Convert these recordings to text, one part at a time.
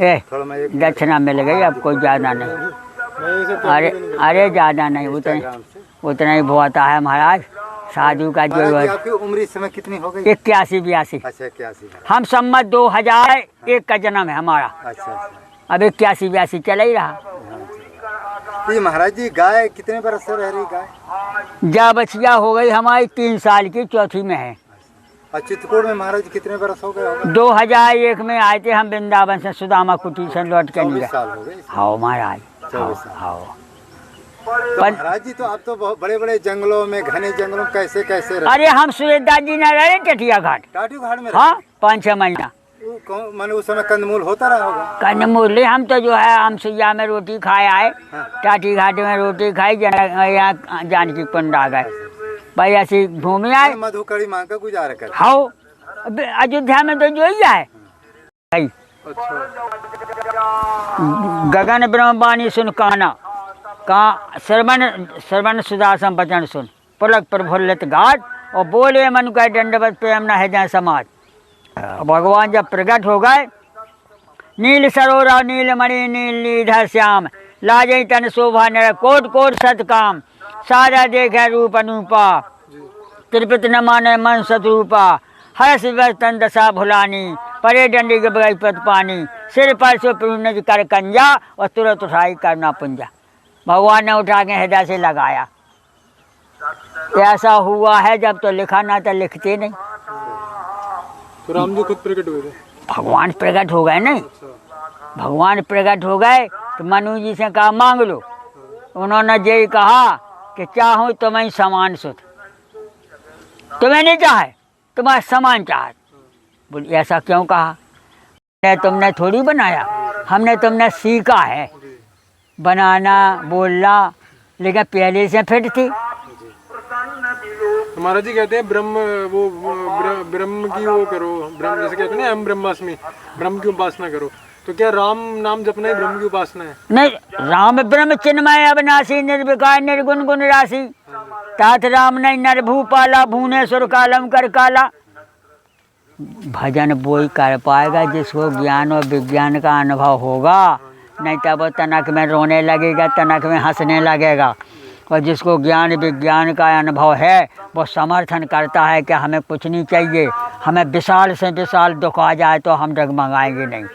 दक्षिणा मिल गई, अब कोई ज़्यादा नहीं। अरे ज़्यादा नहीं, उतना ही होता है महाराज। साधु का जो है। आपकी उम्र इस समय कितनी हो गई? 81-82। अच्छा 81। हम सम्मत 2001 का जन्म है हमारा। अच्छा। अब 81-82 चल ही रहा। ये महाराज जी गाय कितने बरस से रह रही गाय? जा बछिया हो गई हमारी 3 साल की, चौथी में है। और चित्रकूट में महाराज जी कितने बरस हो गए? 2001 में आए थे हम वृंदावन से, सुदामा कुटी से लौट के नहीं गए। 24 साल हो गए। हाँ महाराज, 24 साल। हाँ। तो महाराज जी तो आप तो बहुत बड़े बड़े जंगलों में, घने जंगलों में कैसे कैसे रहे? अरे हम सुरेशदास जी न रहे टटिया घाट। टाटी घाट में? हाँ 5-6 महीना। मैंने उस समय कंदमूल होता रहा होगा? कंदमूल हम तो जो है हम सुइया में रोटी खाए आए। हाँ। टाटी घाट में रोटी खाई, यहाँ जानकी कुंड आ गए। भाई ऐसी घूमे आए, मधु कड़ी मांग कर गुजारा कर। हाँ अयोध्या में तो जो ही है। गगन ब्रह्मवाणी सुन काना, श्रवण सुदासम वचन सुन, पुलक प्रफुल्लित घाट, और बोले मन का दंडवत प्रेम न है जय समाज। भगवान जब प्रकट हो गए, नील सरोरा नील मणि नीलीधर श्याम, लाजई तन शोभा नर कोट कोट सतकाम, सारा देखे रूप अनुपा, त्रिपित न माने मन सतरूपा, हर्ष तन दशा भुलानी, परे डंडी के बगई पत पानी, सिर पर से पुण्य कर कंजा, और तुरंत उठाई करना पुंजा। भगवान ने उठा के हृदय से लगाया। ऐसा हुआ है, जब तो लिखा ना तो लिखते नहीं। तो राम जी खुद प्रकट हुए थे? भगवान प्रकट हो गए नहीं। भगवान प्रकट हो गए तो मनु जी से कहा मांग लो। उन्होंने यही कहा कि चाहूँ तुम्हें समान सुध, तुम्हें नहीं चाहे, तुम्हारा समान चाहे। बोली ऐसा क्यों कहा? तुमने थोड़ी बनाया, हमने तुमने सीखा है बनाना बोलना, लेकिन पहले से फिट थी। महाराज जी कहते हैं ब्रह्म की वो करो, ब्रह्म जैसे कहते हैं ना हम ब्रह्मास्मि, ब्रह्म की उपासना करो। तो क्या राम नाम जपना ही ब्रह्म की उपासना है? नहीं, राम ब्रह्म चिन्मय अविनाशी निर्विकार निर्गुण गुण राशि, तात राम नहीं नर भूपाला, भुवनेश्वर कालम कर काला। भजन वही कर पाएगा जिसको ज्ञान और विज्ञान का अनुभव होगा, नहीं तब वो तनक में रोने लगेगा, तनक में हंसने लगेगा। और जिसको ज्ञान विज्ञान का अनुभव है, वो समर्थन करता है कि हमें कुछ नहीं चाहिए, हमें विशाल से विशाल दुख आ जाए तो हम डगमगाएंगे नहीं।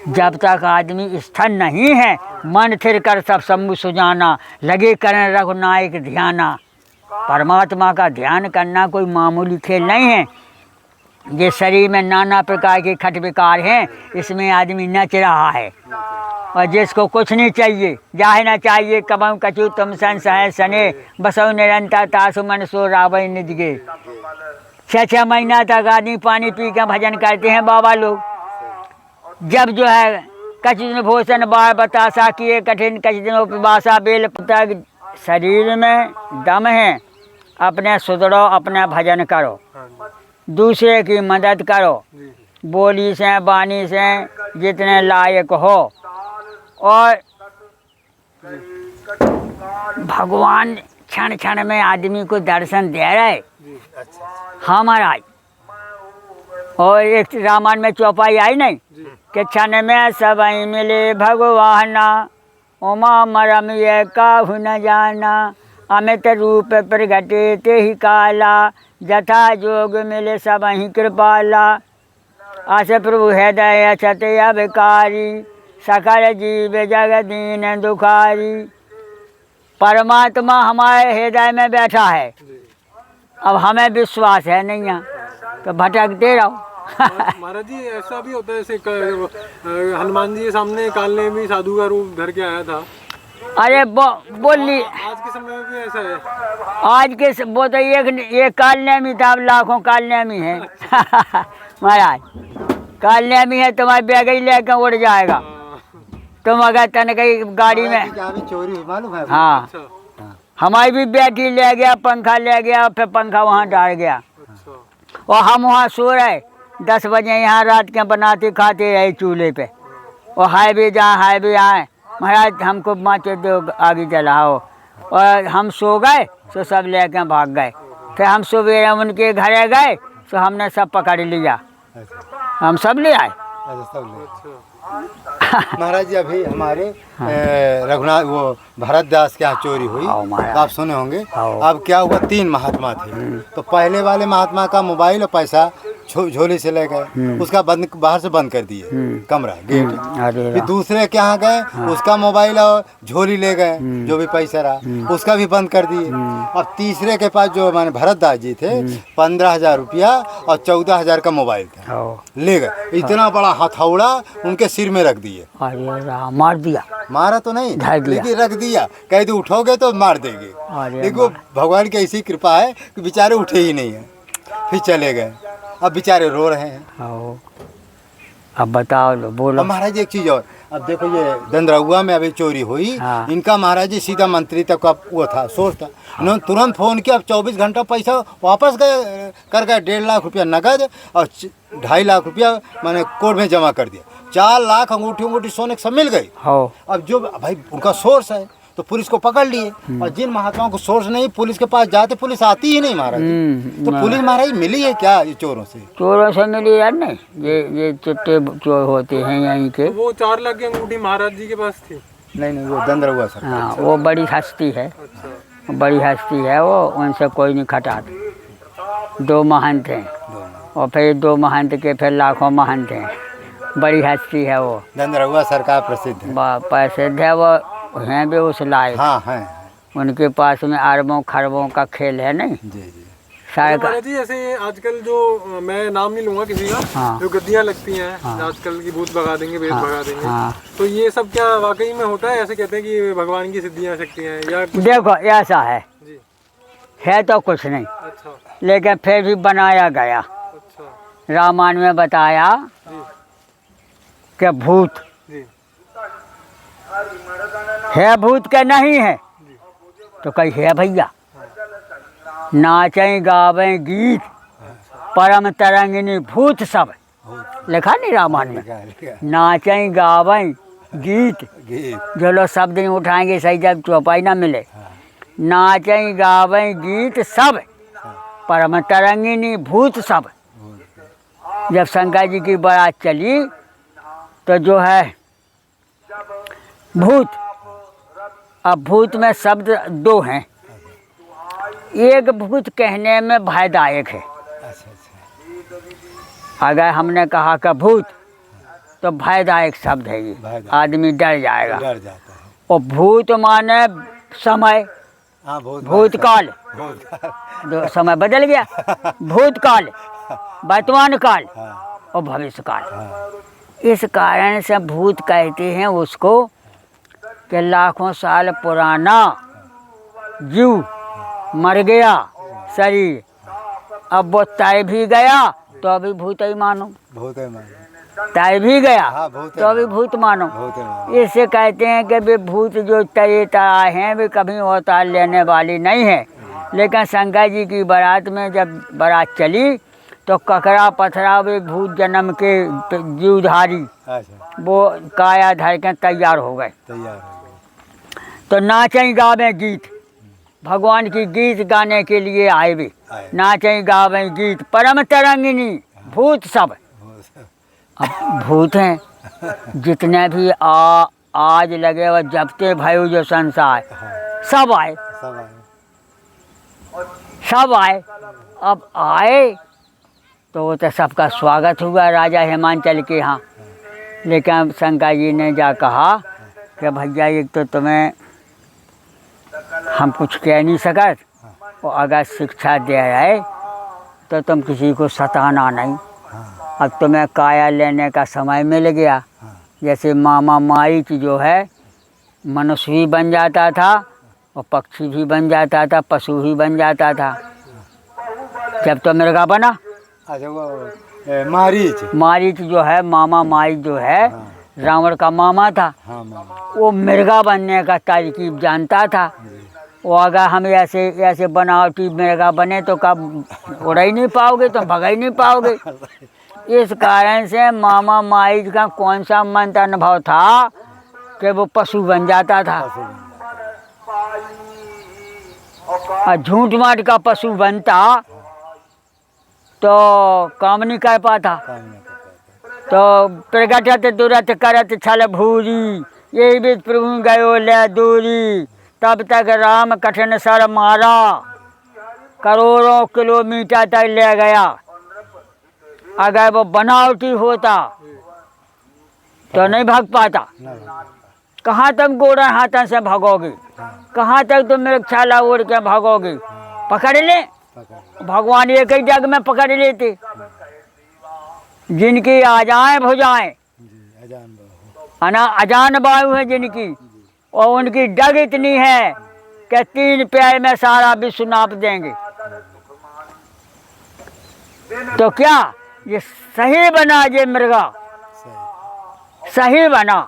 जब तक आदमी स्थिर नहीं है, मन थिर कर सब शंभु सुजाना, लगे करें रघुनायक ध्याना। परमात्मा का ध्यान करना कोई मामूली खेल नहीं है। ये शरीर में नाना प्रकार के खट विकार हैं, इसमें आदमी नच रहा है। और जिसको कुछ नहीं चाहिए, जाहे ना चाहिए कबहू कछु तुम सन सह सने, बसो निरंतर तासु मन सो रावई निज गे। 6-6 महीना तक आदमी पानी पी कर भजन करते हैं बाबा लोग। जब जो है कछु दिन भोजन बार बतासा किए कठिन, कछु दिन उपवासा बेल पत्र, शरीर में दम है, अपने सुधरो, अपना भजन करो, दूसरे की मदद करो, बोली से बानी से जितने लायक हो। और भगवान क्षण क्षण में आदमी को दर्शन दे रहे। हाँ महाराज, और एक रामायण में चौपाई आई नहीं कि क्षण में सबई मिले भगवाना, उमा मरम ये काहू न जाना, अमित रूप प्रगटे ते ही काला, जथा जोग मिले सबहि कृपाला, आस प्रभु हृदय अछत अभिकारी, सकल जीव जगदीन दुखारी। परमात्मा हमारे हृदय में बैठा है, अब हमें विश्वास है नहीं है तो भटकते रहो। महाराज जी ऐसा भी होता है, जैसे हनुमान जी के सामने काल ने भी साधु का रूप धर के आया था। अरे बोली आज के समय में भी ऐसा है? आज के वो तो एक कालनेमी था, अब लाखों कालनेमी है। महाराज कालनेमी है, तुम्हारी बैगई लेकर उड़ जाएगा। तुम अगर तन कहीं गाड़ी में चोरी हुई मालूम है? हाँ, हमारी भी बैटरी ले गया, पंखा ले गया, फिर पंखा वहाँ डाल गया। और हम वहाँ सो रहे, 10 बजे यहाँ रात के बनाते खाते रहे चूल्हे पे। और हाईवे आए, महाराज हमको माचे दो आगे चलाओ। और हम सो गए तो सब लेके भाग गए। फिर हम सुबह उनके घरे गए तो हमने सब पकड़ लिया, हम सब ले आए। अच्छा सब ले अच्छा महाराज जी अभी हमारे रघुनाथ वो भरत दास के यहाँ चोरी हुई, हाँ, महाराज। तो आप सुने होंगे। हाँ। अब क्या हुआ, 3 महात्मा थे, तो पहले वाले महात्मा का मोबाइल और पैसा झोली से ले गए, उसका बंद, बाहर से बंद कर दिए कमरा गेट। अरे फिर दूसरे के यहाँ गए, उसका मोबाइल और झोली ले गए, जो भी पैसा रहा उसका भी बंद कर दिए। अब तीसरे के पास जो माने भरत दास जी थे, 15,000 रुपया और 14,000 का मोबाइल था, हाँ। ले गए। इतना बड़ा हथौड़ा उनके सिर में रख दिए। अरे राम, मार दिया। मारा तो नहीं, ढाई दिया। लेकिन रख दिया, कह दो उठोगे तो मार देंगे। अरे देखो भगवान की ऐसी कृपा है कि बेचारे उठे ही नहीं है, फिर चले गए। अब बेचारे रो रहे हैं। हाँ। अब बताओ लो, बोलो। अब महाराज एक चीज और, अब देखो ये दंदरहुआ में अभी चोरी हुई, हाँ। इनका महाराज जी सीधा मंत्री तक का वो था, सोच था। इन्होंने तुरंत फोन किया, अब 24 घंटा पैसा वापस गए कर गए। 1.5 लाख रुपया नगद और 2.5 लाख रुपया मैंने कोर्ट में जमा कर दिया। 4 लाख अंगूठी सोने के सब मिल गई। हो। अब जो भाई उनका सोर्स है तो पुलिस को पकड़ लिए, और जिन महात्माओं को सोर्स नहीं, पुलिस के पास जाते पुलिस आती ही नहीं महाराज जी। तो पुलिस महाराज मिली है क्या ये चोरों से? चोरों से मिली यार नहीं, ये चिट्टे चोर होते हैं यहीं के। वो 4 लाख की अंगूठी महाराज जी के पास थी। नहीं वो दंदरहुआ सर। हाँ, वो बड़ी हस्ती है, अच्छा बड़ी हस्ती है वो, उनसे कोई नहीं खटाता। 2 महंत हैं, और फिर 2 महंत के फिर लाखों महंत हैं। बड़ी हस्ती है वो, दंदरहुआ सरकार प्रसिद्ध है। प्रसिद्ध है वो, हैं भी उस लायक। हाँ है उनके पास में अरबों खरबों का खेल है नहीं। जी जी। शायद महाराज जी ऐसे आजकल जो, मैं नाम नहीं लूंगा किसी का, हाँ। जो गद्दियाँ लगती हैं हाँ। आजकल की, भूत भगा देंगे, वेद भगा देंगे, हाँ। तो ये सब क्या वाकई में होता है? ऐसे कहते हैं कि भगवान की सिद्धियाँ शक्तियाँ हैं या कुछ? देखो ऐसा है, जी है तो कुछ नहीं, अच्छा लेकिन फिर भी बनाया गया। अच्छा रामायण में बताया जी कि भूत जी है, भूत के नहीं है तो कहीं है भैया। नाचें गावें गीत परम तरंगिनी भूत सब, लिखा नहीं रामायण में। नाचें गावें गीत, जो लोग शब्द नहीं उठाएंगे सही जब चौपाई ना मिले। नाचें गावें गीत सब परम तरंगिनी भूत सब। जब शंकर जी की बारात चली तो जो है भूत, अब भूत में शब्द 2 हैं। एक भूत कहने में भयदायक है, अगर हमने कहा कि भूत तो भयदायक शब्द है ये, आदमी डर जाएगा। डर जाता है। और भूत माने समय, हाँ भूतकाल, समय बदल गया। भूतकाल, वर्तमान काल और भविष्य काल। इस कारण से भूत कहते हैं उसको कि लाखों साल पुराना जीव मर गया शरीर, अब वो तय भी गया तो अभी भूत ही मानो। भूत है मानो। तय भी गया हाँ, भूत है तो अभी भूत मानो। भूत है मानो। इससे कहते हैं कि वे भूत जो तय आए हैं वे कभी अवतार लेने वाली नहीं है। लेकिन शंकर जी की बारात में जब बारात चली तो ककरा पथरा वे भूत जन्म के जीवधारी अच्छा वो काया धर के तैयार हो गए। तैयार हो गए। तो नाचें गावें गीत, भगवान की गीत गाने के लिए आए भी। आए। नाचें गावें गीत परम तरंगिनी भूत सब। अब भूत हैं जितने भी आज लगे वो जबते भयो जो संसार, सब आए, सब आए। सब आए। अब आए तो वो तो सबका स्वागत हुआ राजा हिमांचल के यहाँ। लेकिन शंकर जी ने जा कहा कि भैया एक तो तुम्हें हम कुछ कह नहीं सकत, और अगर शिक्षा दे रहे तो तुम किसी को सताना नहीं। अब तुम्हें काया लेने का समय मिल गया। जैसे मामा माई जो है मनुष्य भी बन जाता था और पक्षी भी बन जाता था, पशु भी बन जाता था। जब तो मृगा बना, अच्छा वो मारीच जो है मामा माई जो है रावण का मामा था। हाँ मामा। वो मृगा बनने का तरकीब जानता था। वो अगर हम ऐसे बनावटी मृगा बने तो कब उड़ ही नहीं पाओगे, तो भगा ही नहीं पाओगे। इस कारण से मामा माई का कौन सा मंत्र अनुभव था कि वो पशु बन जाता था, और झूठ माट का पशु बनता तो काम नहीं कर पाता। तो प्रगटत दुरत करत छल भूरी, यही बीच प्रभु गयो ले दूरी। तब तक राम कठिन सर मारा, करोड़ों किलोमीटर तक ले गया। अगर वो बनावटी होता तो नहीं भाग पाता। कहाँ तक गोरा हाथों से भागोगे, कहाँ तक तुम मेरे छाला ओढ़ के भागोगे। पकड़ ले, भगवान एक ही जग में पकड़ लेते। जिनकी आजाएं भुजाएं अजान बाहु है जिनकी, और उनकी डग इतनी है कि 3 पैर में सारा विश्व नाप देंगे। तो क्या ये सही बना, ये मृगा सही बना,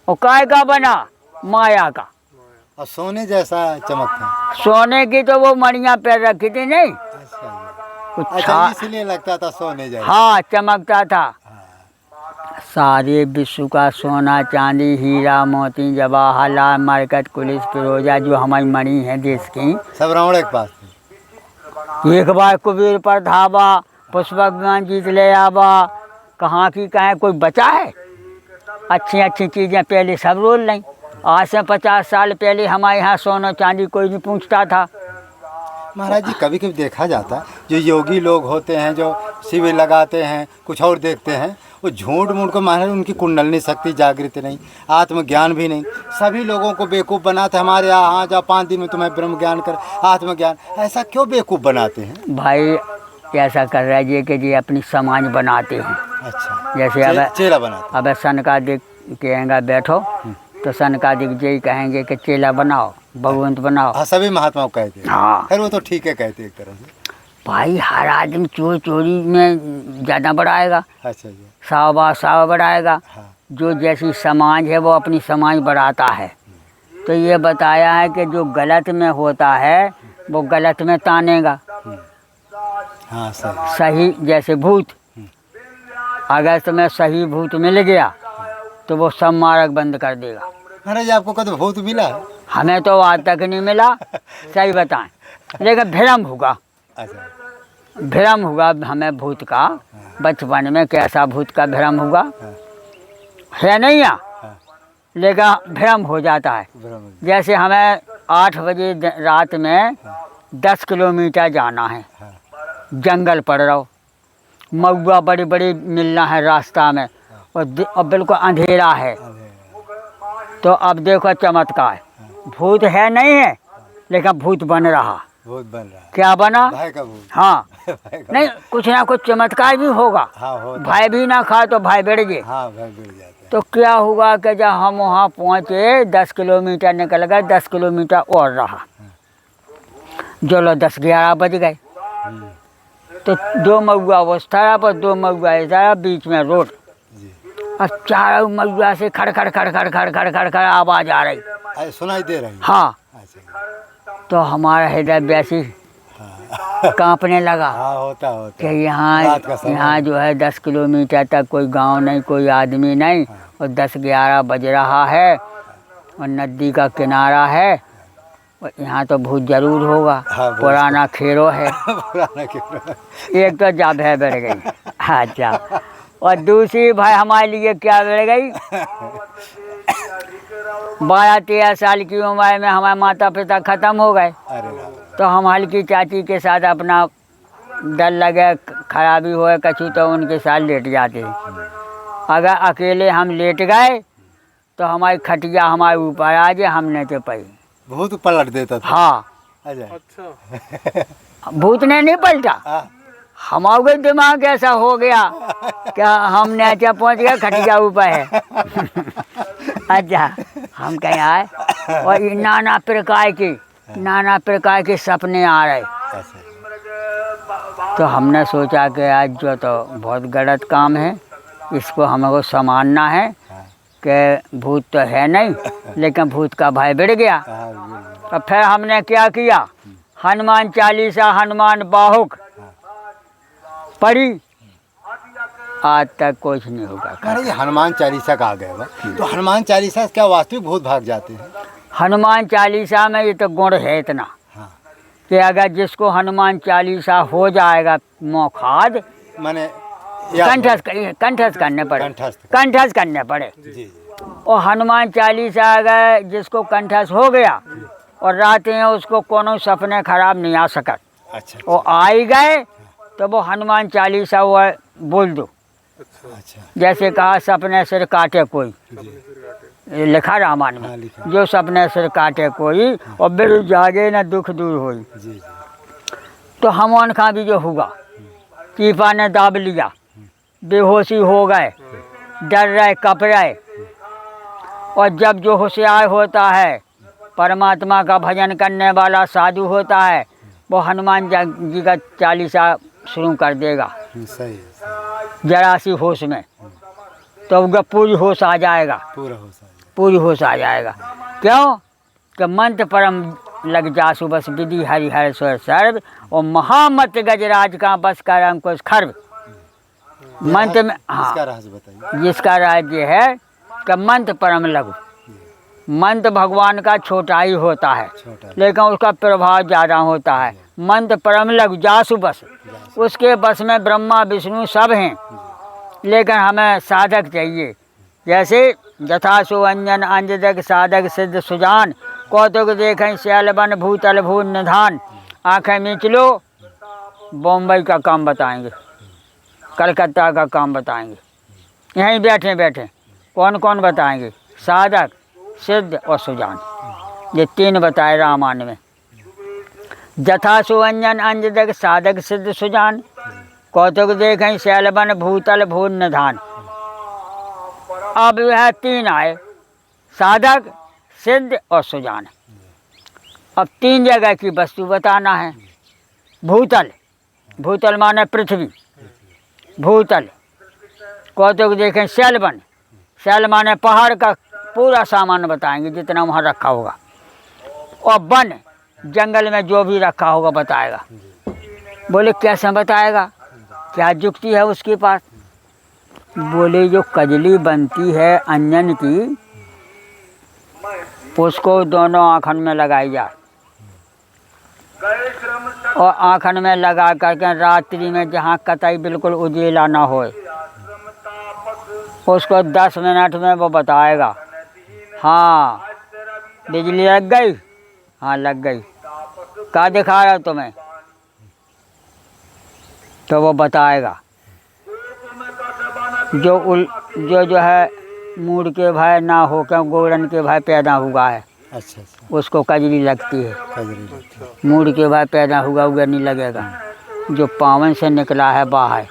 और काय का बना, माया का। और सोने जैसा चमकता। सोने की तो वो मणियां पैर रखी थी नहीं, अच्छा इसलिए लगता था सोने जैसा। हाँ चमकता था। सारे विश्व का सोना चांदी हीरा मोती जवाहरलाल मरकत कुलिस फिरोजा जो हमारी मणि है देश की, सब रावण के पास थी। एक बार कुबेर पर धावा, पुष्पक जीत ले आवा। कहाँ की कहें कोई बचा है। अच्छी अच्छी चीज़ें पहले सब रोल लें। आज से 50 साल पहले हमारे यहाँ सोना चांदी कोई नहीं पूछता था। महाराज जी कभी कभी देखा जाता है जो योगी लोग होते हैं, जो शिविर लगाते हैं, कुछ और देखते हैं, वो झूठ मूठ को महाराज उनकी कुंडलनी शक्ति जागृत नहीं, आत्मज्ञान भी नहीं, सभी लोगों को बेवकूफ़ बनाते। हमारे यहाँ जाओ 5 दिन में तुम्हें ब्रह्म ज्ञान कर, आत्मज्ञान, ऐसा क्यों बेवकूफ़ बनाते हैं भाई? ऐसा कर रहा है कि जी अपनी समाज बनाते हैं। अच्छा, जैसे अब चेला बनाते। अब सनकादिक कहेंगे बैठो, तो सनकादिक जी कहेंगे कि चेला बनाओ, भगवंत बनाओ। हाँ सभी महात्माओं कहते हैं। हाँ खैर वो तो ठीक है कहते एक तरह से। भाई हर आदमी चोरी चोरी में ज़्यादा बढ़ाएगा, अच्छा जी। साव बढ़ाएगा। हाँ। जो जैसी समाज है वो अपनी समाज बढ़ाता है। तो ये बताया है कि जो गलत में होता है वो गलत में तानेगा। हाँ सही। सही जैसे भूत, अगर तुम्हें सही भूत मिल गया तो वो सब मार्ग बंद कर देगा। महाराज आपको कभी भूत मिला है? हमें तो आज तक नहीं मिला, सही बताएं, लेकिन भ्रम होगा। अच्छा। भ्रम हुआ हमें भूत का, बचपन में कैसा भूत का भ्रम हुआ है नहीं या, लेकिन भ्रम हो जाता है। जैसे हमें 8 बजे रात में 10 किलोमीटर जाना है, जंगल पड़ रहा हो, मऊआ बड़ी बड़ी मिलना है रास्ता में, और बिल्कुल अंधेरा है। तो अब देखो चमत्कार, भूत है नहीं है, लेकिन भूत बन रहा। भूत बन रहा है। क्या बना? भाई का भूत। हाँ भाई का नहीं, कुछ ना कुछ चमत्कार भी होगा। हाँ होता। भाई भी ना खाए तो भाई बढ़ गए। हाँ भाई बढ़ जाते हैं। तो क्या हुआ कि जब हम वहाँ पहुँचे, 10 किलोमीटर निकल गए, 10 किलोमीटर और रहा, चलो 10-11 बज गए। तो 2 मऊआ उस तरह पर, 2 मऊआ इस तरह, बीच में रोड। अब चारों मऊआ से खड़ खड़ खड़ खड़ खड़ खड़ खड़ खड़ आवाज़ आ रही। अरे सुनाई दे रही है। हाँ, अच्छा। तो हमारा हृदय वैसी कांपने लगा हाँ होता कि यहाँ जो है 10 किलोमीटर तक कोई गांव नहीं, कोई आदमी नहीं, और 10-11 बज रहा है, और नदी का किनारा है, और यहाँ तो भूत जरूर होगा। हाँ, पुराना खेरो है। पुराना खेरो। एक तो जा भय बढ़ गई। अच्छा, और दूसरी भाई हमारे लिए क्या बढ़ गई, 12-13 साल की उम्र में हमारे माता पिता ख़त्म हो गए। तो हम हल्की चाची के साथ अपना डर लगे खराबी होए कछु तो उनके साथ लेट जाते हैं। अगर अकेले हम लेट गए तो हमारी खटिया हमारे ऊपर आ जाए, हमने तो पाई। भूत पलट देता था। हाँ। अच्छा। भूत ने नहीं पलटा, हमारे दिमाग ऐसा हो गया क्या हम नीचे पहुंच गए, खटिया ऊपर है। अच्छा, हम कहीं आए और नाना प्रकार के सपने आ रहे। तो हमने सोचा कि आज जो तो बहुत गलत काम है, इसको हमको संभालना है कि भूत तो है नहीं, लेकिन भूत का भय बढ़ गया। तो फिर हमने क्या किया, हनुमान चालीसा, हनुमान बाहुक पढ़ी, आज तक कुछ नहीं होगा। अरे ये हनुमान चालीसा का आ गया, तो हनुमान चालीसा क्या वास्तविक भूत भाग जाते हैं? हनुमान चालीसा में ये तो गुण है इतना कि अगर जिसको हनुमान चालीसा हो जाएगा मौखाद, माने कंठस्थ करने पड़े, कंठस्थ। कंठस्थ करने पड़े। जी जी और हनुमान चालीसा अगर जिसको कंठस्थ हो गया और रात में उसको कोनो सपने खराब नहीं आ सकत, अच्छा वो आ ही गए तो वो हनुमान चालीसा वो बोल दो। अच्छा जैसे कहा सपने सिर काटे कोई, ये लिखा रामायण हाँ, में, लिखा। जो सपने सिर काटे कोई और बिरु जागे न दुख दूर होई। जी जी तो हनुमान खां भी जो हुआ, कीपा ने दाब लिया, बेहोशी हो गए, डर रहे कप रहे। और जब जो होशियार होता है, परमात्मा का भजन करने वाला साधु होता है, वो हनुमान जी का चालीसा शुरू कर देगा सही है, जरा सी होश में, तो उनका पूरी होश आ जाएगा, पूरा हो सकता पूरी होश आ जाएगा। क्यों कि मंत्र परम लग जासु बस विधि हरि हर स्वर सर्व, और महामत गजराज का बस कर अंकुश खर्व। मंत्र में हाँ, इसका राज बताइए। जिसका राज्य है कि मंत्र परम लघु, मंत्र भगवान का छोटा ही होता है छोटा लेकिन उसका प्रभाव ज़्यादा होता है। मंत्र परम लघु जासु बस, उसके बस में ब्रह्मा विष्णु सब हैं, लेकिन हमें साधक चाहिए। जैसे यथा सुअंजन अंजदक साधक सिद्ध सुजान, कौतुक देखें शैल बन भूतल भू निधान। आँखें मीच लो, बम्बई का काम बताएंगे, कलकत्ता का काम बताएंगे, यहीं बैठे बैठे कौन कौन बताएंगे, साधक सिद्ध और सुजान, ये तीन बताए रामायण में। यथा सुअंजन अंजदक साधक सिद्ध सुजान, कौतुक देखें शैल बन भूतल भू निधान। अब यह तीन आए, साधक सिद्ध और सुजान। अब तीन जगह की वस्तु बताना है। भूतल, भूतल माने पृथ्वी, भूतल। कौतुक देखें शैलवन, शैल माने पहाड़ का पूरा सामान बताएंगे जितना वहाँ रखा होगा। और वन, जंगल में जो भी रखा होगा बताएगा। बोले कैसे बताएगा, क्या युक्ति है उसके पास? बोले जो कजली बनती है अंजन की, उसको दोनों आँखन में लगाई जाए, और आँखन में लगा करके रात्रि में जहाँ कतई बिल्कुल उजेला ना हो, उसको 10 मिनट में वो बताएगा। हाँ बिजली लग गई, हाँ लग गई, क्या दिखा रहा तुम्हें, तो वो बताएगा। जो है मूड के भय ना हो के गोरन के भय पैदा हुआ है, अच्छा अच्छा उसको कजली लगती है। कजरी लगती है। मूड के भय पैदा हुआ नहीं लगेगा। जो पावन से निकला है बाहर,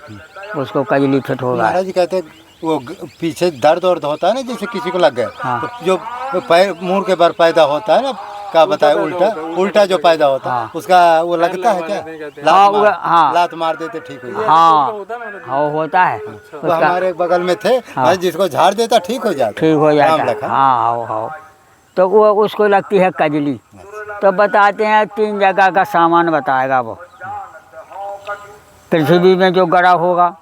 उसको कजली फिट होगा। महाराज जी कहते हैं वो पीछे दर्द वर्द होता है ना, जैसे किसी को लग गया, हाँ। तो जो पैर मुड़ के बार पैदा होता है ना, क्या बताए, उल्टा उल्टा जो पैदा होता है, हाँ। उसका वो लगता है क्या, हाँ, लात मार, हाँ। लात मार देते ठीक हो जाए। हाँ हाँ होता है, वो उसका हमारे बगल में थे, हाँ। जिसको झाड़ देता ठीक हो जाता, ठीक हो जाता राम है। लखन। हाँ हाँ, तो वो उसको लगती है कजली। तो बताते हैं 3 जगह का सामान बताएगा वो। पृथ्वी में जो गड़ा होगा,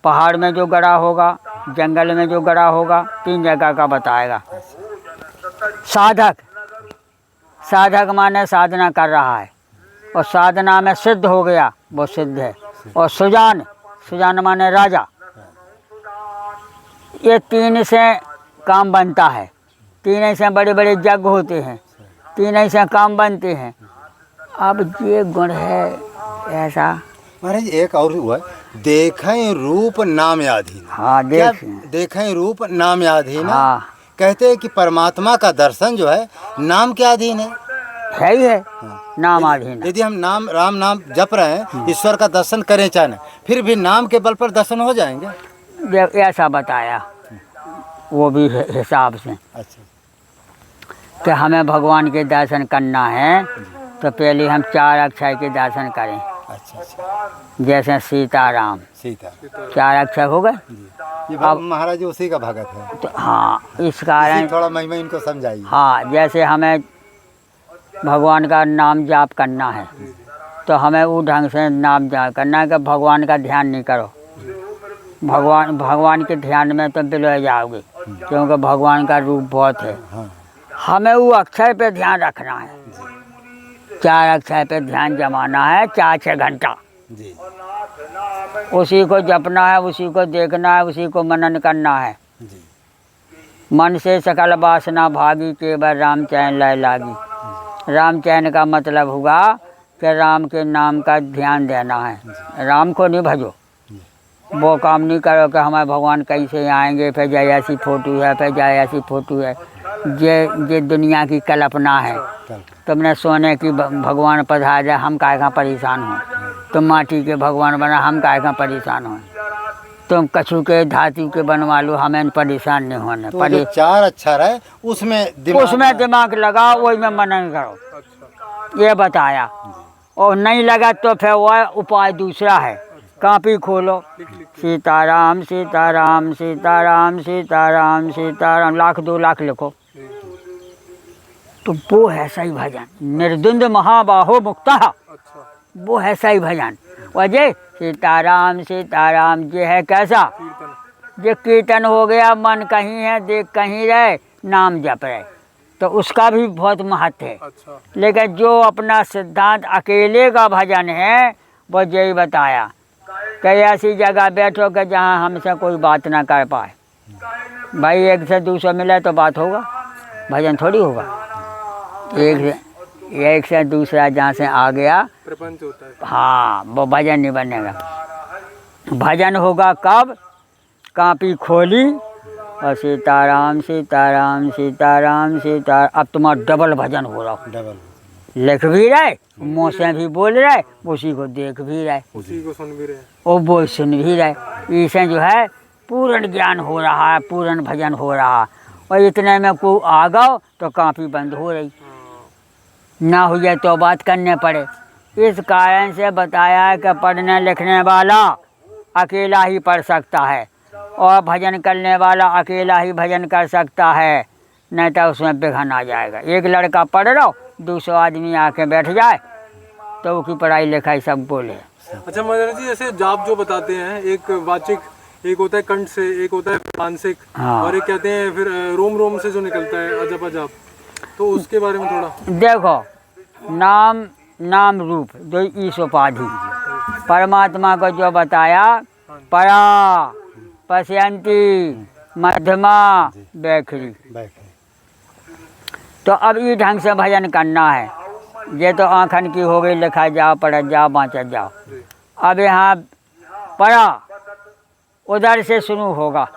पहाड़ में जो गड़ा होगा, जंगल में जो गड़ा होगा, 3 जगह का बताएगा। साधक, साधक माने साधना कर रहा है और साधना में सिद्ध हो गया, वो सिद्ध है। और सुजान, सुजान माने राजा। ये 3 से काम बनता है, 3 से बड़े बड़े यज्ञ होते हैं, 3 से काम बनते हैं। अब ये गुण है ऐसा। महाराज एक और हुआ, देखें रूप नाम याधीन। हाँ क्या देख, देखें रूप नाम याधीन? हाँ कहते हैं कि परमात्मा का दर्शन जो है नाम के अधीन है। है ही है, नाम अधीन है। यदि हम नाम राम नाम जप रहे हैं, ईश्वर का दर्शन करें चाहे, फिर भी नाम के बल पर दर्शन हो जाएंगे। ऐसा बताया वो भी हिसाब से अच्छा कि हमें भगवान के दर्शन करना है तो पहले हम 4 अक्षर के दर्शन करें। अच्छा अच्छा, जैसे सीताराम, सीता 4 अक्षर हो गए। ये महाराज जी उसी का भगत है, तो हाँ इस कारण थोड़ा महिमा इनको समझाइए। हाँ, जैसे हमें भगवान का नाम जाप करना है तो हमें वो ढंग से नाम जाप करना है कि भगवान का ध्यान नहीं करो। भगवान के ध्यान में तुम बिलव जाओगे, क्योंकि भगवान का रूप बहुत है। हाँ। हमें वो अक्षर पे ध्यान रखना है, 4 अक्षर पे ध्यान जमाना है 4-6 घंटा। जी उसी को जपना है, उसी को देखना है, उसी को मनन करना है। जी मन से सकल वासना भागी, केवल राम चैन लय लागी। राम चैन का मतलब हुआ कि राम के नाम का ध्यान देना है। राम को नहीं भजो, वो काम नहीं करो कि हमारे भगवान कैसे आएंगे, फिर जाए ऐसी फोटो है, फिर जाए ऐसी फोटो है। ये दुनिया की कल्पना है। तुमने सोने की भगवान पधार जाए, हम काहे का परेशान हो। तुम माटी के भगवान बना, हम काहे का परेशान हो। तुम कछु के धातु के बनवा लो, हमें परेशान नहीं होने। तो जो चार अक्षर है उसमें दिमाग लगाओ, वही में मनन करो, अच्छा। ये बताया। और नहीं लगा तो फिर वह उपाय दूसरा है, कॉपी खोलो, सीताराम सीताराम सीताराम सीताराम सीताराम, लाख 2 लाख लिखो, तो वो है सही भजन। निर्द्वंद महाबाहो मुक्ता, वो है सही भजन। वजह सीताराम सीताराम ये है कैसा, ये कीर्तन हो गया, मन कहीं है, देख कहीं रहे, नाम जप रहे, तो उसका भी बहुत महत्व है। अच्छा। लेकिन जो अपना सिद्धांत अकेले का भजन है, वो यही बताया कि ऐसी जगह बैठो कि जहाँ हमसे कोई बात ना कर पाए। भाई 1 से 200 मिले तो बात होगा, भजन थोड़ी होगा। एक से दूसरा जहाँ से आ गया प्रपंच होता है, हाँ, वो भजन नहीं बनेगा। भजन होगा कब, कॉपी खोली और सीताराम सीताराम सीताराम सीताराम। अब तुम्हारा डबल भजन हो रहा, डबल लिख भी रहे, मुँह से भी बोल रहे, उसी को देख भी रहे, उसी को सुन भी रहे, और वो सुन भी रहे। इससे जो है पूर्ण ज्ञान हो रहा है, पूर्ण भजन हो रहा। और इतने में को आ गओ तो कॉपी बंद हो रही, ना हो जाए तो बात करने पड़े। इस कारण से बताया है कि पढ़ने लिखने वाला अकेला ही पढ़ सकता है, और भजन करने वाला अकेला ही भजन कर सकता है, नहीं तो उसमें विघन आ जाएगा। एक लड़का पढ़ रहा हो, 200 आदमी आके बैठ जाए तो उसकी पढ़ाई लिखाई सब बोले। अच्छा महाराज जी, जैसे जाप जो बताते हैं, एक वाचिक, एक होता है कंठ से, एक होता है मानसिक, हाँ। और एक कहते हैं फिर रोम रोम से जो निकलता है अजप अजाप, तो उसके बारे में थोड़ा। देखो, नाम रूप दो ईश उपाधि, परमात्मा को जो बताया, परा पश्यंती मध्यमा बैखरी, तो अब ये ढंग से भजन करना है। ये तो आँखन की हो गई, लिखा जाओ, पढ़ जाओ, बाँच जाओ। अब यहाँ परा उधर से शुरू होगा।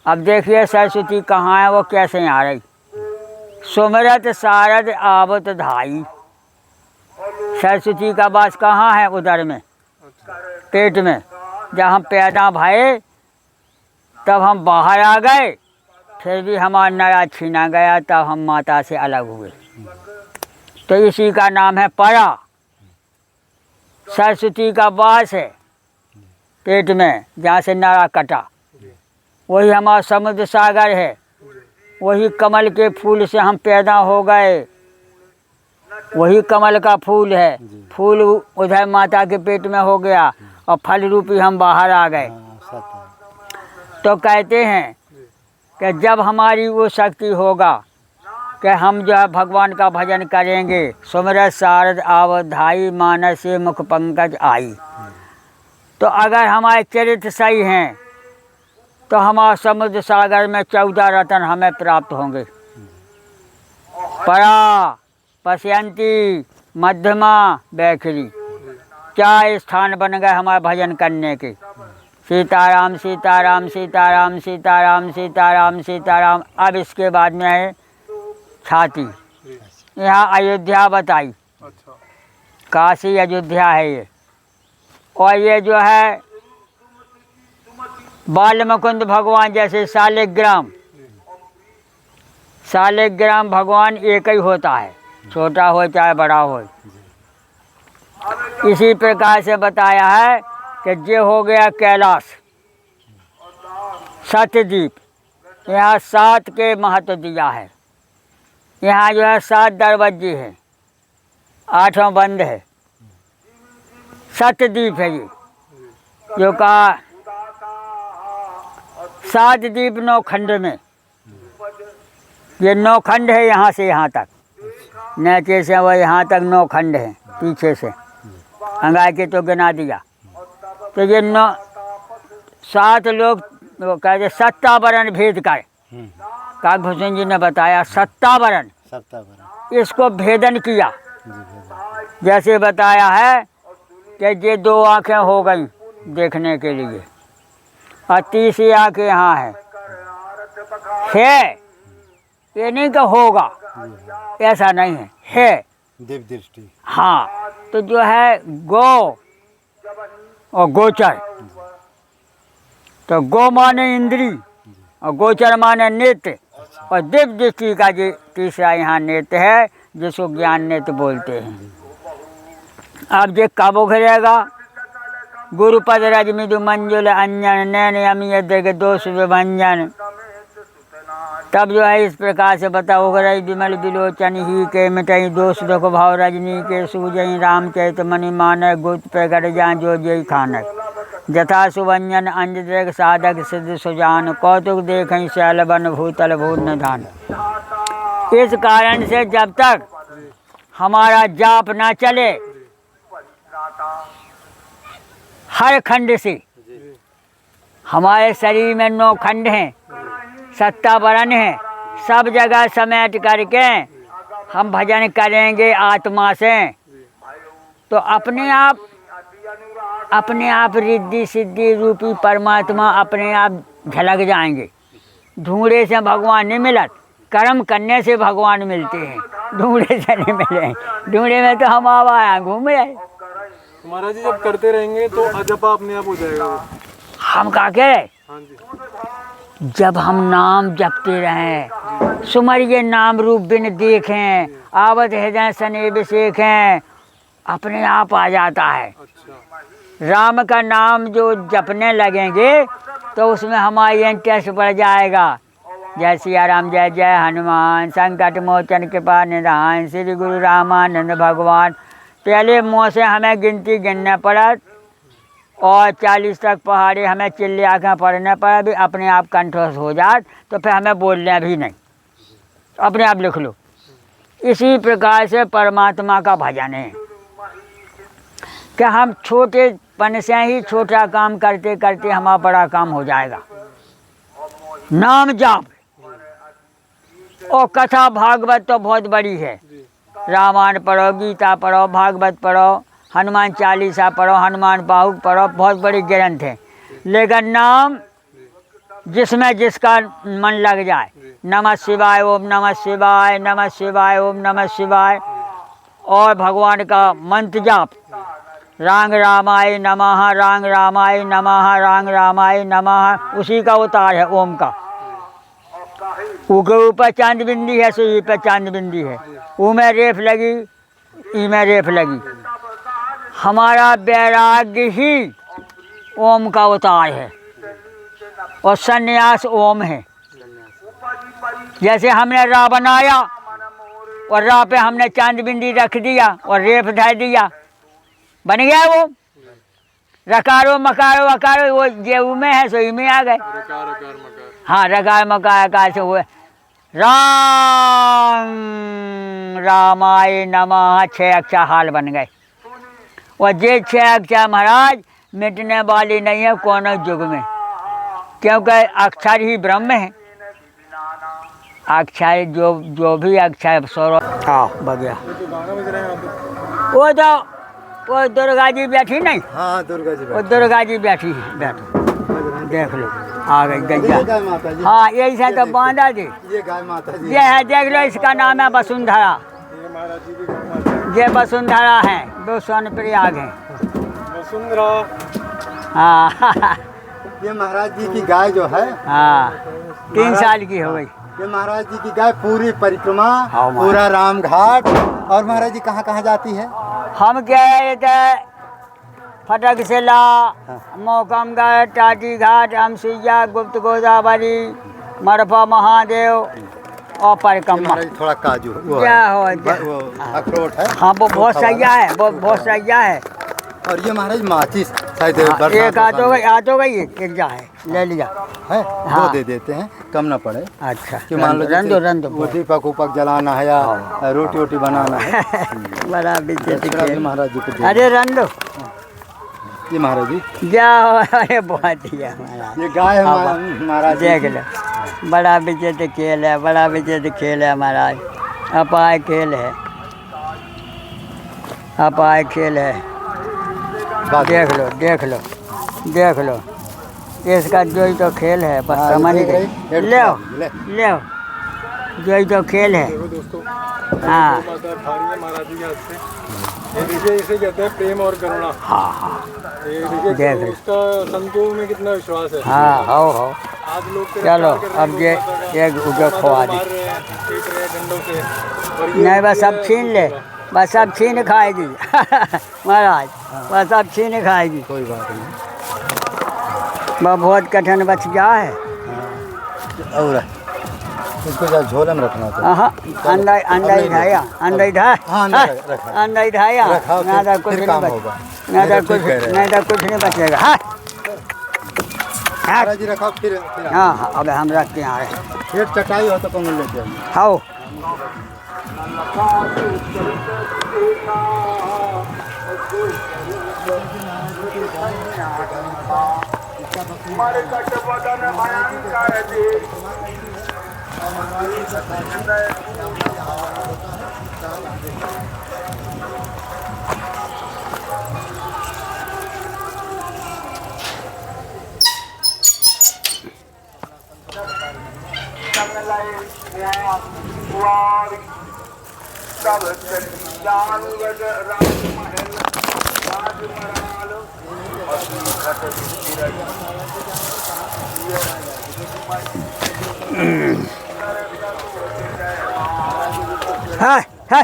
अब देखिए सरस्वती कहाँ है, वो कैसे आ रही। सुमरत सारद आवत धाई, सरस्वती का वास कहाँ है, उधर में, पेट में। जब हम पैदा भये तब हम बाहर आ गए, फिर भी हमारा नया छीना गया, तब हम माता से अलग हुए। तो इसी का नाम है परा। सरस्वती का वास है पेट में, जहाँ से नारा कटा, वही हमारा समुद्र सागर है। वही कमल के फूल से हम पैदा हो गए, वही कमल का फूल है। फूल उधर माता के पेट में हो गया, और फल रूपी हम बाहर आ गए। तो कहते हैं कि जब हमारी वो शक्ति होगा कि हम जो है भगवान का भजन करेंगे, सुमरत सारद आवधाई मानस से मुख पंकज आई, तो अगर हमारे चरित्र सही हैं तो हमारा समुद्र सागर में 14 रत्न हमें प्राप्त होंगे। परा पश्यंती मध्यमा बैखरी, 4 स्थान बन गए हमारे भजन करने के। सीताराम सीताराम सीताराम सीताराम सीताराम सीताराम। अब इसके बाद में है छाती, यहाँ अयोध्या बताई, काशी अयोध्या है ये। और ये जो है बाल मुकुंद भगवान, जैसे शालिग्राम भगवान एक ही होता है, छोटा हो चाहे बड़ा हो। इसी प्रकार से बताया है कि ये हो गया कैलाश, सत्यदीप। यहाँ 7 के महत्व दिया है। यहाँ जो है 7 दरवाजे हैं, 8वां बंद है। सत्यदीप है ये, जो कहा 7 द्वीप 9 खंड में। ये 9 खंड है, यहाँ से यहाँ तक, नीचे से वो यहाँ तक 9 खंड हैं। पीछे से अंगाई के तो गिना दिया। तो ये 7 लोग वो कहते 7 वर्ण भेद कर, काकभूषण जी ने बताया 7 वर्ण, इसको भेदन किया। जैसे बताया है कि ये 2 आँखें हो गई देखने के लिए और तीसरी आँख यहाँ है, ये नहीं कि होगा, ऐसा नहीं है दिव्य दृष्टि। हाँ, तो जो है गो और गोचर, तो गो माने इंद्री और गोचर माने नेत्र, और दिव्य दृष्टि का जो तीसरा यहाँ नेत्र है जिसको ज्ञान नेत्र बोलते हैं। अब ये कब उभरेगा? गुरुपद रज मृदु मंजुल अंजन नैन यमी के दोष विभंजन, तब जो है इस प्रकार से बता उगरई विमल विलोचन ही के मिटई दोष दुख भाव रजनी के सूजई राम चैत मणि मानय गुप्त प्रगट जान जो जय खानक जथा सुभंजन अंजदेक साधक सिद्ध सुजान कौतुक देखई शैल बन भूतल भूत निधान। इस कारण से जब तक हमारा जाप ना चले, हर खंड से, हमारे शरीर में 9 खंड हैं, 7 वर्ण हैं, सब जगह समेट करके हम भजन करेंगे आत्मा से, तो अपने आप रिद्धि सिद्धि रूपी परमात्मा अपने आप झलक जाएंगे। ढूंढे से भगवान नहीं मिलत, कर्म करने से भगवान मिलते हैं, ढूंढे से नहीं मिले। ढूंढे में तो हम आया घूम रहे। महाराज जी जब करते रहेंगे तो अजपा अपने आप हो जाएगा। हम क्या कह रहे? हाँ जी। जब हम नाम जपते रहें, सुमरिये नाम रूप बिन देखें, आवत हृदय सने विशेखें, अपने आप आ जाता है। अच्छा। राम का नाम जो जपने लगेंगे तो उसमें हमारी इंटरेस्ट बढ़ जाएगा। जय सिया राम, जय जय हनुमान, संकट मोचन कृपा निधान, श्री गुरु रामानंद भगवान। पहले मुँह से हमें गिनती गिनने पड़ा और 40 तक पहाड़ी हमें चिल्ले आँखें पढ़ने पड़ा, भी अपने आप कंठस्थ हो जाए तो फिर हमें बोलने भी नहीं, अपने आप लिख लो। इसी प्रकार से परमात्मा का भजन है कि हम छोटेपन से ही छोटा काम करते करते हमारा बड़ा काम हो जाएगा। नाम जाप और कथा भागवत तो बहुत बड़ी है। रामायण पढ़ो, गीता पढ़ो, भागवत पढ़ो, हनुमान चालीसा पढ़ो, हनुमान बाहुक पढ़ो, बहुत बड़ी ग्रंथ है। लेकिन नाम जिसमें जिसका मन लग जाए, नमः शिवाय, ओम नमः शिवाय, नमः शिवाय, ओम नमः शिवाय, और भगवान का मंत्र जाप, रांग रामाय नमः, रांग रामाय नमः, रांग रामाय नमः, उसी का उतार है ओम का। ऊ के ऊपर चांद बिंदी है, सुई पे चांद बिंदी है, ऊ में रेफ लगी, ई में रेफ लगी। हमारा वैराग्य ही ओम का अवतार है और संन्यास ओम है। जैसे हमने रा बनाया और रा पे हमने चांद बिंदी रख दिया और रेफ धर दिया, बन गया वो। रकारो मकारो वकारो वो जे में है सो में आ गए। हाँ, रकार मकार अकार से हुए। राम रामाय नमः 6 अक्षर हाल बन गए। और ये 6 अक्षर महाराज मिटने वाली नहीं है कौन युग में, क्योंकि अक्षर ही ब्रह्म है। अक्षर जो भी अक्षर सौरभ बगया वो दुर्गा जी बैठी नहीं। हाँ, दुर्गा जी वो दुर्गा जी बैठी है, बैठो देख लो, आ गई गैया। हाँ, यही से तो बांधा जी, ये गाय माता जी ये है, देख लो, इसका नाम है वसुंधरा। ये वसुंधरा है, वो सोनप्रयाग है वसुंधरा। हाँ ये महाराज जी की गाय जो है, हाँ 3 साल की हो गई। ये महाराज जी की गाय पूरी परिक्रमा, हाँ, पूरा राम घाट। और महाराज जी कहाँ कहाँ जाती है? हम कह रहे थे फटक शिला, मोकमगढ़, टाटी घाट, अमसुइया, गुप्त गोदावरी, मरफा महादेव और परिक्रमा। थोड़ा काजू क्या हो वो अखरोट है। हाँ, वो बहुत सैया है, वो बहुत सैया है। और ये महाराज माचिस शायद एक आ तो गई एक जा है, ले लिया है, हाँ। वो दे देते हैं, कम ना पड़े। अच्छा, कि मान लो रंदो वो दीपक उपक जलाना है या रोटी वोटी बनाना है। बड़ा महाराज जी को अरे रंदो ये महाराज जी, जाओ। अरे बहुत ही है महाराज। ये गाय है महाराज जी। देख लो, बड़ा विचित्र खेल है, बड़ा विचित्र खेल है महाराज। अपाय खेल है, अपाय खेल है। देख लो, देख लो, देख लो, इसका जो ही तो खेल है, बस हाँ, समझ देख गए। रही? ले ले। ले, जो ही तो खेल है। देखो दोस्तों, हाँ गौ माता खा रही है महाराज जी के हाथ से। ये देखिए, इसे कहते हैं प्रेम और करुणा। हाँ हाँ ये देखिए देख लो। उसका संतों में कितना विश्वास है। हाँ, हो आज लोग चलो, तिरस्कार कर रहे हैं अब ये गौ माता का। एक गौ उधर माता खवा को दी। मार रहे हैं, पीट रहे हैं डंडों से। और ये नहीं, बस ये अब छीन ले, बस अब छीन खाएगी महाराज, बस अब छीन खाएगी। कोई बात नहीं। वह बहुत कठिन बच गया है। और इसको जा झोले में रखना था। हाँ, अंदर अंदर ही धाया, अंदर ही धाया, हाँ, अंदर रखा। अंदर ही धाया। रखा, ना तो फिर कुछ नहीं काम बच, होगा। ना तो नहीं तो कुछ, ठीक कह रहे हैं। नहीं तो कुछ नहीं बचेगा। हाँ महाराज जी रखा, फिर हाँ हाँ, अब हम रखते हैं। आ रहे फिर चटाई हो तो कमल लेते हैं। आओ। हाँ हाँ,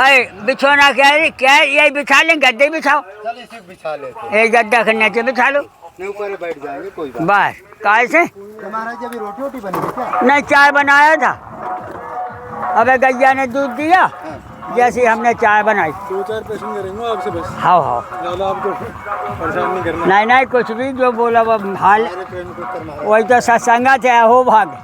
अरे बिछोना क्या है? क्या है? यही बिछा लें, गद्दे बिछाओ, चल इसे बिछा लेते। एक गद्दा के नीचे बिछा लो, नहीं ऊपर बैठ जाएंगे, कोई बात बस। काय से? नहीं। महाराज जी अभी रोटी वोटी बनेगी क्या? नहीं, चाय बनाया था। अबे गैया ने दूध दिया, जैसे हमने चाय बनाई। 2-4 प्रश्न करेंगे आपसे बस, हाँ हाँ, ज़्यादा आपको परेशान नहीं करना। नहीं नहीं, कुछ भी जो बोला वो हाल, हमारे प्रेम को उत्तर महाराज। वही तो सत्संगत है, हो भाग।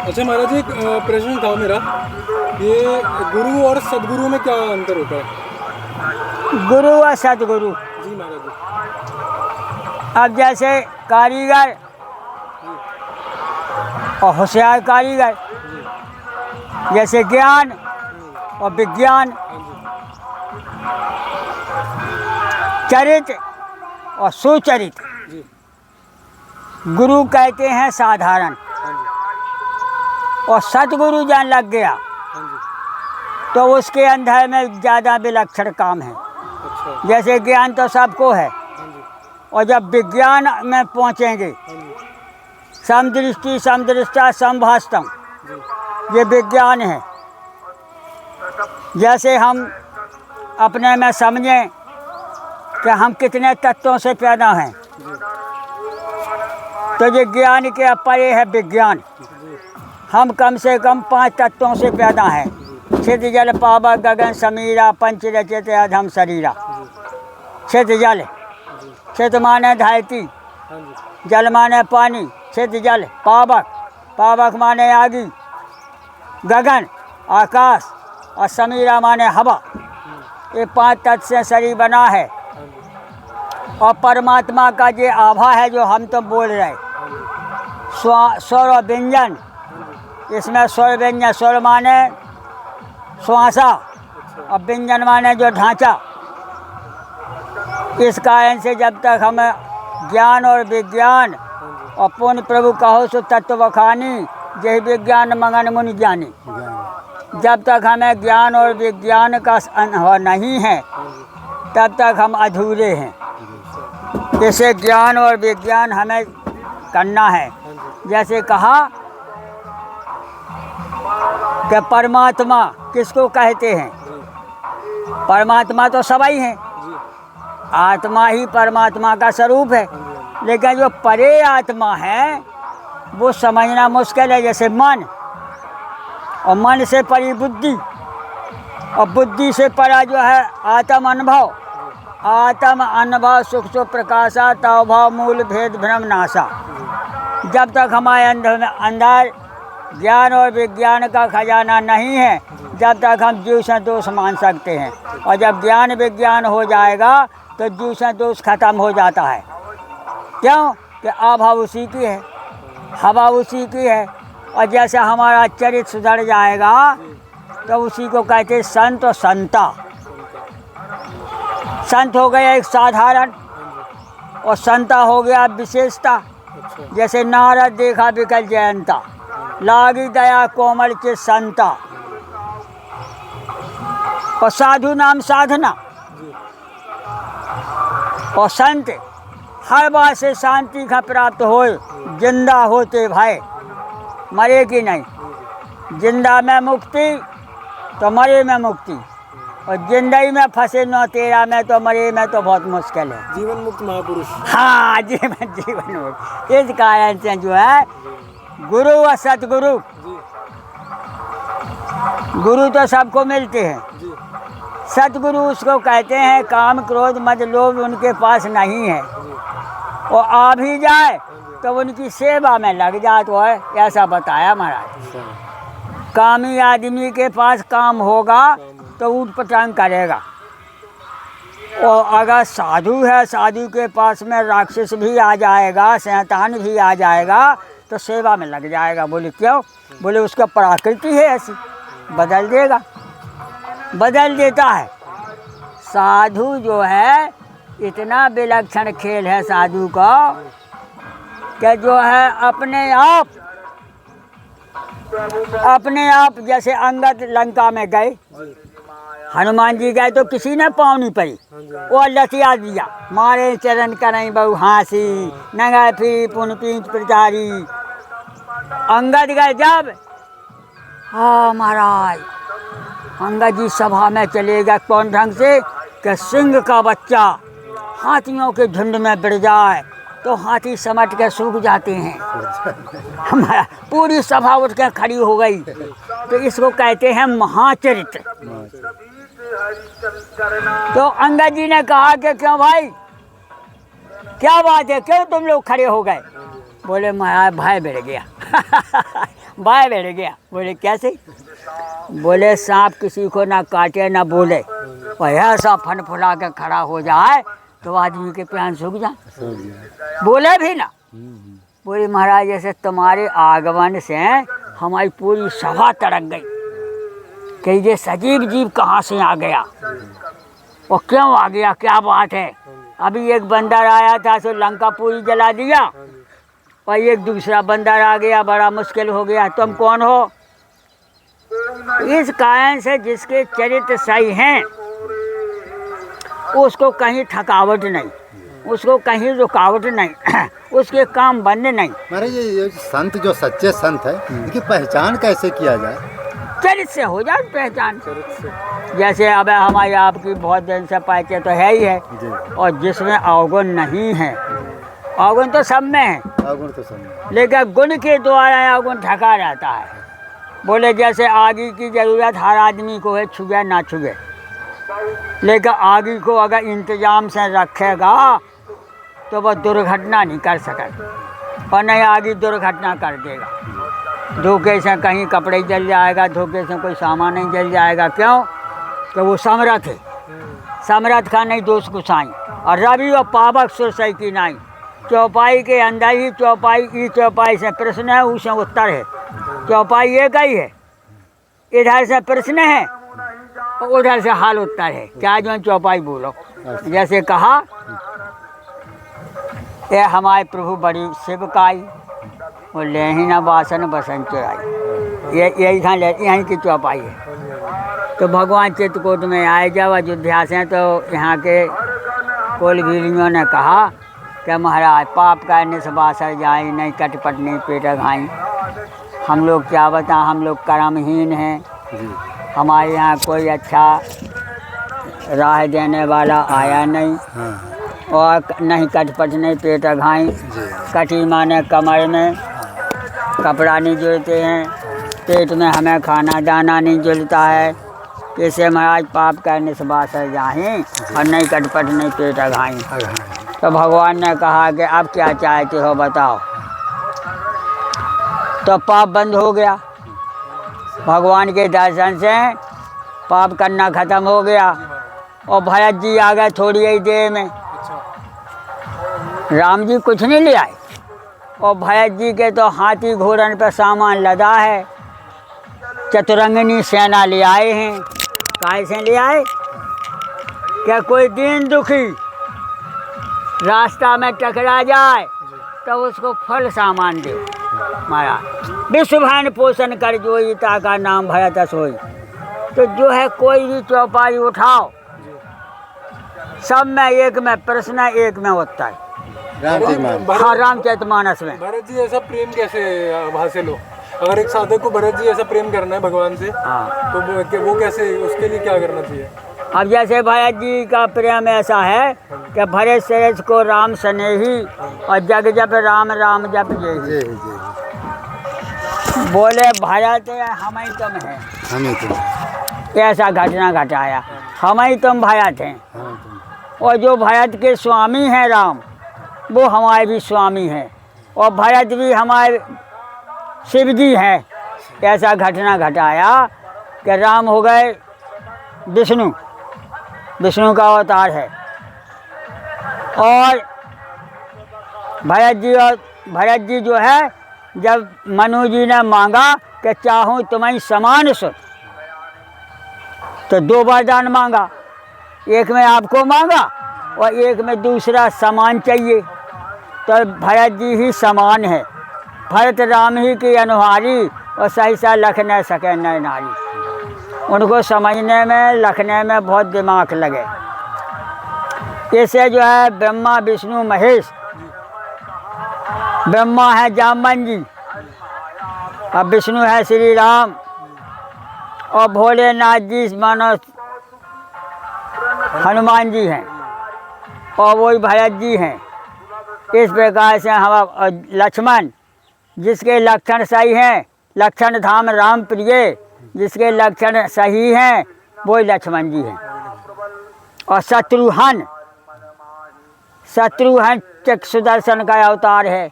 अच्छा महाराज जी, एक प्रश्न था मेरा, ये गुरु और सदगुरु में क्या अंतर होता है? गुरु और सतगुरु, जी महाराज जी। अब जैसे कारीगर और होशियार कारीगर, जैसे ज्ञान और विज्ञान, चरित्र और सुचरित्र। जी। गुरु कहते हैं साधारण, हाँ जी, और सतगुरु जान लग गया हाँ जी। तो उसके अंदर में ज़्यादा विलक्षण काम है। अच्छा। जैसे ज्ञान तो सबको है, हाँ जी, और जब विज्ञान में पहुँचेंगे, हाँ जी, समदृष्टि समदृष्टा समभाष्टम, जी, ये विज्ञान है। जैसे हम अपने में समझें कि हम कितने तत्वों से पैदा हैं, तो ये ज्ञान के परे है विज्ञान। हम कम से कम 5 तत्वों से पैदा हैं। छिद जल पावक गगन समीरा पंच रचित अधम शरीरा। छिद जल, छिद माने धरती, हाँ जी, जल माने पानी, छिद जल पावक, पावक माने आगी, गगन आकाश, और समीरा माने हवा। ये 5 तत्व से शरीर बना है। हाँ जी, और परमात्मा का ये आभा है जो हम तो बोल रहे हैं, स्वर और व्यंजन। इसमें स्वर व्यंजन, स्वर माने श्वासा और व्यंजन माने जो ढांचा। इस कारण से जब तक हमें ज्ञान और विज्ञान और पूर्ण प्रभु कहो सो तत्व बखानी, यही विज्ञान मंगन मुनि ज्ञानी। जब तक हमें ज्ञान और विज्ञान का अनुभव नहीं है, तब तक हम अधूरे हैं। इसे ज्ञान और विज्ञान हमें करना है। हाँ जी, जैसे कहा कि परमात्मा किसको कहते हैं? जी, परमात्मा तो सभी हैं, जी, आत्मा ही परमात्मा का स्वरूप है। हाँ जी, हाँ लेकिन जो परे आत्मा है वो समझना मुश्किल है। जैसे मन, और मन से परी बुद्धि, और बुद्धि से परा जो है आत्म अनुभव। आत्म अनुभव सुख सो प्रकाशा तव भाव मूल भेद भ्रम नाशा। जब तक हमारे अंदर ज्ञान और विज्ञान का खजाना नहीं है, जब तक हम जीव से दोष मान सकते हैं। और जब ज्ञान विज्ञान हो जाएगा तो जीव से दोष खत्म हो जाता है। क्यों? कि अभाव उसी की है, हवा उसी की है। और जैसे हमारा चरित्र सुधर जाएगा तो उसी को कहते संत और संता। संत हो गया एक साधारण, और संता हो गया विशेषता। अच्छा, जैसे नारद देखा विकल जयंता, लागी दया कोमल के संता। और साधु नाम साधना, जी, और संत हर बात से शांति का प्राप्त हो। जिंदा होते भाई, मरे कि नहीं। जिंदा में मुक्ति तो मरे में मुक्ति, और जिंदगी में फंसे न तेरा में तो मरे में तो बहुत मुश्किल है। जीवन मुक्त महापुरुष। हाँ, जीवन मुक्त। इस कारण से जो है गुरु और सतगुरु, जी, गुरु तो सबको मिलते हैं, जी, सतगुरु उसको कहते हैं काम क्रोध मद लोभ उनके पास नहीं है। जी, और आ भी जाए तो उनकी सेवा में लग जाता है, ऐसा बताया महाराज। अच्छा, कामी आदमी के पास काम होगा तो ऊट पटांग करेगा। और अगर साधु है, साधु के पास में राक्षस भी आ जाएगा, शैतान भी आ जाएगा तो सेवा में लग जाएगा। बोले क्यों? बोले उसका प्रकृति है ऐसी, बदल देगा, बदल देता है। साधु जो है इतना विलक्षण खेल है साधु का कि जो है अपने आप जैसे अंगद लंका में गए, जी, हनुमान जी गए तो किसी ने पाँव नहीं पड़ी, हाँ जी, वो लतिया दिया, मारे चरण करें बहु हासी, नंगा फिरी पुन पींच प्रचारी। अंगद गए जब, हाँ महाराज, अंगद जी सभा में चले गए कौन ढंग से कि सिंह का बच्चा हाथियों के झुंड में बढ़ जाए तो हाथी समट के सूख जाते हैं। हमारा पूरी सभा उठ के खड़ी हो गई। तो इसको कहते हैं महाचरित्र। तो अंगद जी ने कहा कि क्यों भाई, क्या बात है, क्यों तुम लोग खड़े हो गए? बोले महाराज भाई बढ़ गया। भाई बढ़ गया। बोले कैसे? बोले सांप किसी को ना काटे ना बोले, और ऐसा फन फुला के खड़ा हो जाए तो आदमी के प्राण सूख जाए, बोले भी ना। बोले महाराज जैसे तुम्हारे आगमन से हमारी पूरी सभा तड़क गई कि ये सजीव जीव कहाँ से आ गया और क्यों आ गया, क्या बात है। अभी एक बंदर आया था सो लंका पूरी जला दिया, और एक दूसरा बंदर आ गया, बड़ा मुश्किल हो गया। तुम कौन हो? इस कारण से जिसके चरित्र सही हैं उसको कहीं थकावट नहीं, उसको कहीं रुकावट नहीं, उसके काम बंद नहीं। महाराज ये संत जो सच्चे संत है इनकी पहचान कैसे किया जाए? चरित्र से हो जाए पहचान। चरित्र से। जैसे अब हमारी आपकी बहुत दिन से परिचय तो है ही है, जी, और जिसमें अवगुण नहीं है, अवगुण तो सब में है, अवगुण तो समझ। लेकिन गुण के द्वारा अवगुण ढका रहता है। बोले जैसे आगे की जरूरत हर आदमी को है, छुए ना छुए, लेकिन आगे को अगर इंतजाम से रखेगा तो वह दुर्घटना नहीं कर सकेगा, और नहीं आगे दुर्घटना कर देगा। धोखे से कहीं कपड़े जल जाएगा, धोखे से कोई सामान नहीं जल जाएगा। क्यों? तो वो समर्थ है, समर्थ का नहीं दोष कुछाई। और रवि और पावक सुरसई की नाई, चौपाई के अंदर ही चौपाई, ई चौपाई से प्रश्न है, उसे उत्तर है। चौपाई एक ही है, इधर से प्रश्न है और उधर से हाल उत्तर है। क्या जो चौपाई बोलो। जैसे कहा ये हमारे प्रभु बड़ी शिवकाई, वो ले ही न वासन बसन चुराई, ये यही था, यहीं की चौपाई है। तो भगवान चित्रकूट में आए जब अयोध्या से, तो यहाँ के कोलभीलियों ने कहा कि महाराज पाप करने से बासर जाए, नहीं कटपट नहीं पेट घाई। हम लोग क्या बता, हम लोग कर्महीन हैं। जी हमारे यहाँ कोई अच्छा राह देने वाला आया नहीं। हाँ और नहीं कटपट नहीं पेट घाई। जी कटी माने कमर में कपड़ा नहीं जुड़ते हैं, पेट में हमें खाना दाना नहीं जुड़ता है। इससे महाराज पाप करने से बासर जाएं और नहीं कटपट नहीं पेट घाई। तो भगवान ने कहा कि अब क्या चाहते हो बताओ। तो पाप बंद हो गया। भगवान के दर्शन से पाप करना ख़त्म हो गया। और भरत जी आ गए थोड़ी ही देर में। राम जी कुछ नहीं ले आए, और भरत जी के तो हाथी घोड़न पर सामान लदा है। चतुरंगिनी सेना ले आए हैं। काहे से ले आए? क्या कोई दीन दुखी रास्ता में टकरा जाए तो उसको फल सामान दे। महाराज विश्व भरण पोषण कर जोईता का नाम भरत सोई। तो जो है कोई भी चौपाई उठाओ, सब में एक में प्रश्न है, एक में उत्तर। हाँ रामचरितमानस में। भरत जी ऐसा प्रेम कैसे हासिल हो? अगर एक साधक को भरत जी ऐसा प्रेम करना है भगवान से, हाँ तो वो कैसे, उसके लिए क्या करना चाहिए? अब जैसे भरत जी का प्रेम ऐसा है कि भरत श्रेष्ठ को राम स्नेही और जग जप राम राम जप जेही। बोले भरत हम ही तुम हैं, हम ही तुम, ऐसा घटना घटाया। हम ही तुम भरत हैं, और जो भरत के स्वामी हैं राम, वो हमारे भी स्वामी हैं, और भरत भी हमारे शिव जी हैं। ऐसा घटना घटाया कि राम हो गए विष्णु, विष्णु का अवतार है। और भरत जी जो है, जब मनु जी ने मांगा कि चाहूँ तुम्हें समान सुत, तो 2 वरदान मांगा। एक में आपको मांगा और एक में दूसरा समान चाहिए। तो भरत जी ही समान है। भरत राम ही की अनुहारी, और सहसा लख न सके नर नारी। उनको समझने में लखने में बहुत दिमाग लगे। इससे जो है ब्रह्मा विष्णु महेश, ब्रह्मा है जामन जी, और विष्णु है श्री राम, और भोलेनाथ जी मानो हनुमान जी हैं, और वही भरत जी हैं। इस प्रकार से हम लक्ष्मण, जिसके लक्षण सही हैं, लक्षण धाम राम प्रिय, जिसके लक्षण सही हैं वो लक्ष्मण जी हैं। और शत्रुघ्न चक सुदर्शन का अवतार है।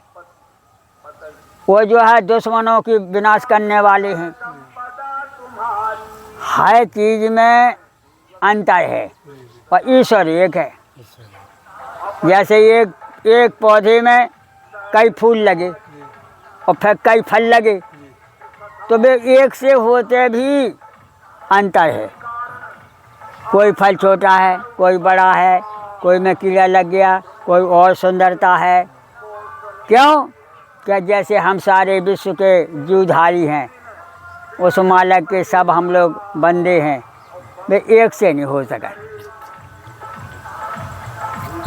वो जो है दुश्मनों की विनाश करने वाले हैं। हर चीज़ में अंतर है, और ईश्वर एक है। जैसे एक पौधे में कई फूल लगे और फिर कई फल लगे, तो वे एक से होते भी अंतर है। कोई फल छोटा है, कोई बड़ा है, कोई में कीड़ा लग गया, कोई और सुंदरता है। क्यों? क्या जैसे हम सारे विश्व के जीवधारी हैं, उस मालिक के सब हम लोग बंदे हैं, वे एक से नहीं हो सका।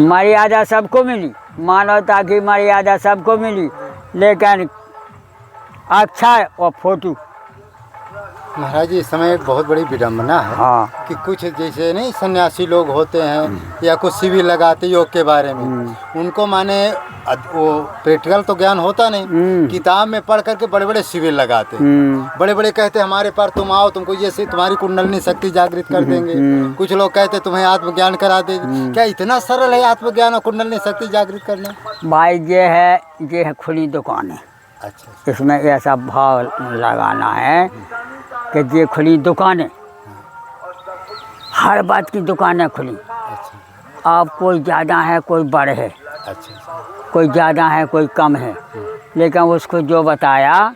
मर्यादा सबको मिली, मानवता की मर्यादा सबको मिली, लेकिन अक्षर और फोटो। महाराज जी इस समय एक बहुत बड़ी विडम्बना है। हाँ। कि कुछ जैसे नहीं सन्यासी लोग होते हैं या कुछ शिविर लगाते योग के बारे में, उनको माने वो प्रैक्टिकल तो ज्ञान होता नहीं, किताब में पढ़ करके बड़े बड़े शिविर लगाते, बड़े बड़े कहते हमारे पास तुम आओ, तुमको ये से तुम्हारी कुंडलिनी शक्ति जागृत कर देंगे। कुछ लोग कहते तुम्हें आत्मज्ञान करा देंगे। क्या इतना सरल है आत्मज्ञान और कुंडलिनी शक्ति जागृत करना? भाई ये है खुली दुकान है। अच्छा। इसमें ऐसा भाव लगाना है कि ये खुली दुकानें, हर बात की दुकानें खुली। अच्छा। आप कोई ज़्यादा है, कोई बड़े है, अच्छा। कोई ज़्यादा है, कोई कम है, लेकिन उसको जो बताया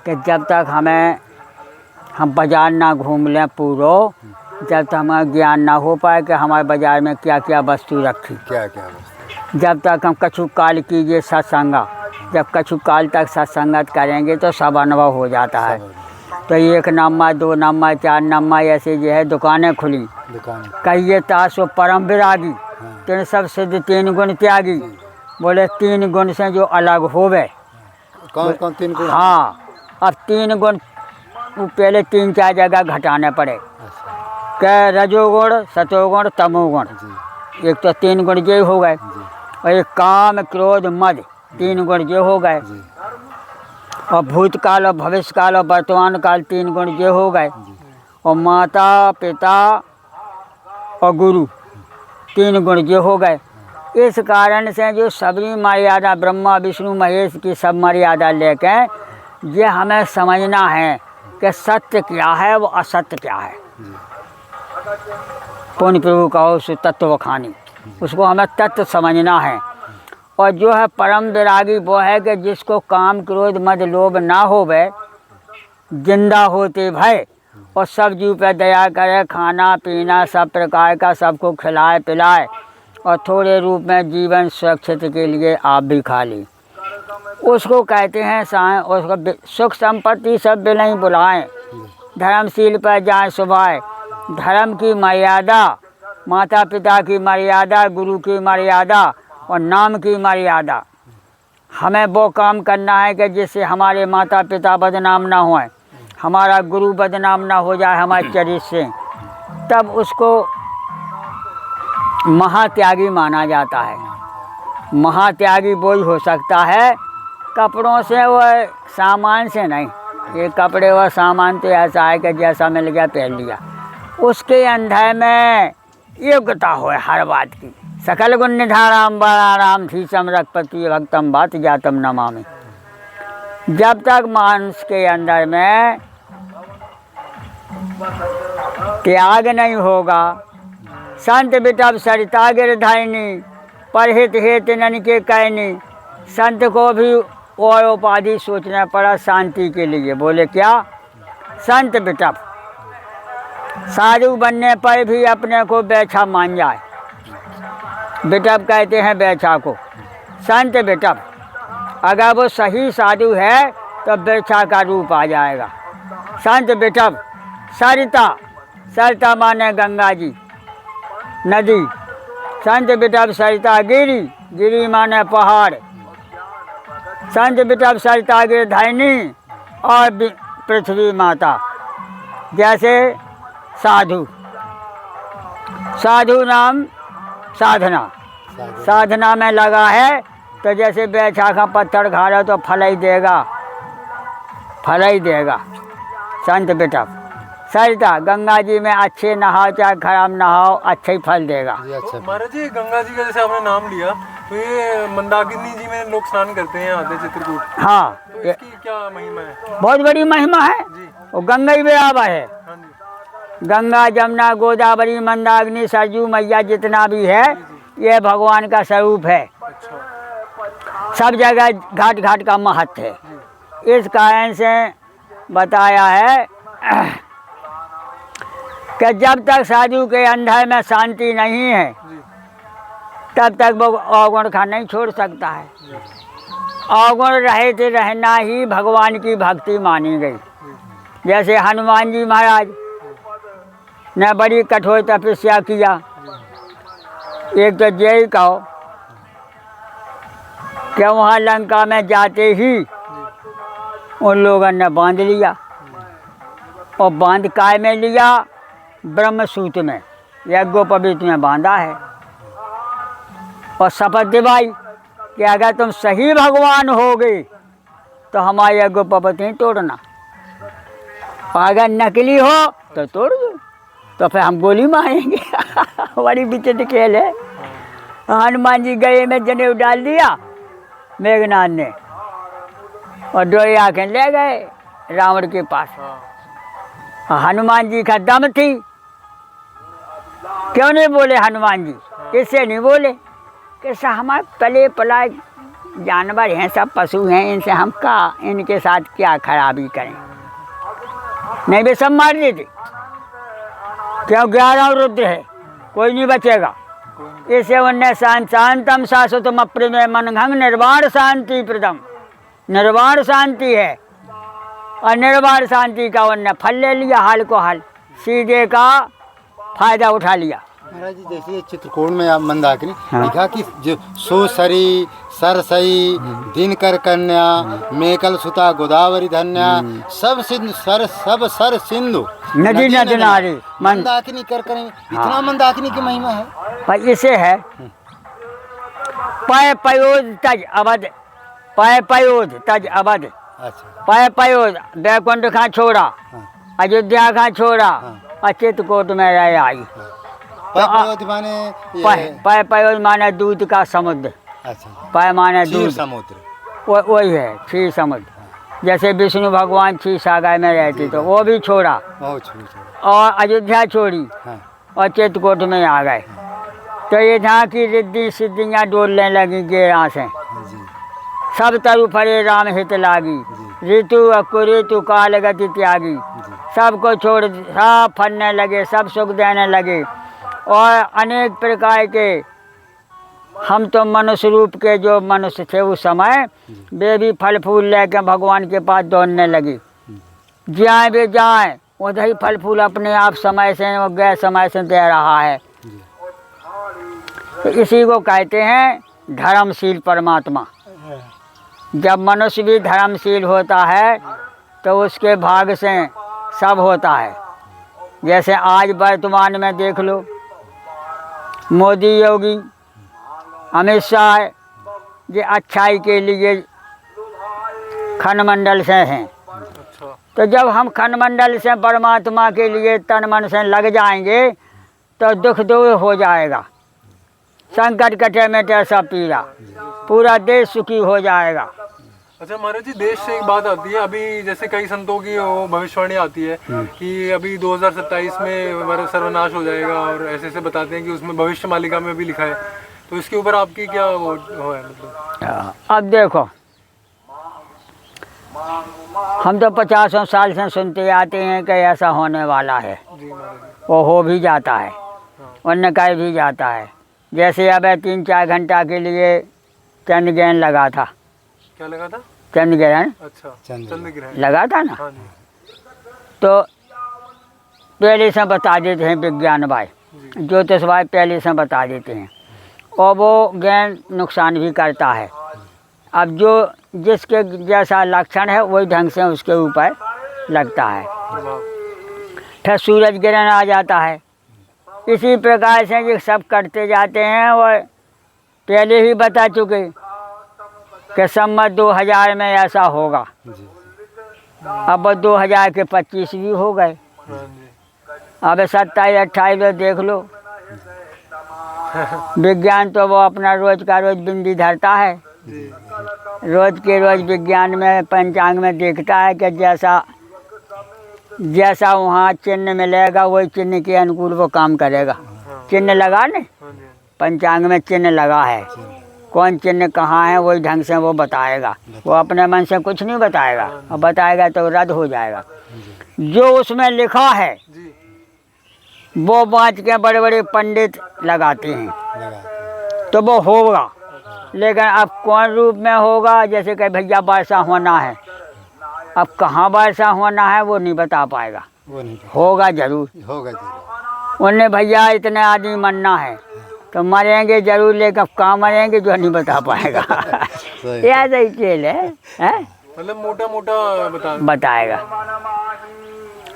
कि जब तक हम बाज़ार ना घूम लें पूरो, जब तक हमें ज्ञान ना हो पाए कि हमारे बाज़ार में क्या क्या वस्तु रखी, क्या क्या वस्तु, जब तक हम कछु काल कीजिए सत्संगा, जब कछु काल तक सत्संगत करेंगे तो सब अनुभव हो जाता है। तो 1 नंबर 2 नंबर 4 नंबर ऐसे जो है दुकानें खुली। दुकान कहिए तासो परम विरागी, 3 सब सिद्ध 3 गुण त्यागी, बोले 3 गुण से जो अलग होवे। कौन कौन 3 गुण? हाँ, अब 3 गुण वो पहले 3-4 जगह घटाने पड़े। अच्छा क्या रजोगुण, सतोगुण, तमोगुण। जी एक तो 3 गुण ये हो गए, जी और एक काम, क्रोध, मद, 3 गुण ये हो गए। जी और भूतकाल और भविष्यकाल और वर्तमान काल 3 गुण ये हो गए। जी और माता पिता और गुरु 3 गुण ये हो गए। इस कारण से जो सबरी मर्यादा ब्रह्मा विष्णु महेश की सब मर्यादा लेके ये हमें समझना है कि सत्य क्या है वो असत्य क्या है। जी पुण्य प्रभु कहो सु तत्व खानी, उसको हमें तत्व समझना है। और जो है परम विरागी वो है कि जिसको काम क्रोध मद लोभ ना होवे, जिंदा होते भय, और सब जीव पे दया करे, खाना पीना सब प्रकार का सबको खिलाए पिलाए, और थोड़े रूप में जीवन सुरक्षित के लिए आप भी खा ली, उसको कहते हैं साएँ। उसको सुख संपत्ति सब बिलई बुलाएं, धर्मशील पर जाए सुभाए। धर्म की मर्यादा, माता पिता की मर्यादा, गुरु की मर्यादा और नाम की मर्यादा, हमें वो काम करना है कि जिससे हमारे माता पिता बदनाम ना हों, हमारा गुरु बदनाम ना हो जाए हमारे चरित्र से, तब उसको महात्यागी माना जाता है। महात्यागी वही हो सकता है कपड़ों से व सामान से नहीं। ये कपड़े व सामान तो ऐसा है कि जैसा मिल गया पहन लिया, उसके अंदर में योग्यता हो हर बात की। सकल गुण निधाराम बलाराम थी समरकपति भक्तम बात जातम नमामि। जब तक मानस के अंदर में त्याग नहीं होगा, संत बिटब सरिता गिरधारिणी, परहित हेत नन के कहनी। संत को भी और उपाधि सोचना पड़ा शांति के लिए। बोले क्या? संत बिटब, साधु बनने पर भी अपने को बैठा मान जाए, बिटब कहते हैं बैठा को। संत बिटब, अगर वो सही साधु है तो बैठा का रूप आ जाएगा। संत बिटब सरिता, सरिता माने गंगा जी नदी। संत बिटब सरिता गिरी, गिरी माने पहाड़। संत बिटब सरिता गिरधारिणी और पृथ्वी माता। जैसे साधु, साधु नाम साधना, साधना में लगा है तो जैसे बैठा का पत्थर खा रहा तो फल ही देगा, फल ही देगा। संत बिटब सरिता, गंगा जी में अच्छे नहाओ चाहे खराब नहाओ, अच्छे ही फल देगा। जी अच्छा महाराज जी, गंगा जी का जैसे आपने नाम लिया, तो ये मंदाकिनी जी में लोग स्नान करते हैं आधे चित्रकूट, हाँ, तो इसकी क्या महिमा है? बहुत बड़ी महिमा है। जी वो गंगा ही बराबर है। हाँ जी गंगा जमुना गोदावरी मंदाकिनी सरजू मैया जितना भी है ये भगवान का स्वरूप है। अच्छा सब जगह घाट घाट का महत्व है। इस कारण से बताया है कि जब तक साधु के अंदर में शांति नहीं है जी तब तक वो अवगुण खाना नहीं छोड़ सकता है। अवगुण रहे थे रहना ही भगवान की भक्ति मानी गई। जैसे हनुमान जी महाराज ने बड़ी कठोर तपस्या किया। एक तो जय कहो कि वहाँ लंका में जाते ही उन लोगों ने बांध लिया, और बांध काय में लिया? ब्रह्मसूत्र में, यज्ञोपवीत में बांधा है, और शपथ दिलाई कि अगर तुम सही भगवान होगे तो हमारे यज्ञोपवीत नहीं तोड़ना, और अगर नकली हो तो तोड़ दो, तो फिर हम गोली मारेंगे। बड़ी विचित्र खेल है। हनुमान जी गए में जनेऊ डाल दिया मेघनाथ ने, और डोरी आँखें ले गए रावण के पास। हनुमान जी का दम थी, क्यों नहीं बोले हनुमान जी? इससे नहीं बोले कि हमारे पले पलाए जानवर हैं, सब पशु हैं, इनसे हम का इनके साथ क्या खराबी करें? नहीं वे सब मार देते। क्यों? 11 रुद्र है, कोई नहीं बचेगा। इसे उन्हें शांतम शाश्वतम अप्रिमेय मनघंग निर्वाण शांति प्रदम, निर्वाण शांति है। और निर्वाण शांति का उन्हें फल ले लिया, हाल को हाल, सीधे का फायदा उठा लिया। महाराज जी जैसे चित्रकूट में आप मंदाकिनी हाँ। लिखा कि जो सो सरी सर सई दिनकर कन्या मेकल सुता गोदावरी धन्या सब सिंधु सर सिंधु नदी नदी नारी मंदाकिनी कर करें इतना मंदाकिनी की महिमा है। पर इसे है पय पयोध तज अवध, पय पयोध तज अवध, अच्छा पय पयोध बैकुंठ खां छोड़ा, हाँ। अयोध्या खां छोड़ा हाँ। और चित्रकूट में रह आई। पयोध माने ये पय पयोध माने दूध का समुद्र, अच्छा पय माने क्षीर दूध, समुद्र वही है क्षीर समुद्र। जैसे विष्णु भगवान क्षीर सागर में रहती तो वो भी छोड़ा बहुत छोटा और अयोध्या छोड़ी हाँ और चित्रकूट में आ गए। तो ये जहाँ की रिद्धि सिद्धियाँ डोलने लगी गेरा से, जी सब तरु फरे राम हित लागी, ऋतु अकुऋतु काल गति त्यागी, जी सबको छोड़ सब फलने लगे, सब सुख देने लगे। और अनेक प्रकार के हम तो मनुष्य रूप के जो मनुष्य थे उस समय वे भी फल फूल लेकर भगवान के पास दौड़ने लगे। जाए वे जाए उधर ही फल फूल अपने आप समय से और गैर समय से दे रहा है। जी तो इसी को कहते हैं धर्मशील परमात्मा। जब मनुष्य भी धर्मशील होता है तो उसके भाग से सब होता है। जैसे आज वर्तमान में देख लो, मोदी योगी अमित शाह ये अच्छाई के लिए खंडमंडल से हैं। अच्छा तो जब हम खंडमंडल से परमात्मा के लिए तन मन से लग जाएंगे तो दुख दूर हो जाएगा, संकट कटे मिटे सब पीड़ा, पूरा देश सुखी हो जाएगा। अच्छा महाराज जी, देश से एक बात आती है, अभी जैसे कई संतों की वो भविष्यवाणी आती है कि अभी 2027 में हमारा सर्वनाश हो जाएगा और ऐसे ऐसे बताते हैं कि उसमें भविष्य मालिका में भी लिखा है। तो इसके ऊपर आपकी क्या वो है मतलब? अब देखो, हम तो 50 साल से सुनते आते हैं कि ऐसा होने वाला है, जी महाराज जी। वो हो भी जाता है, वरना कह भी जाता है। जैसे अब 3-4 घंटा के लिए चंद्र ग्रहण लगा था, क्या लगा था? चंद्र ग्रहण अच्छा चंद्र चंद्र ग्रहण। लगा था ना। हाँ जी तो पहले से बता देते हैं विज्ञान भाई, जी ज्योतिष भाई पहले से बता देते हैं, और वो ग्रहण नुकसान भी करता है। अब जो जिसके जैसा लक्षण है वही ढंग से उसके ऊपर लगता है। वाह। फिर सूरज ग्रहण आ जाता है। इसी प्रकार से ये सब करते जाते हैं और पहले ही बता चुके कि सम्मत 2000 में ऐसा होगा। जी अब 2025 भी हो गए, हाँ जी अब 27-28 देख लो। विज्ञान तो वो अपना रोज का रोज बिंदी धरता है, जी रोज के रोज विज्ञान में पंचांग में देखता है कि जैसा जैसा वहाँ चिन्ह मिलेगा वही चिन्ह के अनुकूल वो काम करेगा। चिन्ह लगा ने, हाँ जी पंचांग में चिन्ह लगा है, कौन चिन्ह कहाँ है वही ढंग से वो बताएगा। वो अपने मन से कुछ नहीं बताएगा, और बताएगा तो रद्द हो जाएगा। जो उसमें लिखा है जी वो बाँच के बड़े बड़े पंडित लगाते हैं लगा तो वो होगा। लेकिन अब कौन रूप में होगा, जैसे कि भैया वर्षा होना है, अब कहाँ वर्षा होना है वो नहीं बता पाएगा, वो नहीं होगा जरूर। होगा जरूर। उन्हें भैया इतने आदमी मरना है तो मरेंगे जरूर, लेकिन अब कहाँ मरेंगे जो नहीं बता पाएगा। सही। ये ऐसा ही खेल है, हैं? मतलब मोटा मोटा बता। बताएगा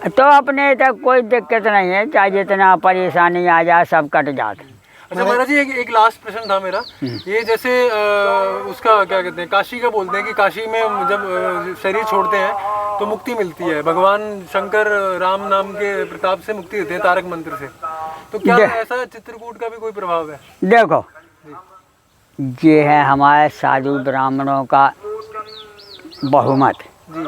तो अपने तक कोई दिक्कत नहीं है, चाहे जितना परेशानी आ जाए सब कट जाते। अच्छा महाराज जी, एक लास्ट प्रश्न था मेरा। ये जैसे उसका क्या कहते हैं, काशी का बोलते हैं कि काशी में जब शरीर छोड़ते हैं तो मुक्ति मिलती है, भगवान शंकर राम नाम के प्रताप से मुक्ति देते हैं, तारक मंत्र से। तो क्या ऐसा चित्रकूट का भी कोई प्रभाव है? देखो, ये है हमारे साधु ब्राह्मणों का बहुमत। जी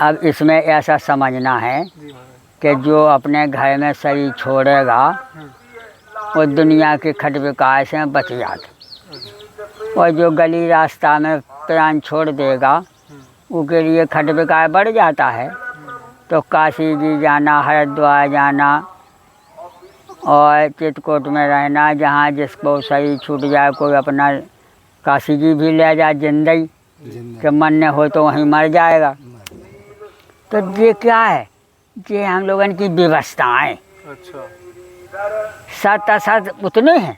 अब इसमें ऐसा समझना है जी महाराज। कि जो अपने घर में शरीर छोड़ेगा वो दुनिया के खट विकार से बच जाता, और जो गली रास्ता में प्राण छोड़ देगा उसके लिए खट विकार बढ़ जाता है। तो काशी जी जाना, हरिद्वार जाना और चित्रकूट में रहना, जहाँ जिसको शरीर छूट जाए, कोई अपना काशी जी भी ले जाए जिंदगी के मन में हो तो वहीं मर जाएगा। तो ये क्या है, ये हम लोगों की व्यवस्थाएं। अच्छा सत असत उतने हैं,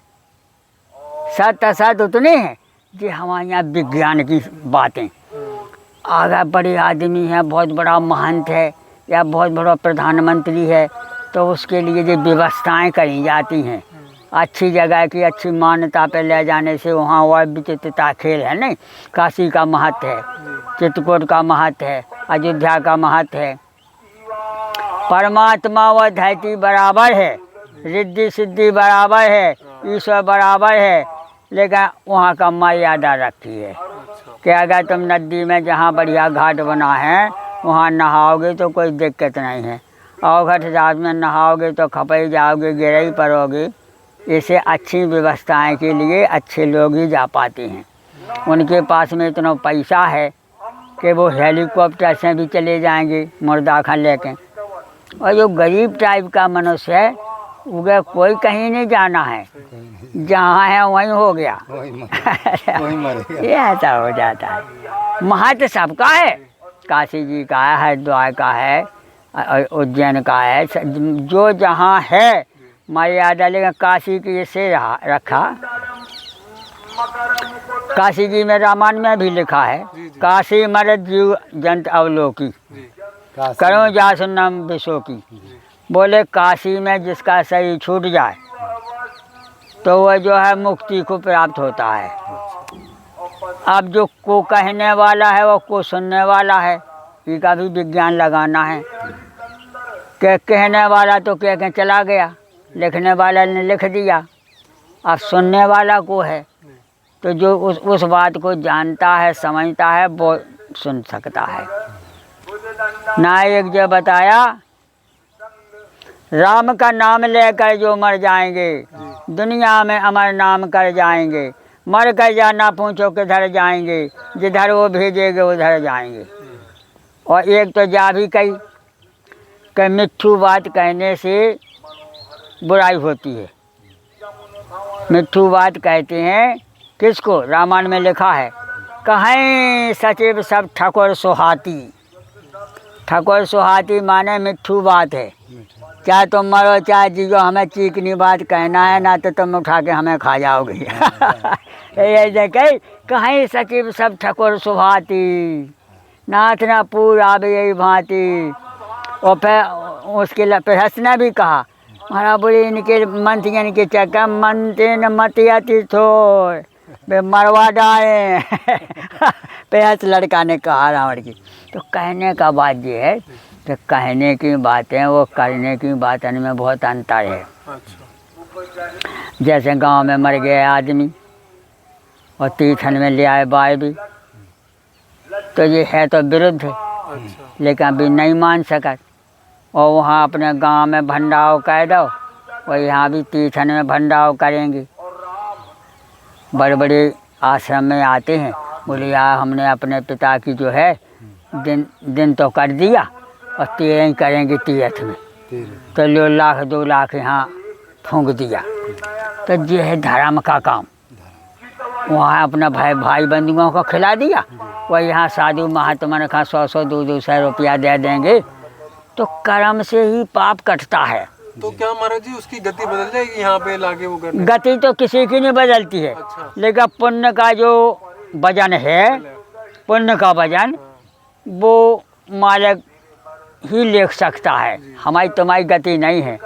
सत असत उतने हैं कि हमारे यहाँ विज्ञान की बातें। अगर बड़े आदमी है, बहुत बड़ा महंत है या बहुत बड़ा प्रधानमंत्री है, तो उसके लिए जो व्यवस्थाएं करी जाती हैं, अच्छी जगह की अच्छी मान्यता पे ले जाने से वहाँ वह विचित्रता खेल है नहीं। काशी का महत्व है, चित्रकूट का महत्व है, अयोध्या का महत्व है। परमात्मा व धरती बराबर है, रिद्धि सिद्धि बराबर है, ईश्वर बराबर है, लेकिन वहाँ का मर्यादा रखी है कि अगर तुम नदी में जहाँ बढ़िया घाट बना है वहाँ नहाओगे तो कोई दिक्कत नहीं है, और घाट घाट में नहाओगे तो खपई जाओगे, गिरई पड़ोगे। इसे अच्छी व्यवस्थाएं के लिए अच्छे लोग ही जा पाते हैं। उनके पास में इतना पैसा है कि वो हेलीकॉप्टर से भी चले जाएंगे मुर्दा खा लेके। और जो गरीब टाइप का मनुष्य है उसे कोई कहीं नहीं जाना है, जहाँ है वहीं हो गया, वही मरेगा। ये ऐसा हो जाता है। महत्व सबका है, काशी जी का है, हरिद्वार का है, उज्जैन का है, जो जहाँ है मर्यादा। लेकिन काशी की से रखा, काशी जी में रामायण में भी लिखा है, काशी मरद जीव जंत अवलोकी करो जा सुनम विश्व की। बोले काशी में जिसका शरीर छूट जाए तो वह जो है मुक्ति को प्राप्त होता है। अब जो को कहने वाला है वो को सुनने वाला है, इसका भी विज्ञान लगाना है। कहने वाला तो कह के चला गया, लिखने वाला ने लिख दिया, अब सुनने वाला को है तो जो उस बात को जानता है, समझता है, वो सुन सकता है। नायक जो बताया, राम का नाम लेकर जो मर जाएंगे दुनिया में अमर नाम कर जाएंगे, मर कर जाना पूछो किधर जाएंगे, जिधर वो भेजेंगे उधर जाएंगे। और एक तो जा भी कही कि मिठ्ठू बात कहने से बुराई होती है। मिठ्ठू बात कहते हैं किसको? रामायण में लिखा है, कहें सचिव सब ठकुर सुहाती। ठकुर सुहाती माने मिठ्ठू बात है, चाहे तुम मरो चाहे जियो, हमें चीकनी बात कहना है, ना तो तुम उठा के हमें खा जाओगे। ऐसे कहीं सचिव सब ठकुर सुहाती, नाथ न पूर आवे यही भांति। और फिर उसके फिर ने भी कहा, महाराज बोले इनके मंत्रियन के चक्कर मनते न मतियाती थोड़ बे मरवा डाले। पेहस लड़का ने कहा रावण की। तो कहने का बात ये है कि कहने की बातें वो करने की बातों में बहुत अंतर है। जैसे गांव में मर गए आदमी और तीर्थन में ले आए बायबी, तो ये है तो विरुद्ध है, लेकिन अभी नहीं मान सका। और वहाँ अपने गांव में भंडाव कह दो, और यहाँ भी तीर्थन में भंडाव करेंगे। बड़े बड़े आश्रम में आते हैं, बोले यार हमने अपने पिता की जो है दिन तो कर दिया और 13 ही करेंगे तीर्थ में, तो लो 1 लाख 2 लाख यहाँ फूंक दिया। तो ये है धर्म का काम। वहाँ अपना भाई बंधुओं को खिला दिया, वह यहाँ साधु महात्मा ने कहा 100 200 रुपया दे देंगे, तो कर्म से ही पाप कटता है। तो क्या महाराज जी उसकी गति बदल जाएगी यहाँ पे लाके वो करने? गति तो किसी की नहीं बदलती है। अच्छा। लेकिन पुण्य का जो वजन है, पुण्य का वजन वो मालिक ही लिख सकता है, हमारी तुम्हारी गति नहीं है।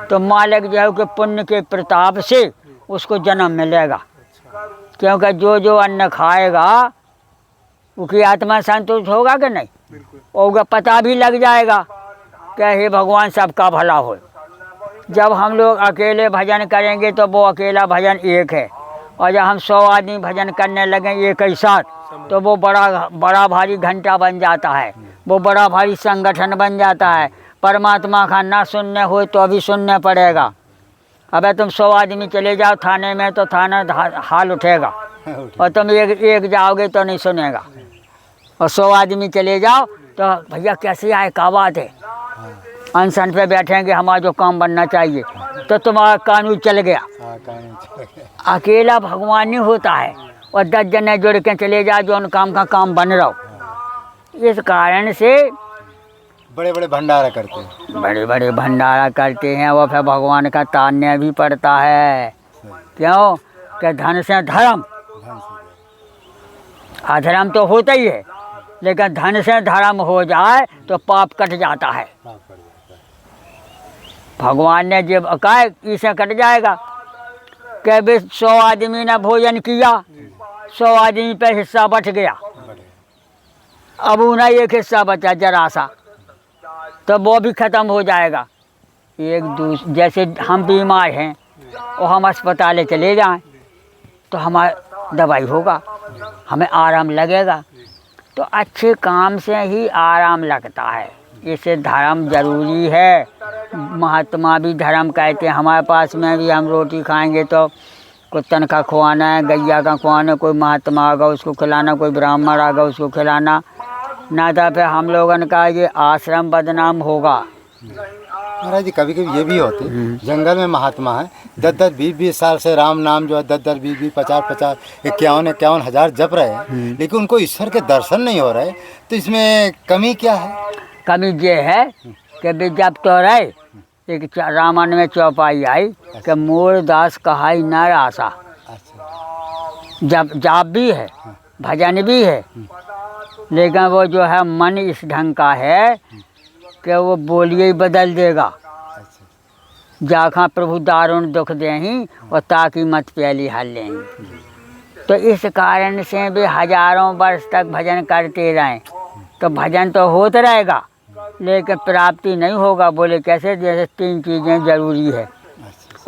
तो मालिक जो है कि पुण्य के प्रताप से उसको जन्म मिलेगा, क्योंकि जो अन्न खाएगा उसकी आत्मा संतुष्ट होगा कि नहीं, और उसका पता भी लग जाएगा कि हे भगवान सबका भला हो। जब हम लोग अकेले भजन करेंगे तो वो अकेला भजन एक है, और जब हम 100 आदमी भजन करने लगें एक ही साथ, तो वो बड़ा भारी घंटा बन जाता है, वो बड़ा भारी संगठन बन जाता है। परमात्मा का ना सुनने हो तो अभी सुनने पड़ेगा। अबे तुम 100 आदमी चले जाओ थाने में तो थाना हाल उठेगा, और तुम एक जाओगे तो नहीं सुनेगा। और 100 आदमी चले जाओ तो भैया कैसे आए, क्या बात है, अनशन पे बैठेंगे, हमारा जो काम बनना चाहिए, तो तुम्हारा कानून चल गया। अकेला भगवान नहीं होता है, और 10 जने जुड़ के चले जाओ जो उन काम का काम बन रहा हो। इस कारण से बड़े बड़े भंडारा करते हैं। बड़े बड़े भंडारा करते हैं, वो फिर भगवान का तान्य भी पड़ता है। क्यों कि धन से धर्म, अधर्म तो होता ही है, लेकिन धन से धर्म हो जाए तो पाप कट जाता है। भगवान ने जब कहा इसे कट जाएगा कि भी 100 आदमी ने भोजन किया, 100 आदमी पे हिस्सा बट गया, अब उन्हें एक हिस्सा बचा जरा सा, तो वो भी ख़त्म हो जाएगा। जैसे हम बीमार हैं और हम अस्पताल चले जाएं तो हमारा दवाई होगा, हमें आराम लगेगा। तो अच्छे काम से ही आराम लगता है, इसे धर्म जरूरी है। महात्मा भी धर्म कहते हैं। हमारे पास में भी हम रोटी खाएंगे तो कुत्तन का खुआना है, गैया का खुआना, कोई महात्मा आगा उसको खिलाना, कोई ब्राह्मण आगा उसको खिलाना, ना तो फिर हम लोगन का ये आश्रम बदनाम होगा। महाराज जी कभी कभी ये भी होते जंगल में महात्मा है 10-10, 20-20 साल से राम नाम जो है 10-10, 20-20, 50-50, 51-51 हज़ार जप रहे हैं, लेकिन उनको ईश्वर के दर्शन नहीं हो रहे, तो इसमें कमी क्या है? कमी ये है कि भी जब तो रहे, एक रामायण में चौपाई आई कि मोर दास कहाई न आशा। जब जाप भी है, भजन भी है, लेकिन वो जो है मन इस ढंग का है कि वो बोलिए ही बदल देगा। जाखा प्रभु दारुण दुख देही और ताकि मत प्याली हल लेही। तो इस कारण से भी हजारों वर्ष तक भजन करते रहें तो भजन तो होता रहेगा, लेकिन प्राप्ति नहीं होगा। बोले कैसे? जैसे 3 चीज़ें जरूरी है,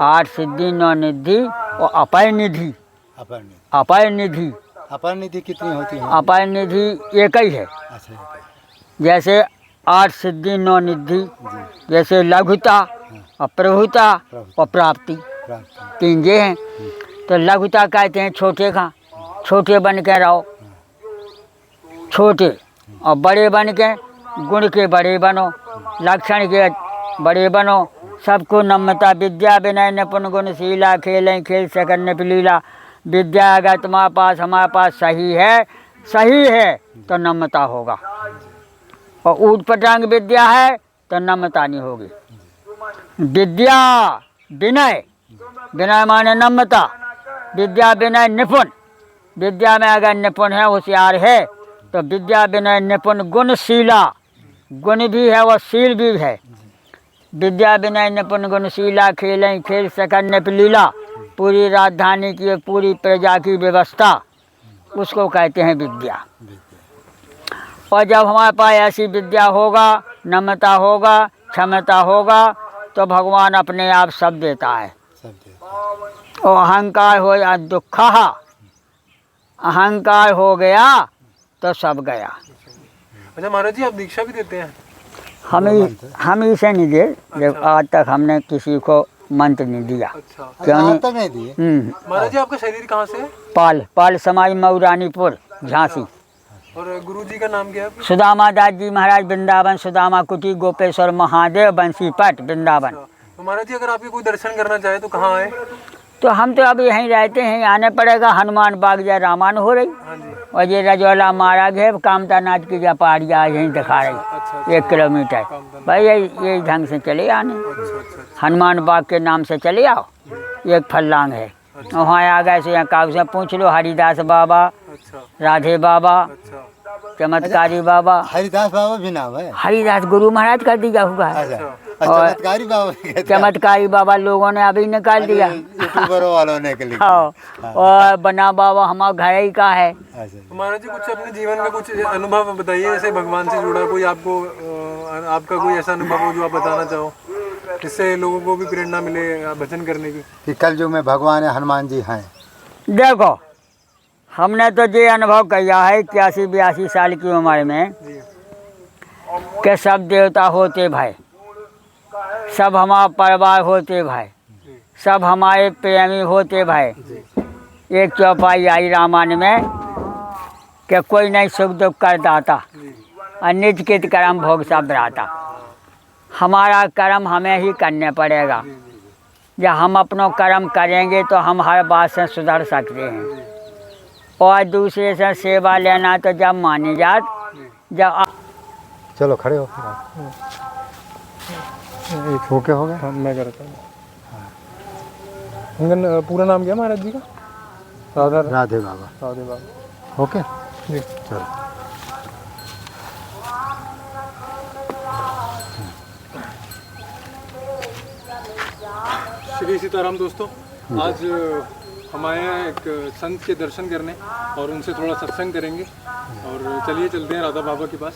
8 सिद्धि, 9 निधि और अपाय निधि। अपाय निधि, अपार निधि कितनी होती है? अपाय निधि एक ही है। जैसे 8 सिद्धि 9 निधि, जैसे लघुता और प्रभुता और प्राप्ति, 3 ये हैं। तो लघुता कहते हैं छोटे का, छोटे बन के रहो, छोटे, और बड़े बन के गुण के बड़े बनो, लक्षण के बड़े बनो। सबको नम्रता, विद्या विनय निपुण गुणशीला, खेलें खेल सकन निप लीला। विद्या अगर तुम्हारे पास हमारे पास सही है तो नम्रता होगा, और ऊट पटांग विद्या है तो नम्रता नहीं होगी। विद्या विनय, विनय माने नम्रता, विद्या विनय निपुण। विद्या में अगर निपुण है, होशियार है, तो विद्या विनय निपुण गुणशीला, गुण भी है और शील भी है। विद्या विनय निपुण गुणशीला, खेलें खेल सकन निप लीला। पूरी राजधानी की, पूरी प्रजा की व्यवस्था, उसको कहते हैं विद्या। और जब हमारे पास ऐसी विद्या होगा, नम्रता होगा, क्षमता होगा, तो भगवान अपने आप सब देता है। और अहंकार हो या दुखा, अहंकार हो गया तो सब गया। अच्छा महाराज जी, आप दीक्षा भी देते हैं? हम इसे नहीं दे, जब आज तक हमने किसी को मंत्र नहीं दिया। अच्छा, क्यों आज तक नहीं दिए? महाराज जी आपका शरीर कहाँ से है? पाल समाज मऊरानीपुर, झांसी। और गुरु जी का नाम क्या है? सुदामा दास जी महाराज वृंदावन, सुदामा कुटी, गोपेश्वर महादेव, बंसीपट, वृंदावन। तो महाराज जी अगर आपके कोई दर्शन करना चाहे तो कहाँ आए? तो हम तो अभी यहीं रहते हैं, आने पड़ेगा। हनुमान बाग जा रामायण हो रही, हाँ जी। और ये रजौला मार्ग है, कामता नाथ की जा पहाड़िया यहीं दिखा रही, अच्छा, 1 किलोमीटर। भाई यही ढंग से चले आने, हनुमान बाग के नाम से चले आओ, एक फल्लांग है। वहाँ आ गए से यहाँ काऊ से पूछ लो, हरिदास बाबा, राधे बाबा, चमत्कारी बाबा। हरिदास बाबा भी नाम है? हरिदास गुरु महाराज का दिया हुआ है। चमत्कारी बाबा भी कहते हैं। चमत्कारी बाबा लोगों ने अभी निकाल दिया, यूट्यूबरों वालों ने के लिए। और बना बाबा हमारा घर ही का है। महाराज जी कुछ अपने जीवन का कुछ अनुभव बताइए, जैसे भगवान से जुड़ा कोई आपको आपका कोई ऐसा अनुभव हो जो आप बताना चाहो, जिससे लोगों को भी प्रेरणा मिले भजन करने की। कि कलयुग में भगवान हनुमान जी हैं। देखो, हमने तो ये अनुभव किया है 81-82 साल की उम्र में कि सब देवता होते भाई, सब हमारा परिवार होते भाई, सब हमारे प्रेमी होते भाई। एक चौपाई आई रामायण में कि कोई नहीं सुख दुख कर दाता, और निज कित कर्म भोग सब रहता। हमारा कर्म हमें ही करने पड़ेगा। जब हम अपनों कर्म करेंगे तो हम हर बात से सुधर सकते हैं। और दूसरे से सेवा लेना तो जब मानी जात, जब चलो खड़े हो फिर आप। एक ओके हो गया। हाँ, मैं करता हूँ। उनका पूरा नाम क्या महाराज जी का? राधे बाबा। राधे बाबा। ओके जी चलो। श्री सीताराम दोस्तों, आज हम आए हैं एक संत के दर्शन करने और उनसे थोड़ा सत्संग करेंगे। और चलिए चलते हैं राधा बाबा के पास।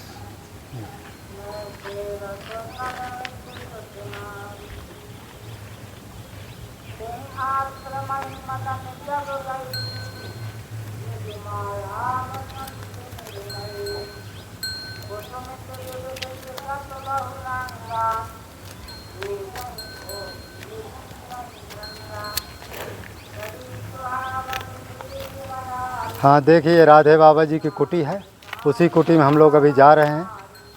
हाँ देखिए, राधे बाबा जी की कुटी है। उसी कुटी में हम लोग अभी जा रहे हैं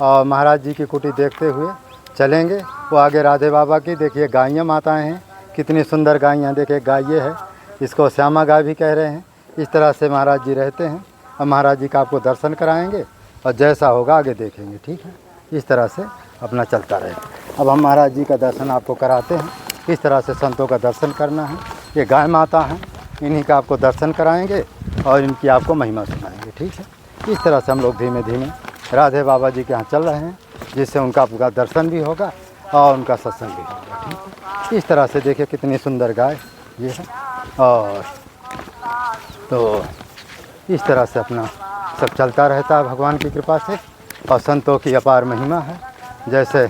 और महाराज जी की कुटी देखते हुए चलेंगे। वो आगे राधे बाबा की देखिए गायें माताएं हैं, कितनी सुंदर गायें। देखिए गाय ये है, इसको श्यामा गाय भी कह रहे हैं। इस तरह से महाराज जी रहते हैं और महाराज जी का आपको दर्शन कराएंगे और जैसा होगा आगे देखेंगे, ठीक है। इस तरह से अपना चलता रहेगा। अब हम महाराज जी का दर्शन आपको कराते हैं। इस तरह से संतों का दर्शन करना है। ये गाय माता हैं, इन्हीं का आपको दर्शन कराएंगे और इनकी आपको महिमा सुनाएंगे, ठीक है। इस तरह से हम लोग धीमे धीमे राधे बाबा जी के यहाँ चल रहे हैं, जिससे उनका पूरा दर्शन भी होगा और उनका सत्संग भी होगा, ठीक है। इस तरह से देखिए कितनी सुंदर गाय ये है। और तो इस तरह से अपना सब चलता रहता है भगवान की कृपा से। और संतों की अपार महिमा है, जैसे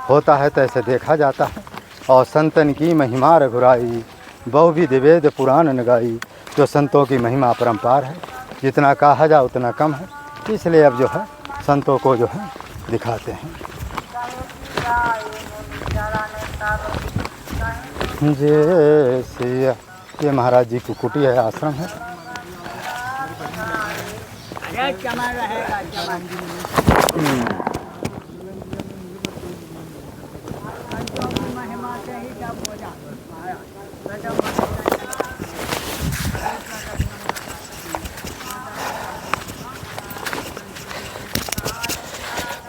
होता है तैसे देखा जाता है। और संतन की महिमा रघुराई, बहुविध वेद पुराण न गाई। जो संतों की महिमा परम्पार है, जितना कहा जा उतना कम है। इसलिए अब जो है संतों को जो है दिखाते हैं। जय सिया। ये महाराज जी की कुटी है, आश्रम है।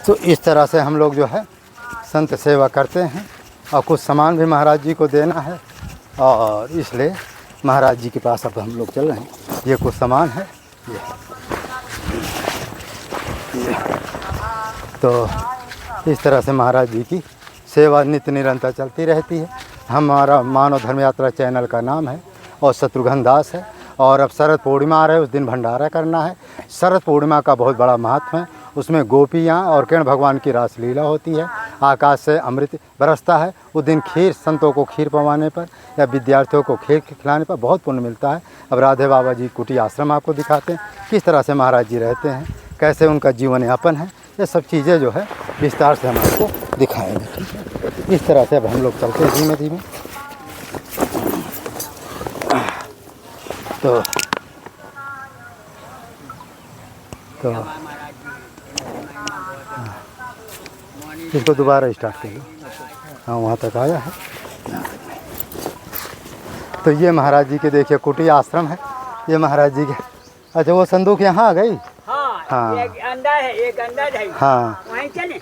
तो इस तरह से हम लोग जो है संत सेवा करते हैं और कुछ सामान भी महाराज जी को देना है, और इसलिए महाराज जी के पास अब हम लोग चल रहे हैं। ये कुछ सामान है ये। तो इस तरह से महाराज जी की सेवा नित्य निरंतर चलती रहती है। हमारा मानव धर्म यात्रा चैनल का नाम है और शत्रुघ्न दास है। और अब शरद पूर्णिमा आ रहा है, उस दिन भंडारा करना है। शरद पूर्णिमा का बहुत बड़ा महत्व है। उसमें गोपियाँ और कृष्ण भगवान की रासलीला होती है। आकाश से अमृत बरसता है। उस दिन खीर, संतों को खीर पवाने पर या विद्यार्थियों को खीर खिलाने पर बहुत पुण्य मिलता है। अब राधे बाबा जी कुटी आश्रम आपको दिखाते हैं, किस तरह से महाराज जी रहते हैं, कैसे उनका जीवन यापन है। ये सब चीज़ें जो है विस्तार से हम आपको दिखाएंगे, ठीक है। इस तरह से अब हम लोग चलते हैं धीमे धीमे। तो इसको दोबारा स्टार्ट करिए। हाँ, वहाँ तक आया है। तो ये महाराज जी के देखिए कुटी आश्रम है। ये महाराज जी के, अच्छा वो संदूक यहाँ आ गई। हाँ, एक अंदर है, एक अंदर है। हाँ, वहीं चले,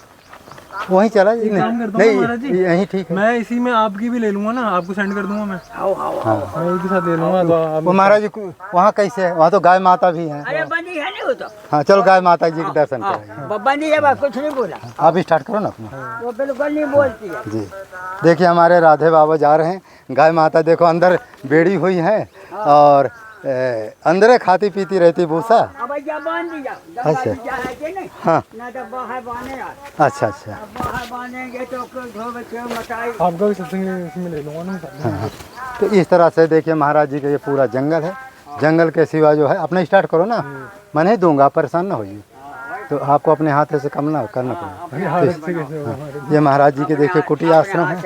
वहीं चला जी। काम करता हूँ महाराज जी, यहीं ठीक है। मैं इसी में आपकी भी ले लूँगा ना, आपको सेंड कर दूँगा मैं। आओ आओ आओ। मैं एक ही साथ ले लूँगा। तो आप वो महाराज जी वहाँ कैसे है? वहाँ तो गाय माता भी हैं। अरे बंदी है नहीं वो तो। हाँ चलो, गाय माता जी के दर्शन करेंगे। बंदी है, बस कुछ नहीं बोला। आप स्टार्ट करो ना अपना। वो बिल्कुल नहीं बोलती है। जी देखिए, हमारे राधे बाबा जा रहे हैं। गाय माता देखो अंदर बेड़ी हुई है और अंदर खाती पीती रहती भूसा। अब क्या बांध दिया? अच्छा। नहीं, हाँ, ना तो बाहर बांधे यार। अच्छा अच्छा। अब बाहर बांधेंगे तो धो बच्चे मचाई। आपका भी सत्संग इसमें ले लूँगा ना। हाँ, तो इस तरह से देखिए महाराज जी का ये पूरा जंगल है। जंगल के सिवा जो है, अपना स्टार्ट करो ना, मैं नहीं दूंगा, परेशान ना होइए। तो आपको अपने हाथ से कम ना करना पड़ेगा। ये महाराज जी के देखिए कुटी आश्रम है।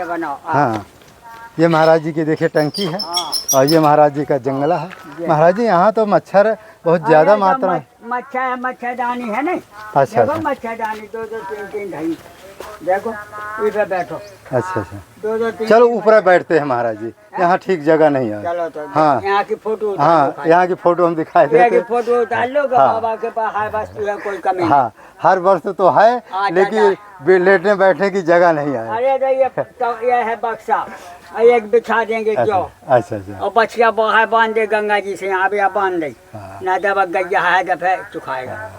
हाँ, ये महाराज जी की देखिए टंकी है और ये महाराज जी का जंगला है। महाराज जी यहाँ तो मच्छर बहुत ज़्यादा मात्रा में। मच्छर, मच्छरदानी है नहीं। अच्छा देखो मच्छरदानी, दो दो तीन तीन ढाई। देखो इधर बैठो। अच्छा अच्छा, 2-2-3 चलो ऊपर बैठते हैं महाराज जी, यहाँ ठीक जगह नहीं है। चलो तो हाँ। यहाँ की फोटो हाँ, यहाँ की फोटो हम दिखाई यहाँ की देते। फोटो उतार लो कि हाँ। बाबा के पास हर वस्तु है, कोई कमी नहीं। हाँ, हर वर्ष तो है, हाँ, लेकिन लेटने बैठने की जगह नहीं है। अरे तो ये है बक्सा, एक बिछा देंगे जो, अच्छा अच्छा, और बछिया बाहर बांध दे गंगा जी से, यहाँ भी आप बांध दे हाँ। ना, दबक गैया है दफे चुखाएगा।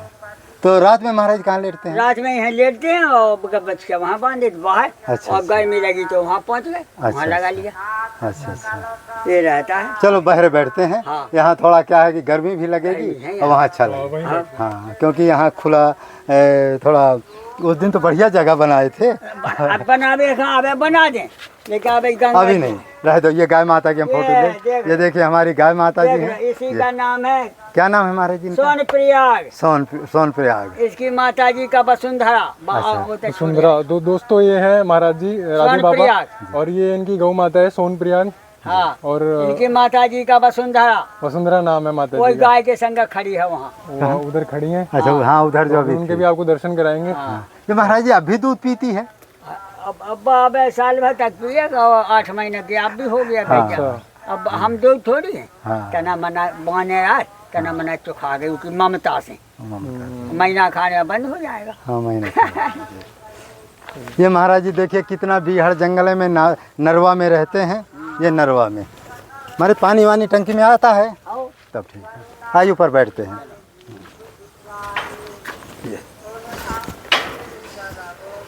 तो रात में महाराज कहाँ लेटते हैं? रात में यहाँ लेटते हैं और बछिया वहाँ बांध दे बाहर, अच्छा, और गर्मी लगी तो वहाँ पहुँच गए, वहाँ लगा लिया, अच्छा अच्छा, ये रहता है। चलो बहरे बैठते हैं। हाँ। यहाँ थोड़ा क्या है कि गर्मी भी लगेगी है और वहाँ अच्छा लगेगा। हाँ, क्योंकि यहाँ खुला थोड़ा, उस दिन तो बढ़िया जगह बनाए थे। अब बनावे कहाँ, अब बना दें, लेकिन अब गंगा अभी नहीं रह दो, ये गाय माता की हम फोटो ले। देख ये देखिए हमारी गाय माता जी देख, हैं। इसी का नाम है क्या नाम है महाराज जी इनका? सोनप्रयाग। सोनप्रयाग। इसकी माता जी का वसुंधरा। अच्छा। सुंदरा दोस्तों, ये है महाराज जी राधे बाबा, सोनप्रयाग। और ये इनकी गौ माता है सोनप्रियाग, हाँ, और इनकी माता जी का वसुंधरा, वसुंधरा नाम है माता कोई जी का। गाय के संग खड़ी है वहाँ। वो उधर खड़ी हैं, अच्छा, हाँ उधर जो अभी उनके थी। भी आपको दर्शन कराएंगे। ये महाराज जी अभी दूध पीती है? अब साल भर तक पिएगा, 8 महीने की आप भी हो गया हाँ। बेटा। अब हम दो थोड़ी हैं, हाँ। तना मना बाने यार, तना मना चुखा गई उसकी ममता से, महीना खाने बंद हो जाएगा। हाँ, महीने ये महाराज जी देखिए कितना बीहड़ जंगल में नरवा में रहते हैं। ये नरवा में हमारे पानी वानी टंकी में आता है, आओ। तब ठीक है। आइए ऊपर बैठते हैं।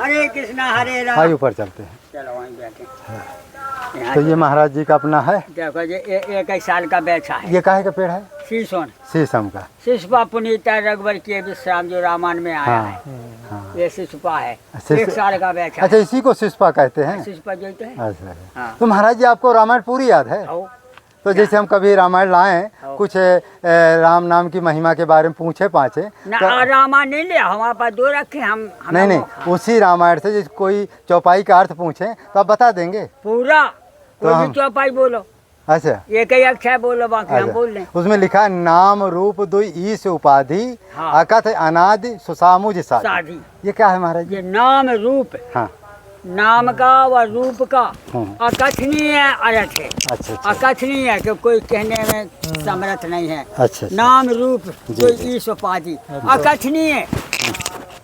हरे कृष्णा हरे राम। आइए ऊपर चलते हैं। चलो वहीं बैठे। तो ये महाराज जी का अपना है। देखो ये 1 साल का बैठा है, ये काहे का पेड़ है? शीशोन, शीशम का। शिशुपा पुनीता रघुवर के विश्राम जो रामायण में आया हाँ, है, हाँ। ये शिशुपा है, शिशु- 1 साल का बैठा अच्छा, है। इसी को शिशुपा कहते हैं। शिशुपा जो तो है। अच्छा, हाँ। तो महाराज जी आपको रामायण पूरी याद है? आओ। तो जैसे हम कभी रामायण लाएं, हाँ। कुछ राम नाम की महिमा के बारे में पूछे पाछे ना तो, रामायण नहीं लिया, हमारे पास 2 रखे हम नहीं नहीं, उसी रामायण से जैसे कोई चौपाई का अर्थ पूछे तो आप बता देंगे? पूरा तो कोई भी हम- चौपाई बोलो, अच्छा, एक ही अक्षर बोलो, बाकी हम अच्छा। बोल लें। उसमें लिखा है नाम रूप दुई ईश उपाधि, हाँ। अकथ अनादि सुसामुज साधि। शादी, ये क्या है महाराज जी? ये नाम रूप, हाँ, नाम का व रूप का हाँ। अकथनीय अर्थ है, अच्छा अच्छा अकथनीय है कि कोई कहने में समर्थ नहीं है। अच्छा अच्छा। नाम रूप जी, कोई जी। ईश उपाधि अकथनीय।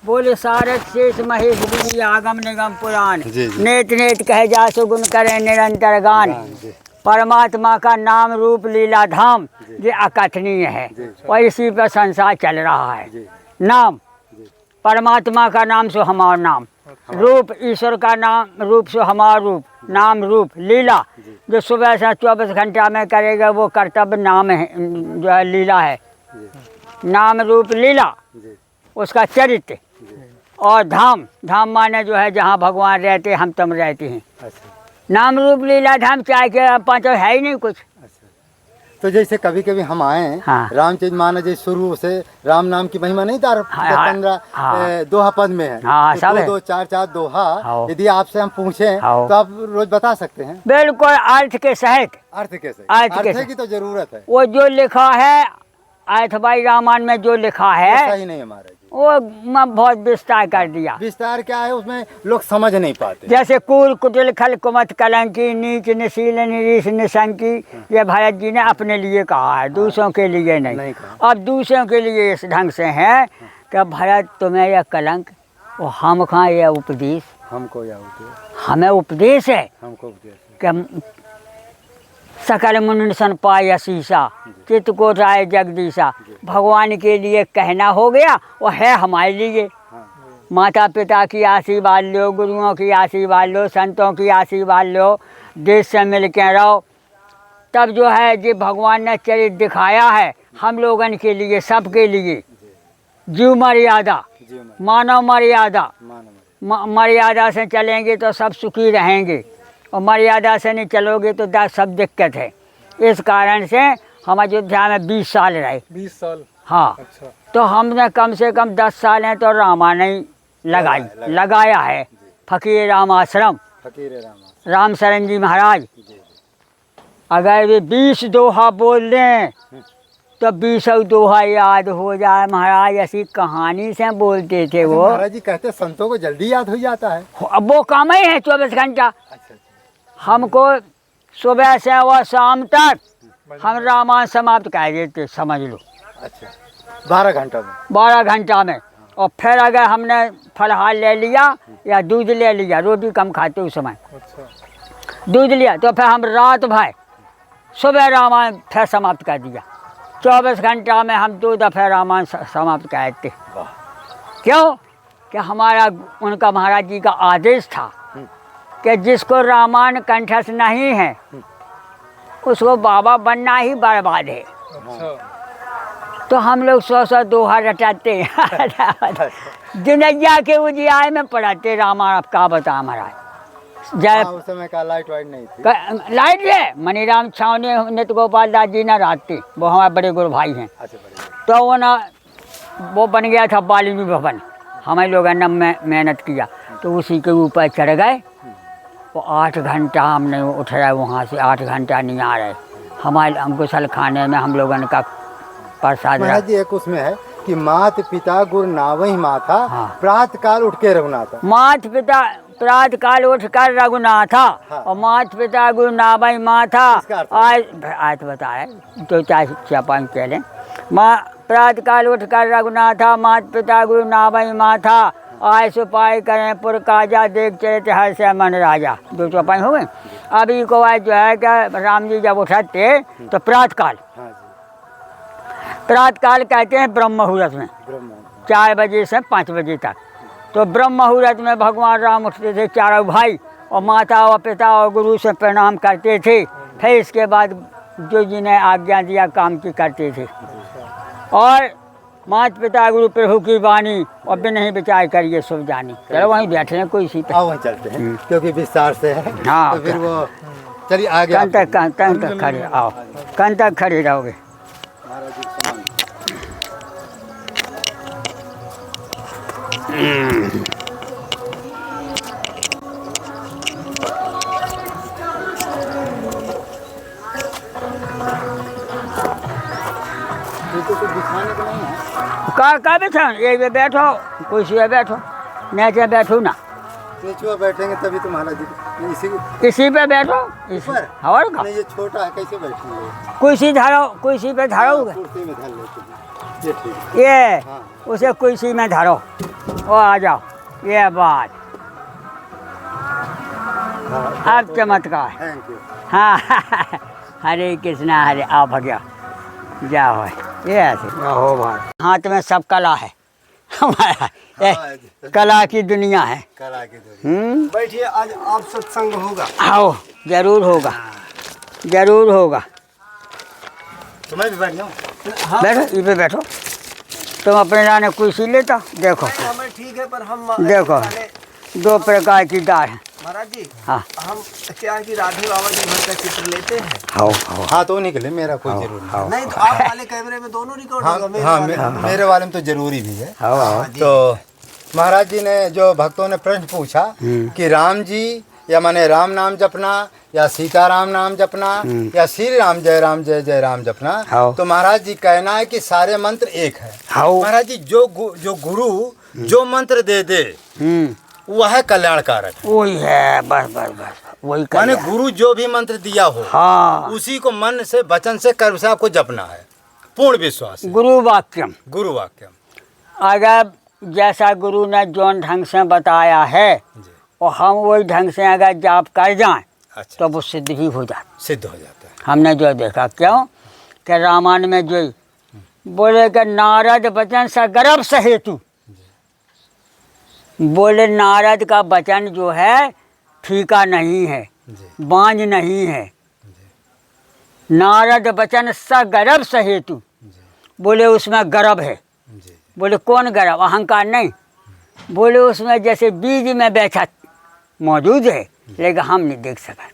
बोले सारथ शेष महेश बुद्धि आगम निगम पुराण, जी, जी। नेत नेत कहे जा सुगुन करे निरंतर गान। जी। परमात्मा का नाम रूप लीला धाम ये अकथनीय है, और इसी पर संसार चल रहा है। जी। नाम परमात्मा का नाम सो हमारा नाम, रूप ईश्वर का नाम रूप सो हमारा रूप, नाम रूप लीला जो सुबह से 24 घंटा में करेगा वो कर्तव्य नाम है, जो है लीला है। नाम रूप लीला उसका चरित्र, और धाम, धाम माने जो है जहाँ भगवान रहते हम तुम रहते हैं। अच्छा नाम रूप लीला धाम चाहे के पांचों है ही नहीं कुछ। अच्छा। तो जैसे कभी कभी हम आए, हाँ। रामचरित मानस जैसे शुरू से राम नाम की महिमा नहीं था, हाँ, हाँ, 15 हाँ। दोहा पद में है। हाँ, तो सब है। 2 4 4 दोहा हाँ। यदि आपसे हम पूछें हाँ। तो आप रोज बता सकते हैं? बिल्कुल अर्थ के सहित, अर्थ कैसे? अर्थ कैसे? की तो जरूरत है, वो जो लिखा है अथवाई रामायण में जो लिखा वो है सही नहीं है महाराज जी। वो मैं बहुत विस्तार कर दिया। विस्तार क्या है उसमें, लोग समझ नहीं पाते। जैसे कूल कुटिल खल कुमत कलंकी नीच निशील निरीश निशंकी, ये भरत जी ने अपने लिए कहा है, दूसरों के लिए नहीं नहीं। कहा। अब दूसरों के लिए इस ढंग से है कि भरत तुम्हें यह कलंक, वो हम कहाँ यह उपदेश, हमको या उपदेश, हमें उपदेश है हमको उपदेश है। कि सकल मुनि सन पाय शीशा, चित्त को राय जगदीशा। भगवान के लिए कहना हो गया, वो है हमारे लिए। माता पिता की आशीर्वाद लो, गुरुओं की आशीर्वाद लो, संतों की आशीर्वाद लो, देश से मिल के रहो, तब जो है जो भगवान ने चरित्र दिखाया है हम लोगन के लिए, सबके लिए। जीव मर्यादा, मानव मर्यादा, मर्यादा से चलेंगे तो सब सुखी रहेंगे, और मर्यादा से नहीं चलोगे तो सब दिक्कत है। इस कारण से हम अयोध्या में 20 साल रहे। 20 साल? हाँ। अच्छा। तो हमने कम से कम 10 साल हैं तो रामायण लगाया है। फकीर राम आश्रम, राम शरण जी महाराज अगर वे 20 दोहा बोल दें तो 20 दोहा याद हो जाए महाराज, ऐसी कहानी से बोलते थे वो। महाराज जी कहते संतों को जल्दी याद हो जाता है। अब वो काम ही है 24 घंटा। अच्छा। हमको सुबह से और शाम तक हम रामायण समाप्त कर देते, समझ लो। अच्छा, 12 घंटा में। 12 घंटा में। और फिर अगर हमने फलहार ले लिया या दूध ले लिया, रोटी कम खाते उस समय, दूध लिया, तो फिर हम रात भर सुबह रामायण फिर समाप्त कर दिया। 24 घंटा में हम 2 दफ़े रामायण समाप्त करते। क्यों? कि हमारा उनका महाराज जी का आदेश था कि जिसको रामायण कंठस्थ नहीं है उसको बाबा बनना ही बर्बाद है। तो हम लोग 100 दोहा रटाते जिनैया के उजियार में पढ़ाते रामायण। अब क्या बता महाराज, जय उस समय का लाइट वाइट नहीं थी। लाइट है मनीराम छावनी नित्य गोपाल दास जी ना राते, वो हमारे बड़े गुरु भाई हैं। अच्छा, बढ़िया। तो वो ना वो बन गया था बालिनी भवन, हमें लोगों ने मेहनत किया तो उसी के ऊपर चढ़ गए। वो 8 घंटा हमने उठ रहे वहाँ से, 8 घंटा नहीं आ रहे। हमारे गुसल खाने में हम लोगों का प्रसाद। महाराज जी एक उसमें है कि मात पिता गुरु नावही माथा, हाँ। प्रात काल उठ के रघुनाथा। मात पिता प्रात काल उठ कर रघुनाथा, हाँ। और मात पिता गुरु नावही माथा। इसका अर्थ? आज बताए तो 4 कह लें। माँ प्रात काल उठ कर रघुनाथा, मात पिता गुरु नावही माथा। आय सुपाई करें पुर काजा, देख चरित हर से मन राजा। 2 चौपाई हो गए। अभी को आज जो है कि राम जी जब उठते तो प्रात काल, हाँ जी, प्रात काल कहते हैं ब्रह्म मुहूर्त में, ब्रह्म। 4 बजे से 5 बजे तक। तो ब्रह्म मुहूर्त में भगवान राम उठते थे, चारों भाई, और माता और पिता और गुरु से प्रणाम करते थे। फिर इसके बाद जो जिन्हें आज्ञा दिया काम की करते थे। और माता पिता गुरु प्रभु की वाणी, और बिन नहीं विचार करिए सब जानी। चलो वहीं बैठे हैं कोई सी पे। आओ वहीं चलते हैं क्योंकि विस्तार से है। हाँ, तो फिर वो चलिए आगे। कन तक खड़े आओ, कन तक खड़े रहोगे। महाराज जी के समान। का बैठो, एक पे बैठो, कुर्सी पे बैठो, नीचे बैठो ना, नीचे बैठेंगे तभी तो महाराज जी इसी पे बैठो। ऊपर? और का नहीं, ये छोटा है, कैसे बैठेंगे? कुर्सी धरो, कुर्सी पे धरोगे। कुर्सी में धर लेते हैं, ये ठीक है। ये हाँ। उसे कुर्सी में धरो, वो आ जाओ। ये बात हाँ, अब चमत्कार। Thank you. हाँ हरे कृष्णा हरे, आ भगया जाओ। ये ऐसे हो भाई, हाथ में सब कला है हमारा। कला की दुनिया है। कला की दुनिया। बैठिए, आज आप सत्संग होगा। आओ, जरूर होगा, जरूर होगा। तो मैं भी बैठ जाऊँ? बैठो, इस पे बैठो। तुम अपने लाने कुर्सी लेता देखो। हमें ठीक है, पर हम देखो 2 प्रकार की दाल है महाराज जी। हाँ। हम क्या है कि राधे बाबा जी भर का चित्र लेते हैं। हाँ, तो निकले, मेरा कोई जरूरी नहीं। नहीं तो आप वाले कैमरे में दोनों रिकॉर्ड हाँ, होगा। मेरे हाँ, वाले में। मेरे वाले में तो जरूरी भी है। हाँ। तो महाराज जी ने जो भक्तों ने प्रश्न पूछा कि राम जी या माने राम नाम जपना या सीताराम नाम जपना या श्री राम जय जय राम जपना, हाँ। तो महाराज जी कहना है कि सारे मंत्र एक है। हाँ। महाराज जी जो गुरु जो मंत्र दे दे वह कल्याणकारक है। वही है, बस बस बस वही माने कर। गुरु जो भी मंत्र दिया हो, हाँ, उसी को मन से वचन से कर्म से आपको जपना है, पूर्ण विश्वास है। गुरु वाक्यम। गुरु वाक्यम। अगर जैसा गुरु ने जौन ढंग से बताया है जी। और हम वही ढंग से अगर जाप कर जाएं अच्छा, तो वो सिद्ध भी हो जाता। सिद्ध हो जाता है। हमने जो देखा, क्यों कि रामायण में जो बोले कि नारद वचन सगर्भ सहेतु, बोले नारद का वचन जो है फीका नहीं है, जी। बांझ नहीं है। नारद वचन सगर्भ सहेतु, बोले उसमें गर्भ है। जी। बोले कौन गर्भ? अहंकार नहीं। बोले उसमें जैसे बीज में बैठा मौजूद है, लेकिन हम नहीं देख सका।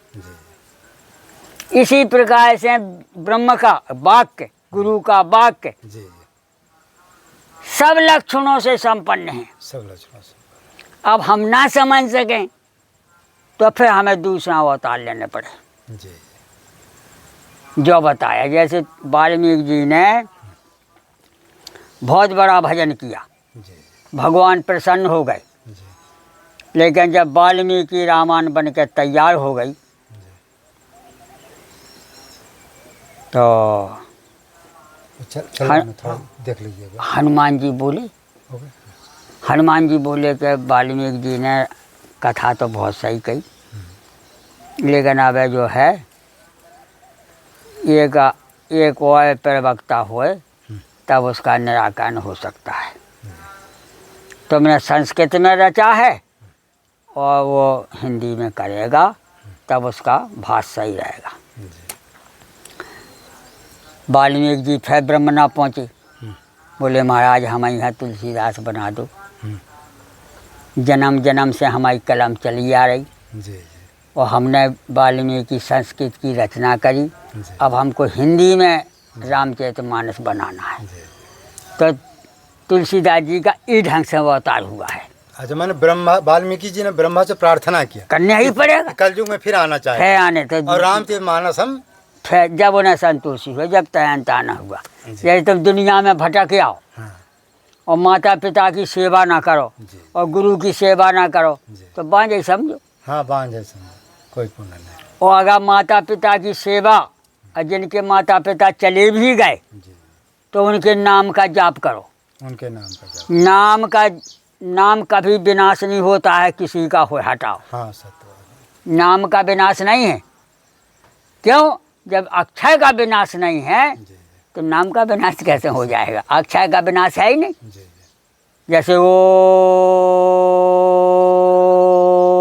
इसी प्रकार से ब्रह्म का वाक्य, गुरु का वाक्य जी। सब लक्षणों से संपन्न है। सब लक्षणों से। अब हम ना समझ सकें तो फिर हमें दूसरा अवतार लेने पड़े जी। जो बताया। जैसे वाल्मीकि जी ने बहुत बड़ा भजन किया, जी भगवान प्रसन्न हो गए। जी लेकिन जब वाल्मीकि रामायण बन के तैयार हो गई तो चल हाँ। थोड़ा देख लीजिएगा। हनुमान जी बोले, हो गया? हनुमान जी बोले कि वाल्मीकि जी ने कथा तो बहुत सही कही, लेकिन अब जो है एक और प्रवक्ता होए तब उसका निराकरण हो सकता है। तुमने संस्कृत में रचा है और वो हिंदी में करेगा तब उसका भाष्य सही रहेगा। वाल्मीकि जी फिर ब्रह्मना पहुँचे, बोले महाराज हमारे यहाँ तुलसीदास बना दो, जन्म जन्म से हमारी कलम चली आ रही जी जी और हमने वाल्मीकि संस्कृत की रचना करी, जी अब हमको हिंदी में रामचरितमानस बनाना है। जी। तो तुलसीदास जी का इस ढंग से अवतार हुआ है। अच्छा, मैंने वाल्मीकि जी ने ब्रह्मा से प्रार्थना किया, करना ही पड़ेगा, कलयुग में फिर आना चाहिए है आने तो। और रामचरितमानस हम फिर जब उन्हें संतोषी हुआ, जब तयंत आना हुआ। जैसे तुम दुनिया में भटक आओ हाँ और माता पिता की सेवा ना करो जी और गुरु की सेवा ना करो जी। तो बांझे समझो। हाँ बांझ है, समझो कोई पुण्य नहीं। और अगर माता पिता की सेवा और जिनके माता पिता चले भी गए जी तो उनके नाम का जाप करो। उनके नाम का जाप। नाम कभी विनाश नहीं होता है, किसी का हो हटाओ। हाँ सत्य। नाम का विनाश नहीं है। क्यों? जब अक्षय का विनाश नहीं है जी तो नाम का विनाश कैसे हो जाएगा? अक्षय का विनाश है ही नहीं। जी जी जैसे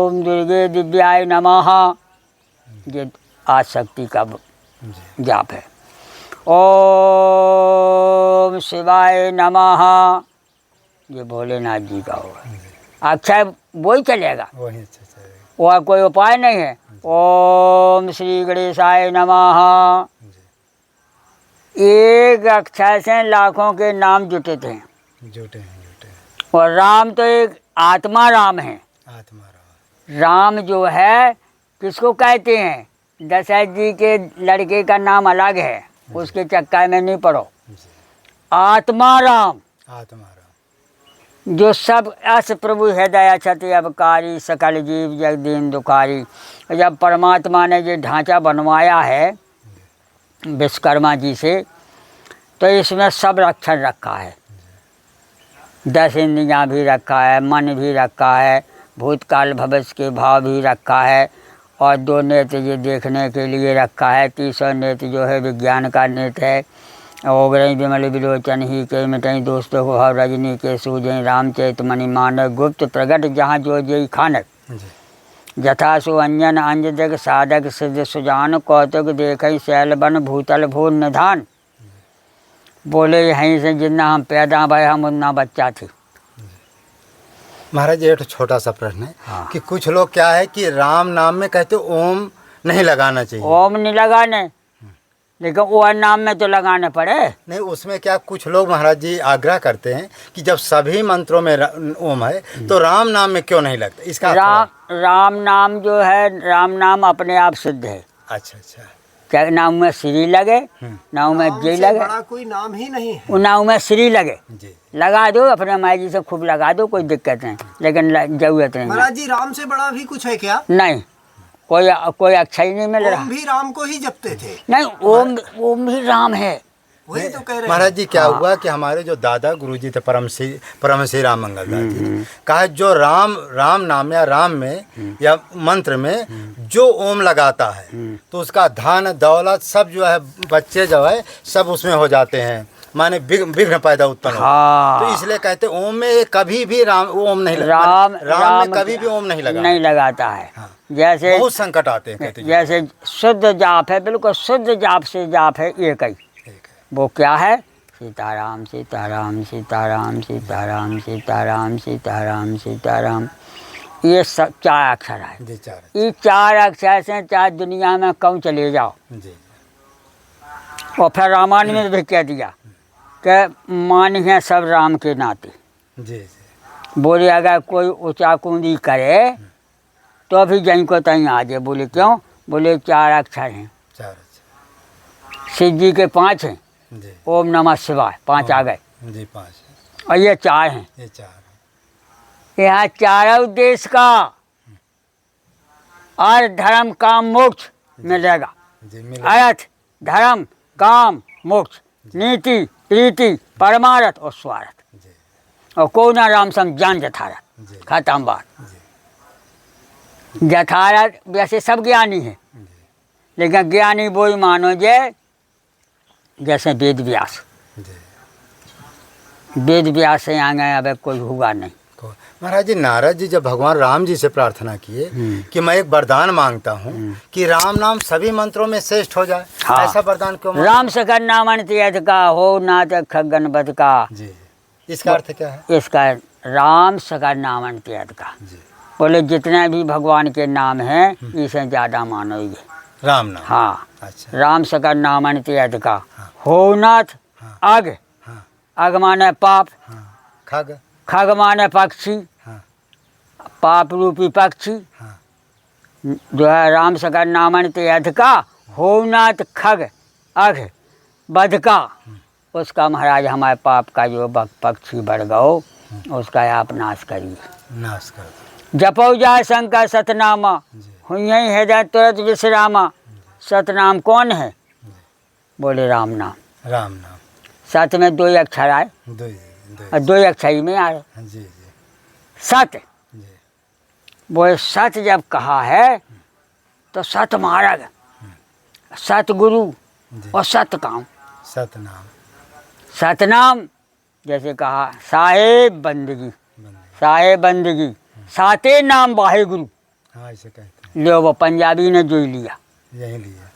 ओम दुर्गे दिव्याय नमः, ये आशक्ति का जी जाप है। ओम शिवाय नमः, ये भोलेनाथ जी का होगा। अक्षय वही चलेगा, वही अच्छा चलेगा। और कोई उपाय नहीं है। ओम श्री गणेशाय नमः, एक अक्षय से लाखों के नाम जुटे थे। जुटे हैं। और राम तो एक आत्मा राम है। आत्मा राम जो है किसको कहते हैं? दशरथ जी के लड़के का नाम अलग है, उसके चक्कर में नहीं पड़ो। आत्मा राम, आत्मा राम जो सब अस प्रभु हृदय क्षति अबकारी, सकल जीव जगदीन दुखारी। जब परमात्मा ने ये ढांचा बनवाया है विश्वकर्मा जी से, तो इसमें सब रक्षण रखा है। 10 इंद्रियाँ भी रखा है, मन भी रखा है, भूतकाल भविष्य के भाव भी रखा है, और 2 नेत्र ये देखने के लिए रखा है। 300 नेत्र जो है विज्ञान का नेत्र है। ओगरई विमल विलोचन ही के मिटई दोस्तों को हर रजनी के सूझई, रामचरित मणि मानक गुप्त प्रगट जहाँ जो जय खानक। जथा सु अंजन अंज जग साधक सिद्ध सुजान, कौतुक देखई शैल बन भूतल भूर निधान। बोले यहीं से जितना हम पैदा भय हम उतना बच्चा थे। महाराज, ये तो छोटा सा प्रश्न है। हाँ। कि कुछ लोग क्या है कि राम नाम में कहते ओम नहीं लगाना चाहिए। ओम नहीं लगाने, लेकिन वो नाम में तो लगाने पड़े। नहीं, उसमें क्या कुछ लोग महाराज जी आग्रह करते हैं कि जब सभी मंत्रों में ओम है तो राम नाम में क्यों नहीं लगता? इसका राम नाम जो है, राम नाम अपने आप सिद्ध है। अच्छा अच्छा। चाहे नाम में श्री लगे, नाम में जय लगे, बड़ा कोई नाम ही नहीं है। वो नाम में श्री लगे, जी लगा दो अपने माई जी से खूब लगा दो, कोई दिक्कत नहीं, लेकिन जरूरत नहीं। महाराज जी, राम से बड़ा भी कुछ है क्या? नहीं, कोई अक्षय नहीं मिल रहा। ओम भी राम को ही जपते थे। नहीं, ओम भी राम है। वही तो कह रहे हैं। महाराज जी, क्या हुआ कि हमारे जो दादा गुरुजी थे परम श्री राम मंगल दास जी, कहा जो राम नाम या राम में या मंत्र में जो ओम लगाता है तो उसका धन दौलत सब जो है, बच्चे जो है सब उसमें हो जाते हैं, माने विघ्न पैदा उत्पन्न होता है। हाँ। तो इसलिए कहते ओम में कभी भी ओम नहीं लगा। राम में कभी भी ओम नहीं लगाता है। हाँ। जैसे बहुत संकट आते हैं कहते। जैसे शुद्ध जाप है, बिल्कुल शुद्ध जाप से जाप है एक ही। वो क्या है? सीताराम सीताराम सीताराम सीताराम सीताराम सीताराम सीताराम। ये सब 4 अक्षर है। जी 4। ये 4 अक्षर से चाहे दुनिया में कहूँ चले जाओ। जी। और फिर रामायण में भी कह दिया कि मानिए सब राम के नाते। जी जी। बोले अगर कोई ऊँचा कुंदी करे तो भी जहीं को तहीं आ जाए। बोले क्यों? बोले 4 अक्षर हैं। 4 अच्छा। शिव जी के 5 हैं। जी ओम नमः शिवाय 5 आ गए। जी 5 है, और ये 4 हैं। ये 4 है। यहाँ चारों देश का अर्थ धर्म काम मोक्ष मिलेगा। जी मिले। अर्थ धर्म काम मोक्ष, नीति प्रीति परमार्थ और स्वार्थ, जी और को ना राम सम जान जथारथ। जी खत्म बात। जी जथारथ वैसे सब ज्ञानी है, जी लेकिन ज्ञानी वही मानो जैसे वेद व्यास। जी। वेद व्यास से आगे अब कोई हुआ नहीं। महाराज जी, नारद जी जब भगवान राम जी से प्रार्थना किए कि मैं एक वरदान मांगता हूँ कि राम नाम सभी मंत्रों में श्रेष्ठ हो जाए, हाँ। ऐसा वरदान क्यों मांगे? राम सकल नामन तीर्थ का हो नाथ खगनपथ का। जी, इसका अर्थ क्या है? इसका राम सकल नामन तीर्थ का, जी, बोले जितने भी भगवान के नाम हैं इसे ज़्यादा मानो ये राम नाम। हाँ। अच्छा। राम सकल नामन तीर्थ का हो नाथ। अग, हाँ अग माने पाप, हाँ। खग। खग माने पक्षी, हाँ पाप रूपी पक्षी। हाँ। जो है राम सकल नामन तीर्थ का हो नाथ खग अघ बध का, उसका महाराज हमारे पाप का जो पक्षी बढ़ गओ उसका आप नाश करिए। नाश कर दो। जपो जाय शंकर सतनामा, हुई हृदय तुरंत विश्रामा। सतनाम कौन है? बोले राम नाम। राम नाम। सत में 2 अक्षर आए दो और 2 अक्षर ही में आए। जी जी सत, जी। बोले सत जब कहा है तो सत मार्ग, सतगुरु जी। और सत काम। सतनाम। सतनाम जैसे कहा साहेब बंदगी, बंदे। साहेब बंदगी साते नाम वाहे गुरु। हाँ ऐसे कहते हैं। लो वो पंजाबी ने जो लिया, यही लिया।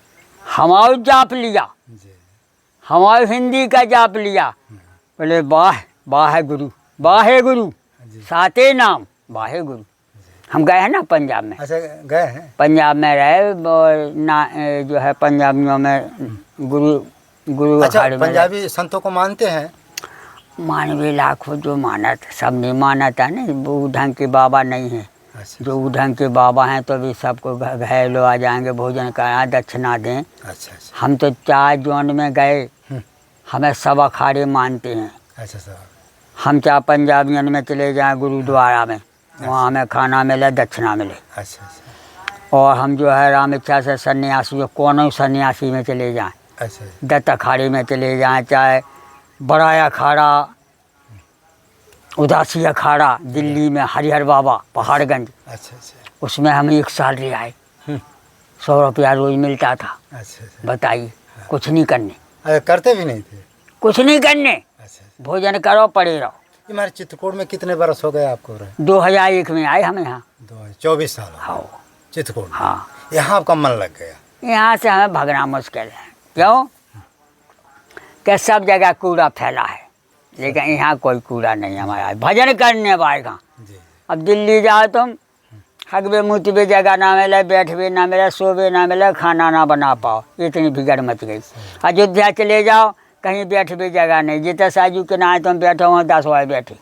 हमारे जाप लिया, जी हमारे हिंदी का जाप लिया। बोले वाहे गुरु, वाहे गुरु जी। साते नाम वाहे गुरु। हम गए हैं ना पंजाब में, अच्छा, गए हैं? पंजाब में रहे और ना जो है पंजाबियों में गुरु गुरु अच्छा, अखाड़े में पंजाबी संतों को मानते हैं? रहे। मानवी लाखों जो मानत, सब नहीं मानता नहीं, वो ढंग के बाबा नहीं है। अच्छा जो ढंग के बाबा हैं तो भी सबको घर लो आ जाएंगे, भोजन कराया दक्षिणा दें। अच्छा अच्छा हम तो 4 जोन में गए, हमें सब अखाड़े मानते हैं। अच्छा सर। हम चाहे पंजाबियन में चले जाएं गुरुद्वारा में, वहाँ हमें खाना मिले दक्षिणा मिले। अच्छा अच्छा और हम जो है राम इच्छा से सन्यासी, कौनों सन्यासी में चले जाएं, अच्छा दत्त अखाड़े में चले जाएं, चाहे बड़ा अखाड़ा उदासी अखाड़ा दिल्ली में हरिहर बाबा पहाड़गंज, अच्छा अच्छा उसमें हम 1 साल रह आए। 100 रुपया रोज मिलता था। अच्छा अच्छा। बताइए, कुछ नहीं करने, अरे करते भी नहीं थे? कुछ नहीं करने, अच्छा। भोजन करो पड़े रहो। हमारे चित्रकूट में कितने बरस हो गए आपको रहे? 2001 में आए हम यहाँ। 24 साल हो हाँ गए चित्रकूट में। हाँ। यहाँ आपका मन लग गया? यहाँ से हमें भगना मुश्किल है। क्यों? कि सब जगह कूड़ा फैला है, लेकिन यहाँ कोई कूड़ा नहीं है हमारा। भजन करने पाएगा। जी। अब दिल्ली जाओ तुम, हगबे मुतबे जगह ना मिले, बैठबे ना मिले, सोबे ना मिले, खाना ना बना पाओ, इतनी बिगड़ मच गई। अयोध्या चले जाओ, कहीं बैठबे जगह नहीं, जितने साजू के ना तुम बैठो वहाँ 10 वाले बैठे।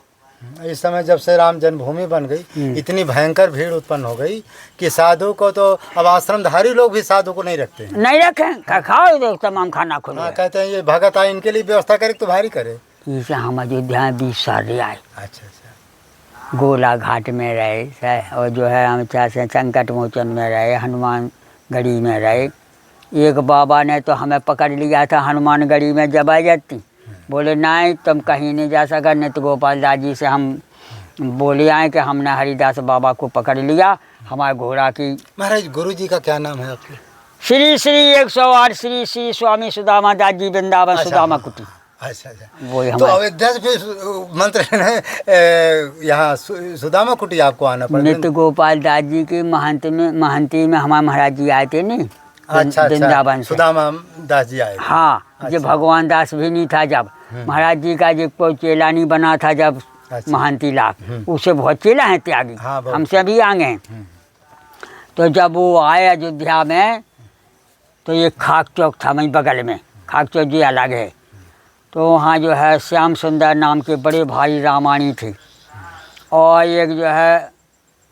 इस समय जब से राम जन्मभूमि बन गई, इतनी भयंकर भीड़ उत्पन्न हो गई कि साधु को तो अब आश्रमधारी लोग भी साधु को नहीं रखते हैं। नहीं रखें, खाओ तो तमाम खाना खुल हाँ, कहते हैं ये भगत आए, इनके लिए व्यवस्था करे तो भारी करे। इसे हम अयोध्या में 20 साल रह आए। अच्छा अच्छा। गोला घाट में रहे, और जो है हम चाहे संकट मोचन में रहे, हनुमान गढ़ी में रहे। एक बाबा ने तो हमें पकड़ लिया था हनुमान गढ़ी में जबरदस्ती, बोले नहीं तुम कहीं नहीं जा सका। नित्य गोपाल दास जी से हम बोले आए कि हमने हरिदास बाबा को पकड़ लिया, हमारे घोड़ा की। महाराज गुरु जी का क्या नाम है आपके? श्री श्री 108 श्री श्री स्वामी सुदामा दास जी वृंदावन सुदामा कुटी। अच्छा अच्छा। वही तो हमारे अयोध्या से फिर मंत्र यहाँ सुदामा कुटी आपको आना पड़ा? नित्य गोपाल दास जी के महंती में हमारे महाराज जी आए थे नहीं, अच्छा वृंदावन से। सुदामा दास जी आए? हाँ। जब भगवान दास भी नहीं था, जब महाराज जी का जो कोई चेला नहीं बना था, जब अच्छा। महंती लाख उसे बहुत चेला है त्यागी। हाँ, बहुत। हमसे भी आगे हैं। तो जब वो आए अयोध्या में तो ये खाक चौक था वहीं बगल में, खाक चौक जी अलग है। तो वहाँ जो है श्याम सुंदर नाम के बड़े भाई रामायणी थे, और एक जो है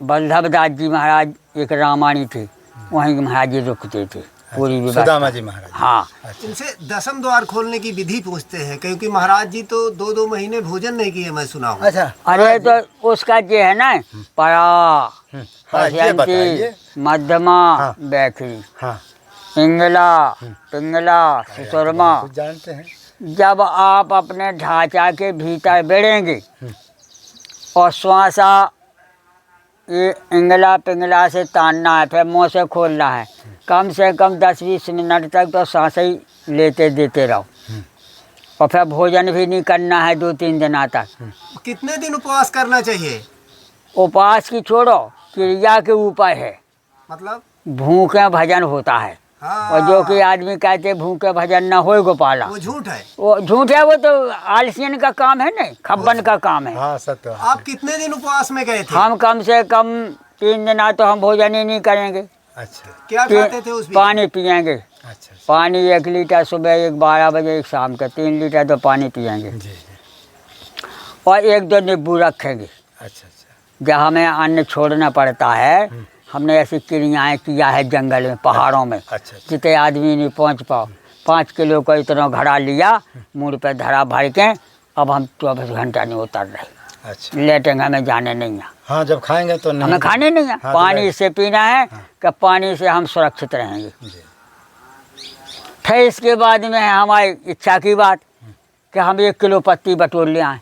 बल्लभ दास जी महाराज एक रामायणी थे, वहीं महाराज जी रुकते थे। पूरी व्यवस्था। सुदामा जी महाराज। हाँ, इनसे दसम द्वार खोलने की विधि पूछते हैं, क्योंकि महाराज जी तो 2-2 महीने भोजन नहीं किए, मैं सुना हूँ। अच्छा, अरे तो उसका जो है ना परा, हाँ ये बताइए। मध्यमा, हाँ। बैखरी, हाँ, इंगला, पिंगला, सुरमा। कुछ जानते हैं। जब आप अपने ढांचा के भीतर बढ़ेंगे और श्वासा ये इंगला पिंगला से तानना है, फिर मुँह से खोलना है, कम से कम 10-20 मिनट तक तो सांसें ही लेते देते रहो। और फिर भोजन भी नहीं करना है 2-3 दिन तक। कितने दिन उपवास करना चाहिए? उपवास की छोड़ो, क्रिया के ऊपर है। मतलब भूखे भजन होता है। हाँ, और जो कि आदमी कहते भूखे भजन ना हो गोपाला, वो झूठ है। वो झूठ है। वो तो आलसियन का काम है, नहीं खब्बन का काम है। हाँ सत्य। आप कितने दिन उपवास में गए थे? हम कम से कम 3 दिन तो हम भोजन ही नहीं करेंगे। अच्छा क्या खाते थे उस बीच? पानी पिएंगे। अच्छा पानी 1 लीटर सुबह, 1 12 बजे, 1 शाम का 3 लीटर तो पानी पिएंगे। जी। और 1-2 नींबू रखेंगे। अच्छा अच्छा। जब हमें अन्न छोड़ना पड़ता है, हमने ऐसी क्रियाएं किया है जंगल में, पहाड़ों में। अच्छा। जितने आदमी नहीं पहुंच पाओ, 5 किलो का इतना घड़ा लिया, मुड़ पे धरा भर के, अब हम 24 घंटा नहीं उतर रहे। अच्छा। लेटेंगे, हमें जाने नहीं है, हाँ जब खाएंगे तो नहीं, हमें खाने नहीं है। हाँ, तो पानी नहीं। से पीना है कि पानी से हम सुरक्षित रहेंगे। जी। फिर इसके बाद में है हमारी इच्छा की बात कि हम 1 किलो पत्ती बटोर ले आए।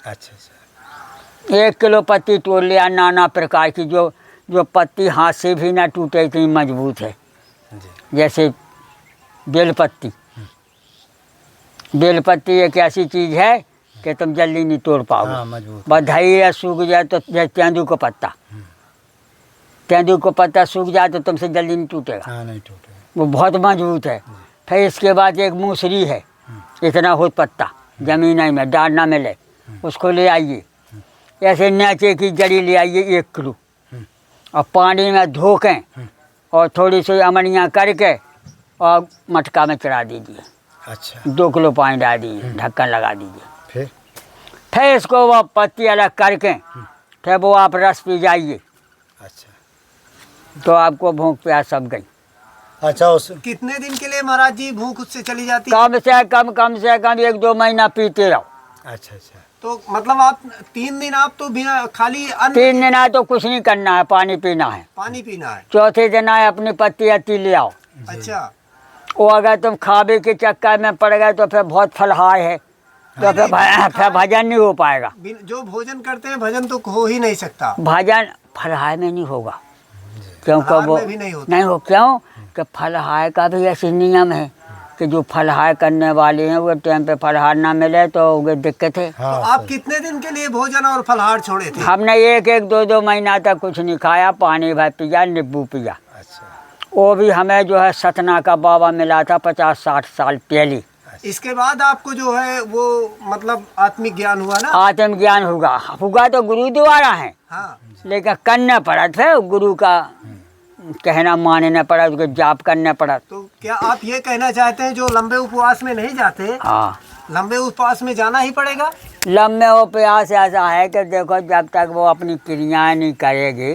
अच्छा अच्छा। 1 किलो पत्ती तोड़ लिया, नाना प्रकार की, जो पत्ती हाथ से भी ना टूटे, इतनी मजबूत है। जी। जैसे बेलपत्ती। बेलपत्ती एक ऐसी चीज़ है कि तुम जल्दी नहीं तोड़ पाओगे। हाँ मजबूत। बधाई या सूख जाए तो, जैसे तेंदू का पत्ता, तेंदू का पत्ता सूख जाए तो तुमसे जल्दी नहीं टूटेगा, हाँ नहीं टूटे। वो बहुत मजबूत है। फिर इसके बाद एक मूसरी है, इतना हो पत्ता, जमीन में डाल ना मिले, उसको ले आइए। ऐसे नीचे की जड़ी ले आइए 1 किलो, और पानी में धो के और थोड़ी सी अमनियाँ करके और मटका में चढ़ा दीजिए। अच्छा। 2 किलो पानी डाल दीजिए, ढक्कन लगा दीजिए। फिर इसको वो पत्ती अलग करके फिर वो आप रस पी जाइए, अच्छा। तो आपको भूख प्यास सब गई। अच्छा। उस कितने दिन के लिए महाराज जी भूख उससे चली जाती? कम से कम 1-2 महीना पीते रहो। अच्छा अच्छा। तो मतलब आप 3 दिन आप तो बिना खाली अन्न 3 दिन आए तो कुछ नहीं करना है, पानी पीना है। पानी पीना है। चौथे दिन आए अपनी पत्ती अत्ती ले आओ। अच्छा। वो अगर तुम खावे के चक्कर में पड़ गए तो फिर बहुत फलहार है, तो फिर भजन नहीं हो पाएगा। जो भोजन करते हैं भजन तो हो ही नहीं सकता। भजन फलहार में नहीं होगा, क्योंकि फलहार वो में भी नहीं होता। नहीं हो। क्यों कि फलहार का भी ऐसी नियम है कि जो फलहार करने वाले हैं वो टाइम पे फलहार ना मिले तो वो दिक्कत है। तो हाँ आप कितने दिन के लिए भोजन और फलहार छोड़े थे? हमने 1-2 महीना तक कुछ नहीं खाया, पानी भर पिया, नींबू पिया। अच्छा। वो भी हमें जो है सतना का बाबा मिला था 50-60 साल पहले। इसके बाद आपको जो है वो मतलब आत्मिक ज्ञान हुआ ना? आत्मज्ञान होगा तो गुरु द्वारा है, हाँ। लेकिन करना पड़ा था, गुरु का कहना मानना पड़ा, उसको जाप करना पड़ा। तो क्या आप ये कहना चाहते हैं जो लंबे उपवास में नहीं जाते, हाँ, लंबे उपवास में जाना ही पड़ेगा? लम्बे उपवास ऐसा है कि देखो जब तक वो अपनी क्रियाएं नहीं करेगी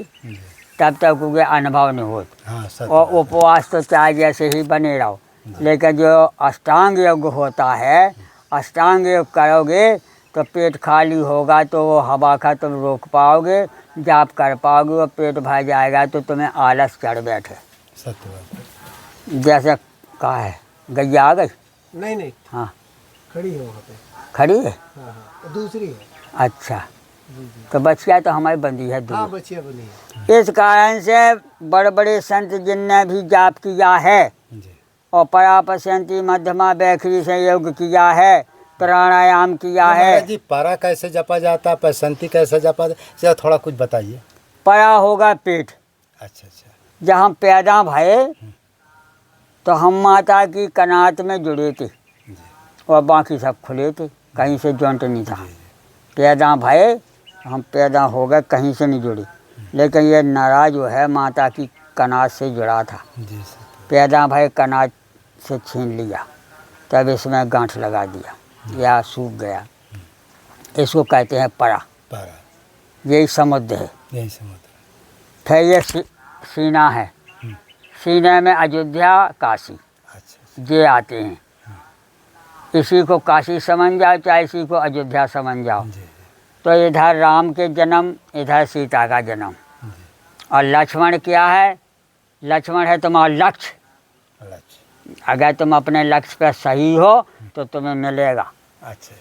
तब तक उनके अनुभव नहीं होता। हाँ सत्य। और उपवास तो चाहे जैसे ही बने रहो, लेकिन जो अष्टांग योग होता है, अष्टांग योग करोगे तो पेट खाली होगा तो वो हवा का तुम रोक पाओगे, जाप कर पाओगे, वो पेट भर जाएगा तो तुम्हें आलस चढ़ बैठे। सत्य बात है। जैसे कहा है, गैया आ गई? नहीं नहीं, हाँ, खड़ी है वहाँ पे। खड़ी है। हाँ हाँ, दूसरी है। अच्छा, तो बचिया तो हमारी बंदी है हाँ, दूर। बचिया बनी है। इस कारण से बड़े बड़े संत जिनने भी जाप किया है जी। और परापसंती मध्यमा बैखरी से योग किया है, प्राणायाम किया है। महाराज जी परा कैसे जपा जाता है, पैसंती कैसे जपा जाता है, थोड़ा कुछ बताइए। परा होगा पेट। अच्छा अच्छा। जब हम पैदा भये तो हम माता की कनात में जुड़े थे और बाकी सब खुले थे, कहीं से जॉइंट नहीं था। पैदा भये, हम पैदा हो गए, कहीं से नहीं जुड़े, लेकिन ये नरा जो है माता की कनात से जुड़ा था। जी सर। पैदा भय कनात से छीन लिया, तब इसमें गांठ लगा दिया या सूख गया, इसको कहते हैं परा। परा यही समुद्र है। यही समुद्र। फिर ये सीना है, सीने में अयोध्या काशी अच्छा ये आते हैं। इसी को काशी समझ जाओ चाहे इसी को अयोध्या समझ जाओ। जी तो इधर राम के जन्म, इधर सीता का जन्म। और लक्ष्मण क्या है? लक्ष्मण है तुम्हारा लक्ष्य। अच्छा अगर तुम अपने लक्ष्य पर सही हो तो तुम्हें मिलेगा, अच्छा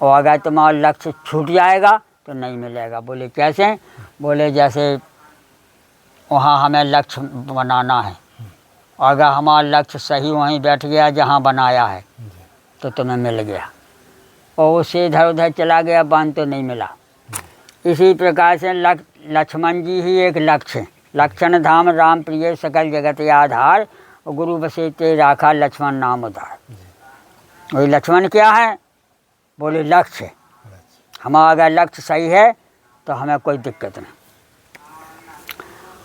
और अगर तुम्हारा लक्ष्य छूट जाएगा तो नहीं मिलेगा। बोले कैसे? बोले जैसे वहाँ हमें लक्ष्य बनाना है, और अगर हमारा लक्ष्य सही वहीं बैठ गया जहाँ बनाया है तो तुम्हें मिल गया, और उससे इधर उधर चला गया बांध तो नहीं मिला। इसी प्रकार से लक्ष्मण जी ही एक लक्ष्य है। लक्षण धाम राम प्रिय सकल जगत आधार, और गुरु बसे ते राखा लक्ष्मण नाम उधार। वही लक्ष्मण क्या है? बोले लक्ष्य। हमारा अगर लक्ष्य सही है तो हमें कोई दिक्कत नहीं।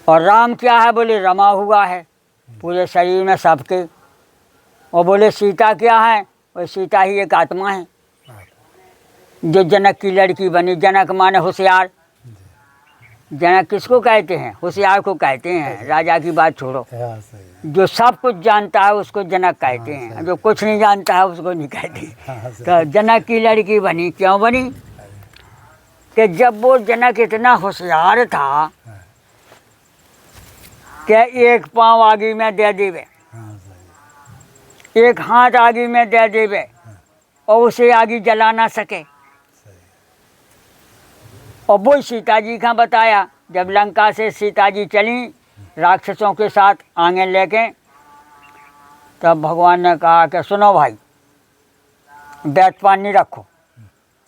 और राम क्या है? बोले रमा हुआ है पूरे शरीर में सबके। और बोले सीता क्या है? वो सीता ही एक आत्मा है जो जनक की लड़की बनी। जनक माने होशियार। जनक किसको कहते हैं? होशियार को कहते हैं। राजा की बात छोड़ो, हाँ सही जो सब कुछ जानता है उसको जनक कहते हैं, जो कुछ नहीं जानता है उसको नहीं कहते। हाँ सही तो जनक की लड़की बनी। क्यों बनी? कि जब वो जनक इतना होशियार था कि एक पाँव आगे में दे देवे, हाँ सही एक हाथ आगे में दे देवे, और उसे आगे जला ना सके। और वो सीता जी का बताया। जब लंका से सीता जी चली राक्षसों के साथ आंगन लेके, तब भगवान ने कहा कि सुनो भाई, बैत पानी रखो,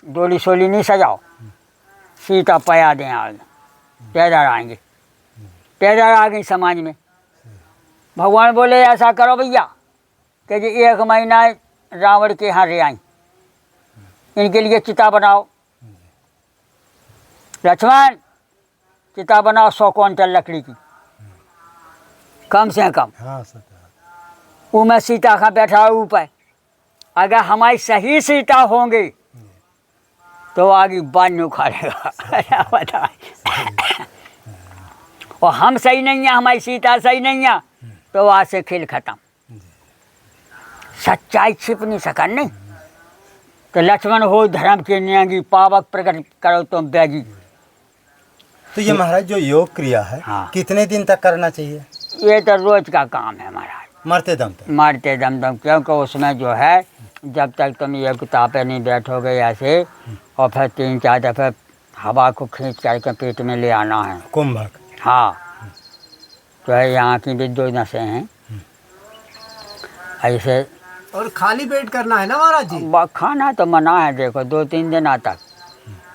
डोली सोली नहीं सजाओ, सीता पया दें आगे, पैदल आएंगे। पैदल आ गई समाज में। भगवान बोले ऐसा करो भैया कि जी 1 महीना रावण के यहाँ रह आई, इनके लिए चिता बनाओ। लक्ष्मण चिता बनाओ 100 क्विंटल लकड़ी की, कम से कम। हाँ सही वो मैं सीता का बैठा हूँ ऊपर। अगर हमारी सही सीता होंगी तो आगे बाल नहीं उखाड़ेगा। बता। और हम सही नहीं है, हमारी सीता सही नहीं है, तो आज से खेल खत्म। सच्चाई छिप नहीं सका नहीं। तो लक्ष्मण हो धर्म के न्यागी, पावक प्रकट करो तुम बैगी। तो ये महाराज जो योग क्रिया है हाँ। कितने दिन तक करना चाहिए? ये तो रोज का काम है महाराज, मरते दम तक? मारते दम दम। क्योंकि उसमें जो है जब तक तुम एकता पे नहीं बैठोगे ऐसे, और फिर 3-4 दफ़े हवा को खींच करके पेट में ले आना है। कुंभक? हाँ, तो यहाँ की भी 2 नसें हैं ऐसे। और खाली पेट करना है ना महाराज जी? खाना तो मना है। देखो 2-3 दिन तक,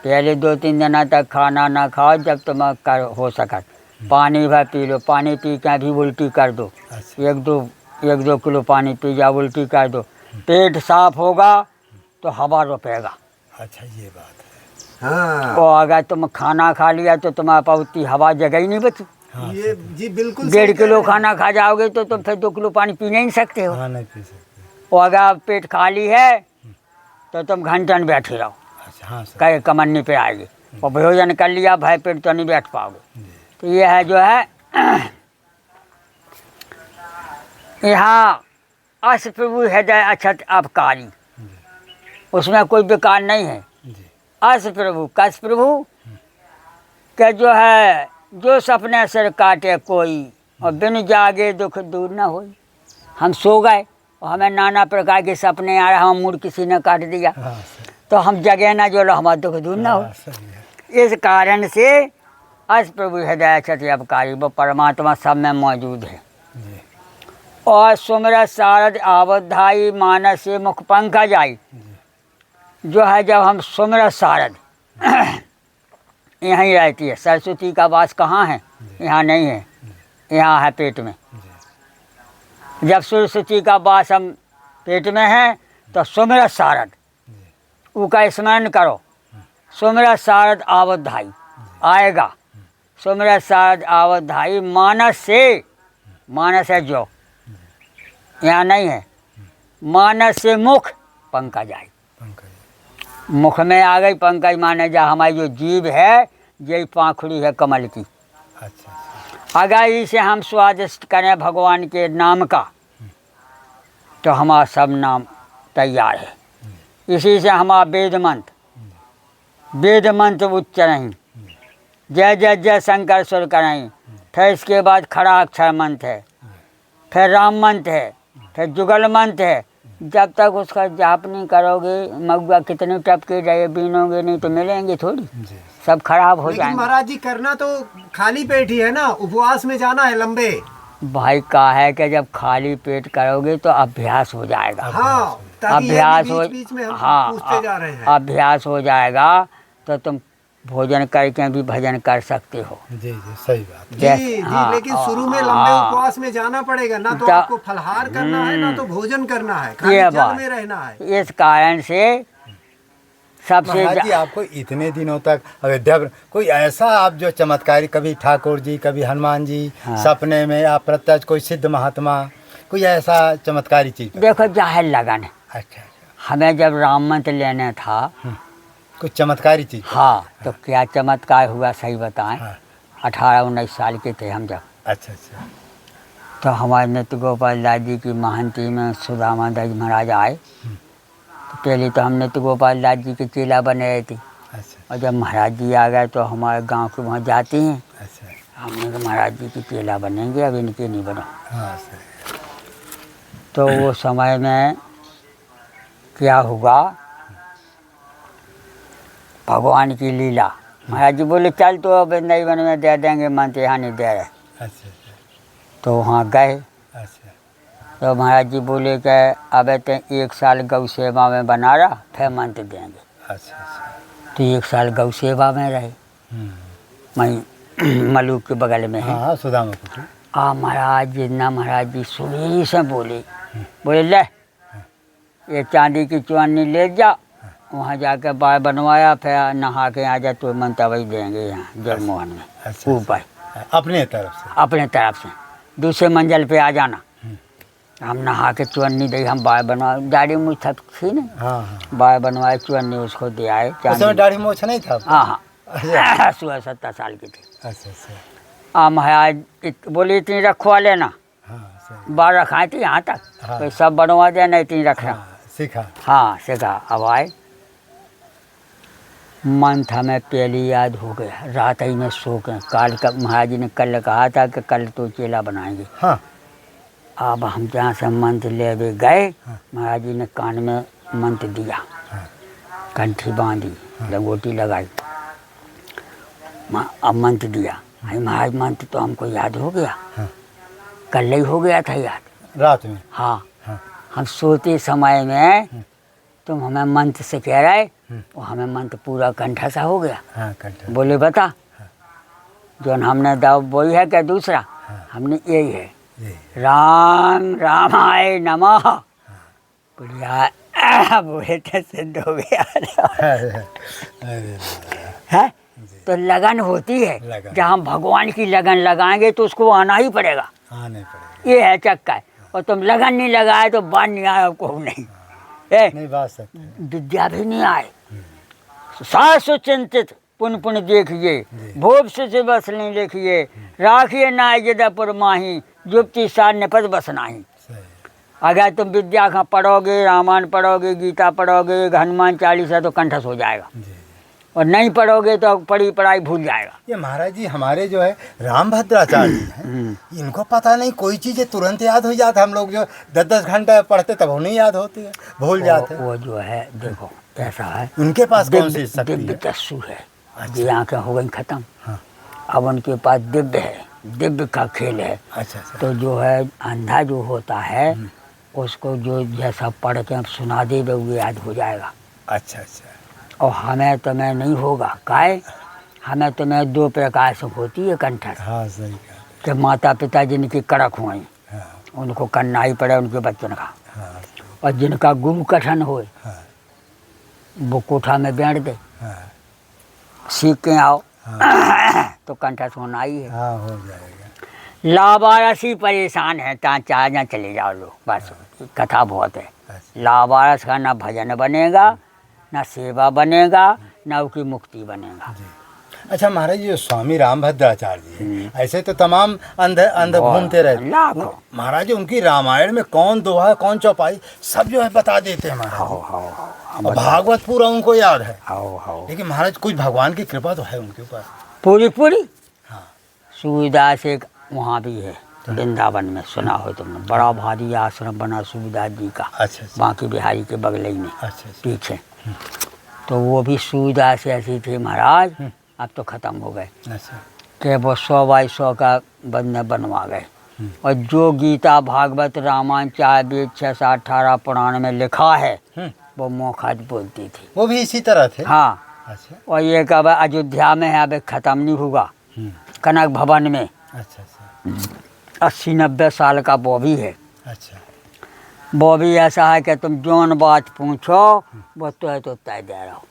पहले 2-3 दिन तक खाना ना खाओ जब तुम कर हो सका। पानी भर पी लो, पानी पी के भी उल्टी कर दो। अच्छा 1-2 किलो पानी पी जाओ, उल्टी कर दो। पेट साफ होगा तो हवा रुकेगा। अच्छा ये बात है। हाँ और अगर तुम खाना खा लिया तो तुम्हारे पास उतनी हवा जगह ही नहीं बची। हाँ ये जी बिल्कुल 1.5 सही कह किलो रहे हैं। खाना खा जाओगे तो तुम फिर 2 किलो पानी पी नहीं सकते हो। हाँ नहीं पी सकते। और अगर पेट खाली है तो तुम घंटन बैठे रहो, अच्छा हाँ सर। कहीं कमरनी पे आएगी। और भोजन कर लिया भाई पेट तो नहीं बैठ पाओगे। तो ये है जो है यहाँ अस प्रभु हृदय अक्षत अपकारी, उसमें कोई बेकार नहीं है। जी अस प्रभु कस प्रभु के जो है जो सपने सिर काटे कोई, और बिन जागे दुख दूर न होई। हम सो गए और हमें नाना प्रकार के सपने आ रहे, हम मूड किसी ने काट दिया, हाँ सर। तो हम जगे ना जो हमारा दुख दूर न हो। हाँ, सही है। इस कारण से अस प्रभु हृदय क्षति अपकारी, वो परमात्मा सब में मौजूद है। जी और सुमरत सारद आवधाई मानस से मुख पंकज आई। जो है जब हम सुमरत सारद यहीं रहती है। सरस्वती का वास कहाँ है? यहाँ नहीं है, यहाँ है पेट में। जब सरस्वती का वास हम पेट में है तो सुमरत सारद उसका स्मरण करो। सुमरत सारद आवधाई आएगा। सुमरत सारद आवधाई मानस से, मानस है जो यहाँ नहीं है, मानस से मुख पंकज आई। पंकज। मुख में आ गई पंकज, माने जा हमारी जो जीभ है यही पाखुड़ी है कमल की। अच्छा अगर इसे हम स्वादिष्ट करें भगवान के नाम का तो हमारा सब नाम तैयार है। इसी से हमारा वेद मंत्र उच्चारण, जय जय जय शंकर सुर करें। फिर इसके बाद खड़ा अक्षर मंत्र है, फिर राम मंत्र है, फिर जुगल मंत्र है। जब तक उसका जाप नहीं करोगे, मगुआ कितने टपके जाए बीनोगे नहीं तो मिलेंगे थोड़ी, सब खराब हो लेकिन जाएंगे। महाराज जी करना तो खाली पेट ही है ना, उपवास में जाना है लंबे। भाई कहा है कि जब खाली पेट करोगे तो अभ्यास हो जाएगा। हाँ, ताकि ये अभ्यास भी हो, बीच में हम हाँ, पूछते जा रहे हैं। अभ्यास हो जाएगा तो तुम भोजन करके भी भजन कर सकते हो। जी जी सही बात। जी जैसे- जी, हाँ, लेकिन शुरू में लंबे हाँ। उपवास में जाना पड़ेगा ना, तो जा- आपको फलहार करना है ना तो भोजन करना है, खाली ये जल बात। में रहना है। इस कारण से सबसे महाराज जी आपको इतने दिनों तक अयोध्या कोई ऐसा आप जो चमत्कारी, कभी ठाकुर जी कभी हनुमान जी, हाँ। सपने में या प्रत्यक्ष कोई सिद्ध महात्मा, कोई ऐसा चमत्कारी चीज? देखो जाहिर लगन है। अच्छा, हमें जब राम मंत्र लेना था, कुछ चमत्कारी चीज? हाँ, तो क्या चमत्कार हुआ सही बताएं। हाँ। 18-19 साल के थे हम जब, अच्छा अच्छा। तो हमारे नृत्य गोपाल दास जी की महंती में सुदामा दास महाराज आए। तो पहले तो हम नृत्य गोपाल दास जी के चेला बने रहे थे, अच्छा और जब महाराज जी आ गए तो हमारे गांव के वहाँ जाती हैं। अच्छा। हमने कहा महाराज जी की चेला बनेंगे, अब इनके नहीं बनो। हाँ सही। तो वो समय में क्या हुआ, भगवान की लीला। महाराज जी बोले चल तो अब नई वन में दे देंगे मंत्र, यहाँ नहीं दे रहे। अच्छा अच्छा तो वहाँ गए अच्छा। तो महाराज जी बोले कि अब तो 1 साल गौ सेवा में बना रहा, फिर मंत्र देंगे। अच्छा अच्छा। तो 1 साल गौ सेवा में रहे। मैं मलूक के बगल में है। हाँ सुदामा कुटी। महाराज जी ना, महाराज जी सुनी से बोले ले ये चांदी की चुन्नी ले जा, वहाँ जाकर बाल बनवाया, फिर नहा के आ जा तो मंत्र वही देंगे यहाँ जगमोहन में। अच्छा, ऊपर अपने तरफ से? अपने तरफ से दूसरे मंजिल पे आ जाना। हम नहा के चुन्नी दे, हम बाल बनवा, दाढ़ी मूछ थी नहीं, हाँ हाँ। बाल बनवाए, चुन्नी उसको दे आए। उस समय दाढ़ी मोछ नहीं था? हाँ हाँ, अच्छा 16-17 साल की थी। अच्छा अच्छा। महाराज बोले इतनी रखवा लेना, हाँ सही। 12 रखाई थी यहाँ तक। हाँ। तो सब बनवा देना, इतनी रखना। हाँ सीखा। हाँ सीखा। अब आए मंथ हमें पहली याद हो गया, रात ही में सो के। काल का महाराज जी ने कल कहा था कि कल तो चेला बनाएंगे। हाँ अब हम जहाँ से मंत्र ले गए, महाराज जी ने कान में मंत्र दिया, कंठी बांधी, लंगोटी लगाई, अब मंत्र दिया। अरे महाराज मंत्र तो हमको याद हो गया, कल ही हो गया था याद रात में। हाँ, हाँ। हम सोते समय में तुम हमें मंत्र से कह रहे, वो हमें मंत्र पूरा कंठा सा हो गया। हाँ कंठा। बोले बता जो हमने दाव वही है क्या दूसरा? हमने यही है, यही। राम रामाय नमः। बोलिया बोले तो सिद्ध हो गया अरे है। तो लगन होती है, लगन। जब हम भगवान की लगन लगाएंगे तो उसको आना ही पड़ेगा। आने पड़ेगा। ये है चक्कर। और तुम लगन नहीं लगाए तो बात नहीं आए को नहीं। नहीं बात सत्य है। विद्या भी नहीं आए। सासु चिंतित पुन पुन देखिए, भोग से बस नहीं देखिए, राखिए ना जदापुर माही, जुप्ति सार निपट बस नाही। सही। अगर तुम विद्या का पढ़ोगे, रामायण पढ़ोगे, गीता पढ़ोगे, हनुमान चालीसा तो कंठस्थ हो जाएगा, जी। और नहीं पढ़ोगे तो पढ़ी पढ़ाई भूल जाएगा। ये महाराज जी हमारे जो है रामभद्राचार्य जी हैं, इनको पता नहीं कोई चीज़ें तुरंत याद हो जाता। हम लोग जो 10-10 घंटा पढ़ते तब वो नहीं याद होती है, भूल जाते हैं। वो जो है देखो ऐसा है, उनके पास कौन सी शक्ति दिव्य है? चक्षु है। ये आँखें हो गई खत्म, हाँ। अब उनके पास दिव्य है, दिव्य का खेल है। अच्छा अच्छा। तो जो है अंधा जो होता है उसको जो जैसा पढ़ के अब सुना दे वो याद हो जाएगा। अच्छा अच्छा। और हमें तुम्हें नहीं होगा, काहे? हमें तुम्हें 2 प्रकार से होती है कंठस्थ। हाँ सही कहा। कि माता पिता जिनकी कड़क हुए हाँ उनको करना ही पड़े उनके बच्चन का, हाँ और जिनका गुरु कठन होए हाँ वो कोठा में बैठ दे, हाँ सीख के आओ तो कंठस्थ होना ही है। हाँ हो जाएगा। लावारस ही परेशान है, ता चाह ना चले जाओ लोग, बस कथा बहुत है। अच्छा। लावारस का ना भजन बनेगा, ना सेवा बनेगा, ना उसकी मुक्ति बनेगा। जी। अच्छा महाराज जी, जो स्वामी रामभद्राचार्य जी हैं, ऐसे तो तमाम अंध घूमते रहते लाखों। महाराज जी। उनकी रामायण में कौन दोहा कौन चौपाई सब जो है बता देते हैं महाराज जी। और भागवत पूरा उनको याद है। लेकिन महाराज कुछ भगवान की कृपा तो है उनके ऊपर पूरी पूरी। हाँ। सूरदास एक वहाँ भी है वृंदावन में, सुना हो तुमने, बड़ा भारी आश्रम बना सूरदास जी का। अच्छा बांकी बिहारी के बगल ही में अच्छा पीछे। तो वो भी सूरदास ऐसी थे महाराज, अब तो ख़त्म हो गए अच्छा कि वो 100 बाई 100 का बनवा गए। और जो गीता भागवत रामायण चाहे वेद 618 पुराण में लिखा है वो मोखात बोलती थी। वो भी इसी तरह थे। हाँ। अच्छा और ये कब अयोध्या में है, अभी ख़त्म नहीं होगा, कनक भवन में। अच्छा अच्छा 80-90 साल का वो भी है। अच्छा वो भी ऐसा है कि तुम जौन बात पूछो वो तो तय दे रहा हो।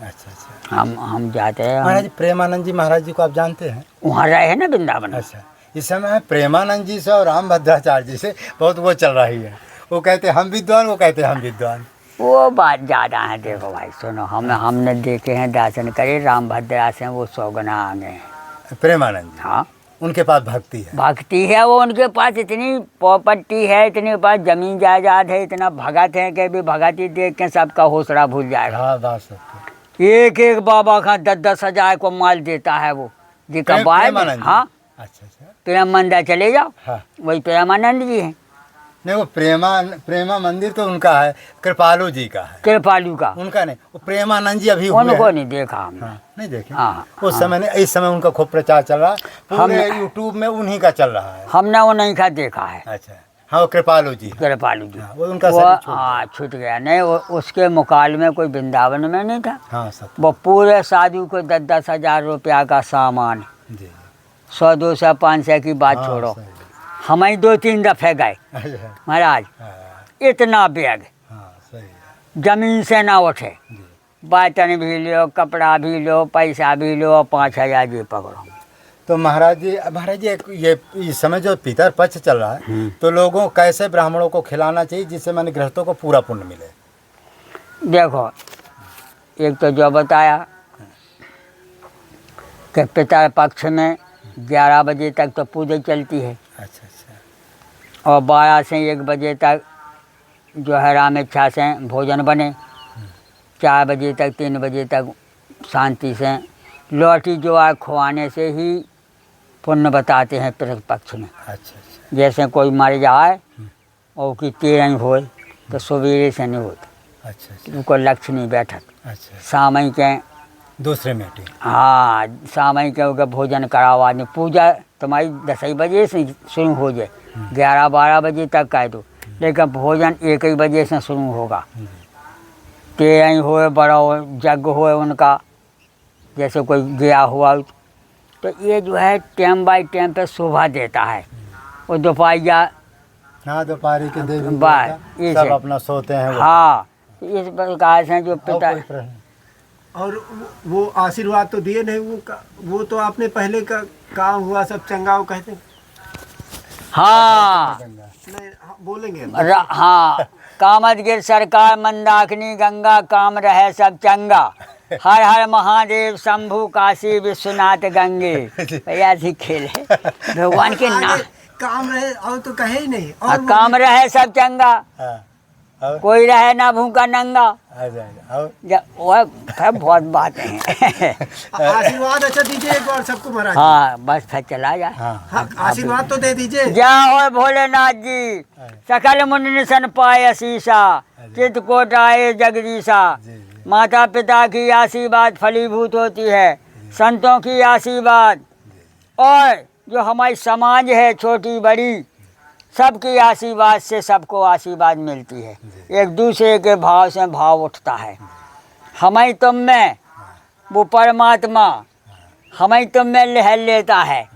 अच्छा अच्छा हम जाते हैं, महाराज प्रेमानंद जी महाराज जी को आप जानते हैं? वहाँ रहे हैं ना वृंदावन। अच्छा, इस समय प्रेमानंद जी से और रामभद्राचार्य जी से बहुत वो चल रही है। वो कहते हैं हम विद्वान, वो कहते हैं हम विद्वान। वो बात ज़्यादा है। देखो भाई सुनो, हमने देखे हैं, दर्शन करे रामभद्रा से वो 100 गुना आगे हैं प्रेमानंद जी, हाँ, उनके पास भक्ति है। भक्ति है, वो उनके पास इतनी प्रॉपर्टी है, इतने पास जमीन जायदाद है, इतना भगत है कि भी भगती देख के सबका हौसला भूल जाएगा। हाँ बात सत्य। एक एक बाबा का 10-10 हज़ार को माल देता है वो जी का प्रेमानंद जी? हाँ, अच्छा अच्छा प्रेम मंदिर चले जाओ, हाँ। वही प्रेमानंद जी हैं। नहीं, वो प्रेमा मंदिर तो उनका है, कृपालू जी का है, कृपालू का उनका नहीं। वो प्रेमानंद जी अभी हुए उनको हैं। नहीं देखा हमने। हाँ, नहीं देखे। हाँ, उस समय नहीं, इस समय उनका खूब प्रचार चल रहा है, पूरे हमने- यूट्यूब में उन्हीं का चल रहा है। हमने वो नहीं का देखा है। अच्छा हाँ, वो कृपालू जी। कृपालू जी हाँ, वो उनका वो शरीर छूट हाँ छूट गया। नहीं उसके मुकाल में कोई वृंदावन में नहीं था। हाँ सत्य वो पूरे साधु को 10-10 हज़ार रुपया का सामान, जी। 100, 200, 500 की बात हाँ, छोड़ो, सही। हम ही 2-3 दफ़े गए अच्छा, महाराज, हाँ इतना बैग हाँ सही है जमीन से ना उठे। जी। बर्तन भी लो, कपड़ा भी लो, पैसा भी लो, 5,000 जी पकड़ो। तो महाराज जी ये इस समय जो पितर पक्ष चल रहा है, तो लोगों कैसे ब्राह्मणों को खिलाना चाहिए जिससे मैंने गृहस्थों को पूरा पुण्य मिले? देखो, एक तो जो बताया कि पितर पक्ष में 11 बजे तक तो पूजा चलती है अच्छा अच्छा और 12 से 1 बजे तक जो है राम इच्छा से भोजन बने, 4 बजे तक 3 बजे तक शांति से लौटी जो है खुआने से ही पुण्य बताते हैं पितृ पक्ष में। अच्छा अच्छा जैसे कोई मर जाए और की 13 हो तो सवेरे से नहीं होता, अच्छा अच्छा उनको लक्ष्य नहीं बैठक। अच्छा सामय के दूसरे मीटिंग। हाँ, सामय के होकर भोजन करावा नहीं, पूजा तुम्हारी 10 बजे से शुरू हो जाए, 11-12 बजे तक कह दो, लेकिन भोजन 1 बजे से शुरू होगा। 13 हो, बड़ा हो, यज्ञ हो उनका, जैसे कोई गया हुआ, तो ये जो है टाइम बाय टाइम पे शोभा देता है। और दोपहरिया हाँ दोपहर के देवी बाय देवता सब अपना सोते हैं। हाँ, इस प्रकार से जो पिता कोई प्रश्न? और वो आशीर्वाद तो दिए नहीं, वो तो आपने पहले का काम हुआ सब चंगा वो कहते हैं। हाँ नहीं हाँ, बोलेंगे हाँ, कामदगिर सरकार मंदाकिनी गंगा, काम रहे सब चंगा, हर हर नाम शंभु काशी विश्वनाथ गंगे। भैया ऐसी खेल है भगवान के नाम। काम रहे और तो कहे ही नहीं। और और काम रहे सब चंगा, हाँ, और कोई रहे ना भूखा नंगा। और वह बहुत बातें हैं। आशीर्वाद अच्छा दीजिए एक बार सबको महाराज। हाँ बस फिर चला जाए। हाँ हाँ, आशीर्वाद तो दे दीजिए। जाओ भोलेनाथ जी, सकल मुनि निसन पाए शीशा, चित कोट आए जगदीशा। माता पिता की आशीर्वाद फलीभूत होती है, संतों की आशीर्वाद, और जो हमारी समाज है छोटी बड़ी, सबकी आशीर्वाद से सबको आशीर्वाद मिलती है। एक दूसरे के भाव से भाव उठता है। हमें तुम में वो परमात्मा हमें तुम में लहर लेता है।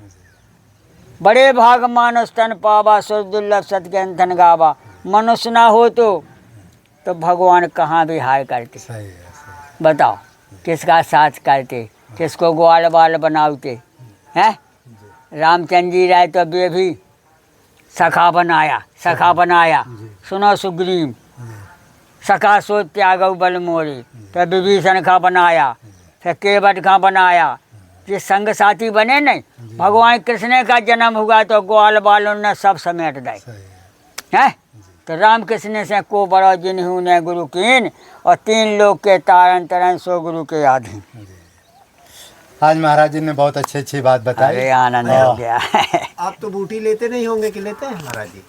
बड़े भाग मानुष तन पावा, सुर दुर्लभ सतगंधन गावा। मनुष्य ना हो तो भगवान कहाँ भी हाय करते। सही है सही। बताओ किसका साथ करते, किसको ग्वाल बाल बनाते हैं। रामचंद्र जी रहे तो वे भी सखा बनाया। सुनो सुग्रीव, सखा सो त्यागौ बल मोरी, तो विभीषण का बनाया, फिर केवट का बनाया, ये संग साथी बने नहीं, भगवान कृष्ण का जन्म हुआ तो ग्वाल बालों ने सब समेट दे है। तो राम कृष्ण से को बड़ो जिन्हू ने गुरु कीन, और 3 लोग के तारन तरन सो गुरु के आधीन। आज महाराज जी ने बहुत अच्छी बात बताई। अरे आनंद हो गया। आप तो बूटी लेते नहीं होंगे कि लेते हैं महाराज जी?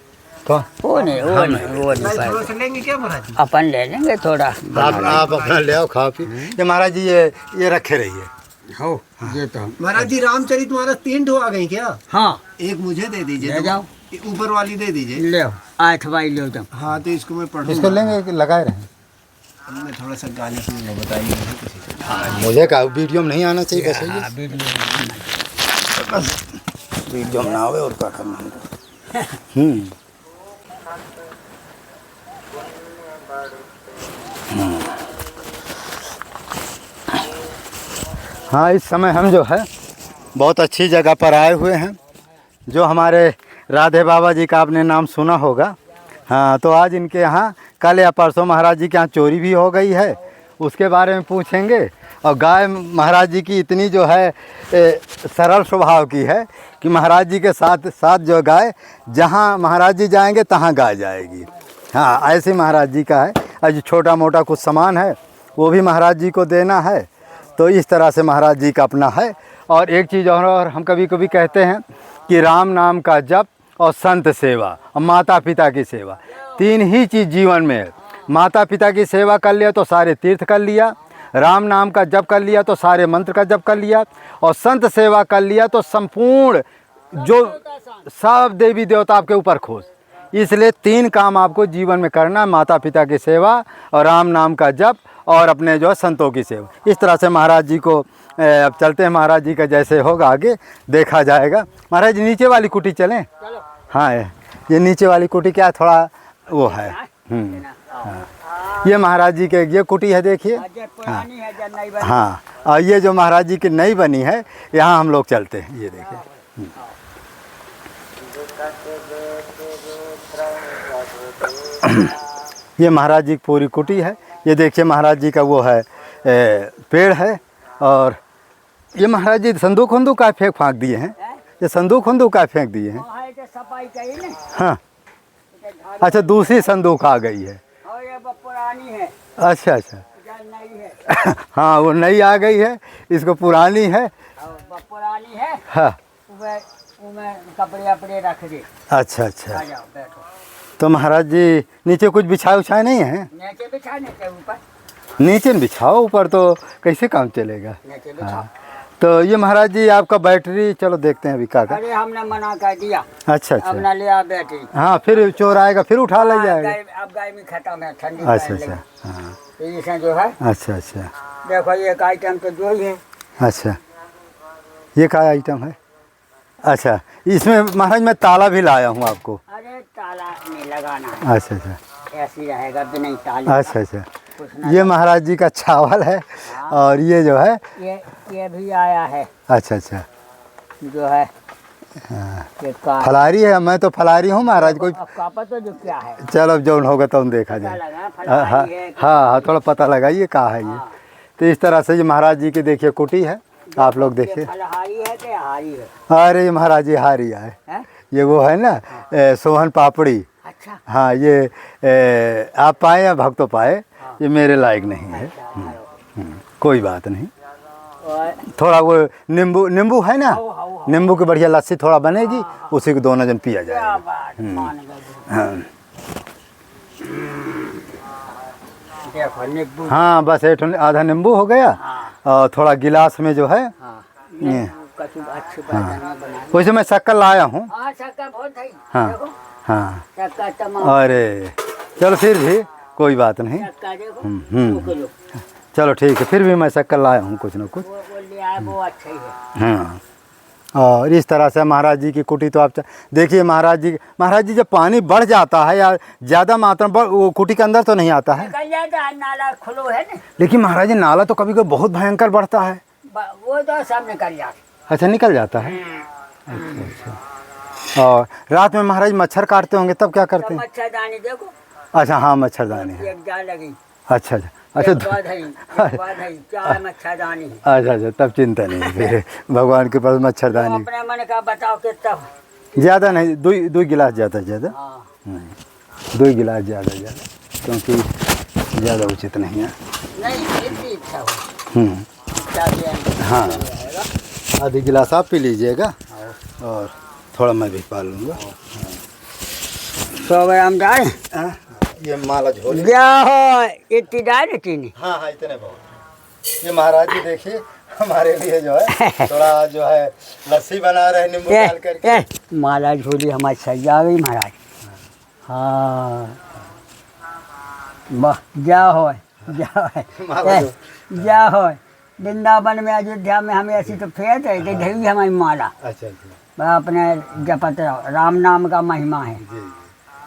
कौन? वो नहीं थोड़ा सा लेंगे क्या महाराज जी? अपन ले लेंगे थोड़ा। आप अपना ले आओ, खाओ पी। ये महाराज जी ये रखे रहिए। हो ये तो महाराज जी रामचरितमानस 3 ठो आ गई क्या? हाँ एक मुझे दे दीजिए, ले जाओ। ऊपर वाली दे दीजिए। ले आठ भाई लो तुम। हाँ तो इसको मैं पढ़ूंगा। इसको लेंगे कि लगाए रहे? मैं थोड़ा सा गाने सुनूंगा, बताइए मुझे किसी से। मुझे का वीडियो में नहीं आना चाहिए, बस ये हाँ, वीडियो में ना आवे और क्या करना हमको। हाँ, इस समय हम जो है बहुत अच्छी जगह पर आए हुए हैं, जो हमारे राधे बाबा जी का आपने नाम सुना होगा। हाँ, तो आज इनके यहाँ कल या परसों महाराज जी के यहाँ चोरी भी हो गई है, उसके बारे में पूछेंगे। और गाय महाराज जी की इतनी जो है सरल स्वभाव की है कि महाराज जी के साथ साथ जो गाय, जहाँ महाराज जी जाएंगे तहाँ गाय जाएगी। हाँ, ऐसे महाराज जी का है। आज छोटा मोटा कुछ सामान है वो भी महाराज जी को देना है, तो इस तरह से महाराज जी का अपना है। और एक चीज़ और हम कभी कभी कहते हैं कि राम नाम का जप और संत सेवा और माता पिता की सेवा, 3 ही चीज़ जीवन में है। माता पिता की सेवा कर लिया तो सारे तीर्थ कर लिया, राम नाम का जप कर लिया तो सारे मंत्र का जप कर लिया, और संत सेवा कर लिया तो संपूर्ण जो सब देवी देवता आपके ऊपर खुश। इसलिए 3 काम आपको जीवन में करना है, माता पिता की सेवा और राम नाम का जप और अपने जो है संतों की सेवा। इस तरह से महाराज जी को अब चलते हैं, महाराज जी का जैसे होगा आगे देखा जाएगा। महाराज जी नीचे वाली कुटी चलें? हाँ, ये नीचे वाली कुटी क्या थोड़ा वो है। हाँ, ये महाराज जी के ये कुटी है, देखिए। हाँ, और ये जो महाराज जी की नई बनी है, यहाँ हम लोग चलते हैं। ये देखिए, ये महाराज जी की पूरी कुटी है। ये देखिए महाराज जी का वो है पेड़ है। और ये महाराज जी संदूक वंदूक का फेंक फाँक दिए हैं, ये संदूक वंदूक का फेंक दिए हैं। हाँ, अच्छा, दूसरी संदूक आ गई है। पुरानी है। अच्छा अच्छा, हाँ, वो नई आ गई है, इसको पुरानी है। पुरानी है। हाँ, कपड़े अपड़े रख दे। अच्छा अच्छा, तो महाराज जी नीचे कुछ बिछाए उछाए नहीं है? नीचे बिछाने के ऊपर। नीचे बिछाओ, ऊपर तो कैसे काम चलेगा। नीचे बिछाओ। हाँ, तो ये महाराज जी आपका बैटरी, चलो देखते हैं अभी क्या। अरे हमने मना कर दिया। अच्छा अच्छा, अब ना लिया बैटरी। हाँ, फिर चोर आएगा फिर उठा ले जाएगा। अब गाय में खत्म है, ठंडी अच्छा अच्छा, हाँ, तो इसमें जो है, अच्छा अच्छा, देखो ये एक आइटम तो जो ही है। अच्छा, ये क्या आइटम है? अच्छा, इसमें महाराज मैं ताला भी लाया हूँ आपको। अरे ताला नहीं लगाना है। अच्छा अच्छा, ऐसी रहेगा बिना ताले। अच्छा अच्छा, ये महाराज जी का चावल है। और ये जो है ये भी आया है। अच्छा अच्छा, जो है ये का फलारी है। मैं तो फलारी हूँ महाराज, कोई कापा तो जो क्या है। चलो अब जो होगा तो देखा जाए। हाँ हाँ हाँ, थोड़ा पता लगाइए कहाँ है ये। तो इस तरह से ये महाराज जी की देखिए कुटी है, आप लोग देखिए। फलहारी है कि हारी है? अरे महाराज जी हारी है, ये वो है ना सोहन पापड़ी। अच्छा, हाँ, ये आप पाए या भक्त पाए, ये मेरे लायक नहीं है। कोई बात नहीं। थोड़ा वो नींबू है ना, नींबू की बढ़िया लस्सी थोड़ा बनेगी, उसी को 2 जन पिया जाएगा। हाँ देखो नींबू। हाँ, बस एक आधा नींबू हो गया। और थोड़ा गिलास में जो है वैसे मैं शक्कर लाया हूँ। हाँ हाँ, अरे चलो फिर भी कोई बात नहीं। चलो ठीक है, फिर भी मैं शक्कर लाया हूँ कुछ ना कुछ। वो अच्छा ही है। हाँ, और इस तरह से महाराज जी की कुटी तो आप देखिए। महाराज जी जब पानी बढ़ जाता है या ज़्यादा मात्रा में, वो कुटी के अंदर तो नहीं आता है, नाला खुलो है ना। लेकिन महाराज जी नाला तो कभी कभी बहुत भयंकर बढ़ता है। वो तो सब निकल जाता। अच्छा, निकल जाता है। अच्छा अच्छा, और रात में महाराज मच्छर काटते होंगे, तब क्या करते हैं? मच्छरदानी देखो। अच्छा हाँ, मच्छरदानी है। एक जाल लगी। अच्छा अच्छा अच्छा चाय मच्छरदानी है। अच्छा अच्छा, तब चिंता नहीं फिर भगवान के पास मच्छरदानी अपने मन का बताओ कि तब ज़्यादा नहीं, दो गिलास ज़्यादा ज़्यादा, हाँ 2 गिलास ज़्यादा ज़्यादा, क्योंकि ज़्यादा उचित नहीं है। नहीं इतनी इच्छा हो क्या पिएंगे? हाँ आधी गिलास आप पी लीजिएगा और थोड़ा मैं भी पा लूँगा। 100 ग्राम डाल ये माला झोली, क्या हो इतनी डाल चीनी? हाँ हाँ इतने बहुत। ये महाराज जी देखिए हमारे लिए जो है थोड़ा जो है लस्सी बना रहे हैं नींबू डाल करके। माला झोली हमारी सजा गई महाराज। हाँ वाह जा हो जा हो। वृंदावन में अयोध्या में हमें ऐसी तो फेंक है कि ढेरी हमारी माला। अच्छा अच्छा वह अपने जपत रहो, राम नाम का महिमा है। जी।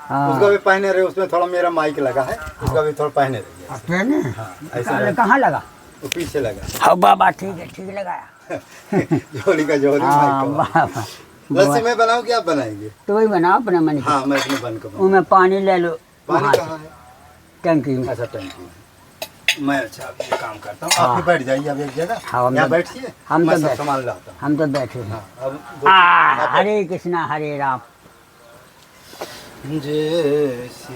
हाँ उसका भी पहने रहे, उसमें थोड़ा मेरा माइक लगा है, उसका भी थोड़ा पहने रहिए। पहने ऐसा है। कहाँ लगा? वो पीछे लगा। हाँ बाबा ठीक है, ठीक लगाया। झोली का झोली हाँ माइक का। बाबा लस्सी मैं बनाऊं कि आप बनाएंगे? तो वही बनाओ अपने मन की। हाँ मैं इसमें बन कर बनाऊं। उसमें पानी ले लो पानी वहाँ से, कहाँ है? टंकी में। अच्छा टंकी में। मैं अच्छा अभी ये काम करता हूँ, हाँ। आप भी बैठ जाइए अब एक जगह। हाँ, हम यहाँ तो- बैठिए, हम मैं तो सब बैठ- सामान लाता हूँ। हम तो बैठे हैं। हाँ अब हरे कृष्णा हरे राम। जय श्री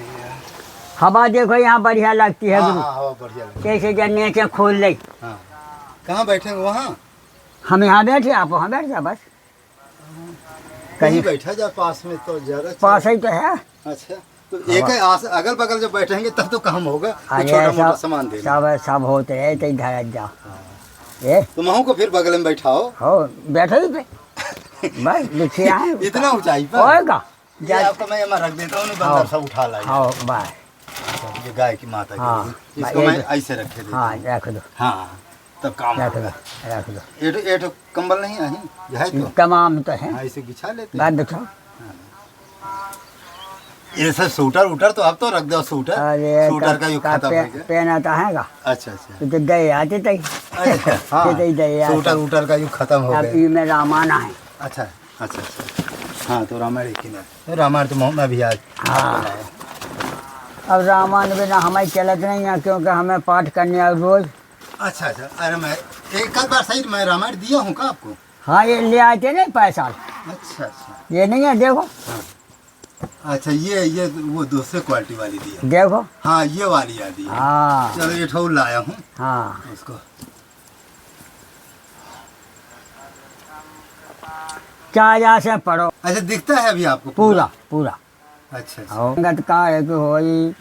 हवा देखो यहाँ बढ़िया लगती है हाँ गुरु। हाँ हवा बढ़िया लगे। कैसे जन्ने से खोल ले। हाँ कहाँ बैठेंगे? वहाँ हम यहाँ बैठे, आप वहाँ बैठ जा बस। कहीं बैठा जा पास में तो ज्यादा अच्छा पास ही तो है। अच्छा तो एक है अगल बगल जब बैठेंगे तब तो काम होगा, तो अरे छोटा मोटा सब सामान देना। सब होते है तो इधर जाओ। ए तो महू को फिर बगल में बैठाओ। हो बैठो ही पे बस लिखे आए इतना ऊंचाई पर होएगा। ये आपको मैं यहाँ रख देता हूँ, बंदर सब उठा लाइए। हाँ बस। अच्छा, ये गाय की माता हाँ, की, इसको ये मैं जो- ऐसे रखे देता हाँ हूँ। रख दो हाँ तब काम रख होगा। दो रख दो। ये कंबल नहीं है, ये है तो तमाम तो है। हाँ इसे बिछा लेते हैं। बात बताओ। ये सब सूटर उटर तो अब तो रख दो, सूटर अरे सूटर का युग खत्म हो गया। पहना तो हैगा अच्छा अच्छा तो दे आते तई अच्छा, हाँ दे दे आते। सूटर उटर का युग खत्म हो अब गया। ई में रामायण है। अच्छा अच्छा अच्छा हाँ तो रामायण एक ही ना, तो रामायण तो मैं भी आज हाँ। बनाया। अब रामायण बिना हमें चलत नहीं है, क्योंकि हमें पाठ करने और रोज। अच्छा अच्छा अरे मैं एक आध बार सही मैं रामायण दिया हूँ का आपको? हाँ ये ले आते नहीं पैसा। अच्छा अच्छा ये नहीं है देखो अच्छा ये वो दूसरे क्वालिटी वाली दी है। देखो। हाँ ये वाली याद है। हाँ चलो ये ठोल लाया हूँ हाँ उसको। चाजा से पढ़ो अच्छा दिखता है अभी आपको पूरा पूरा। अच्छा अच्छा अंगत का एक होई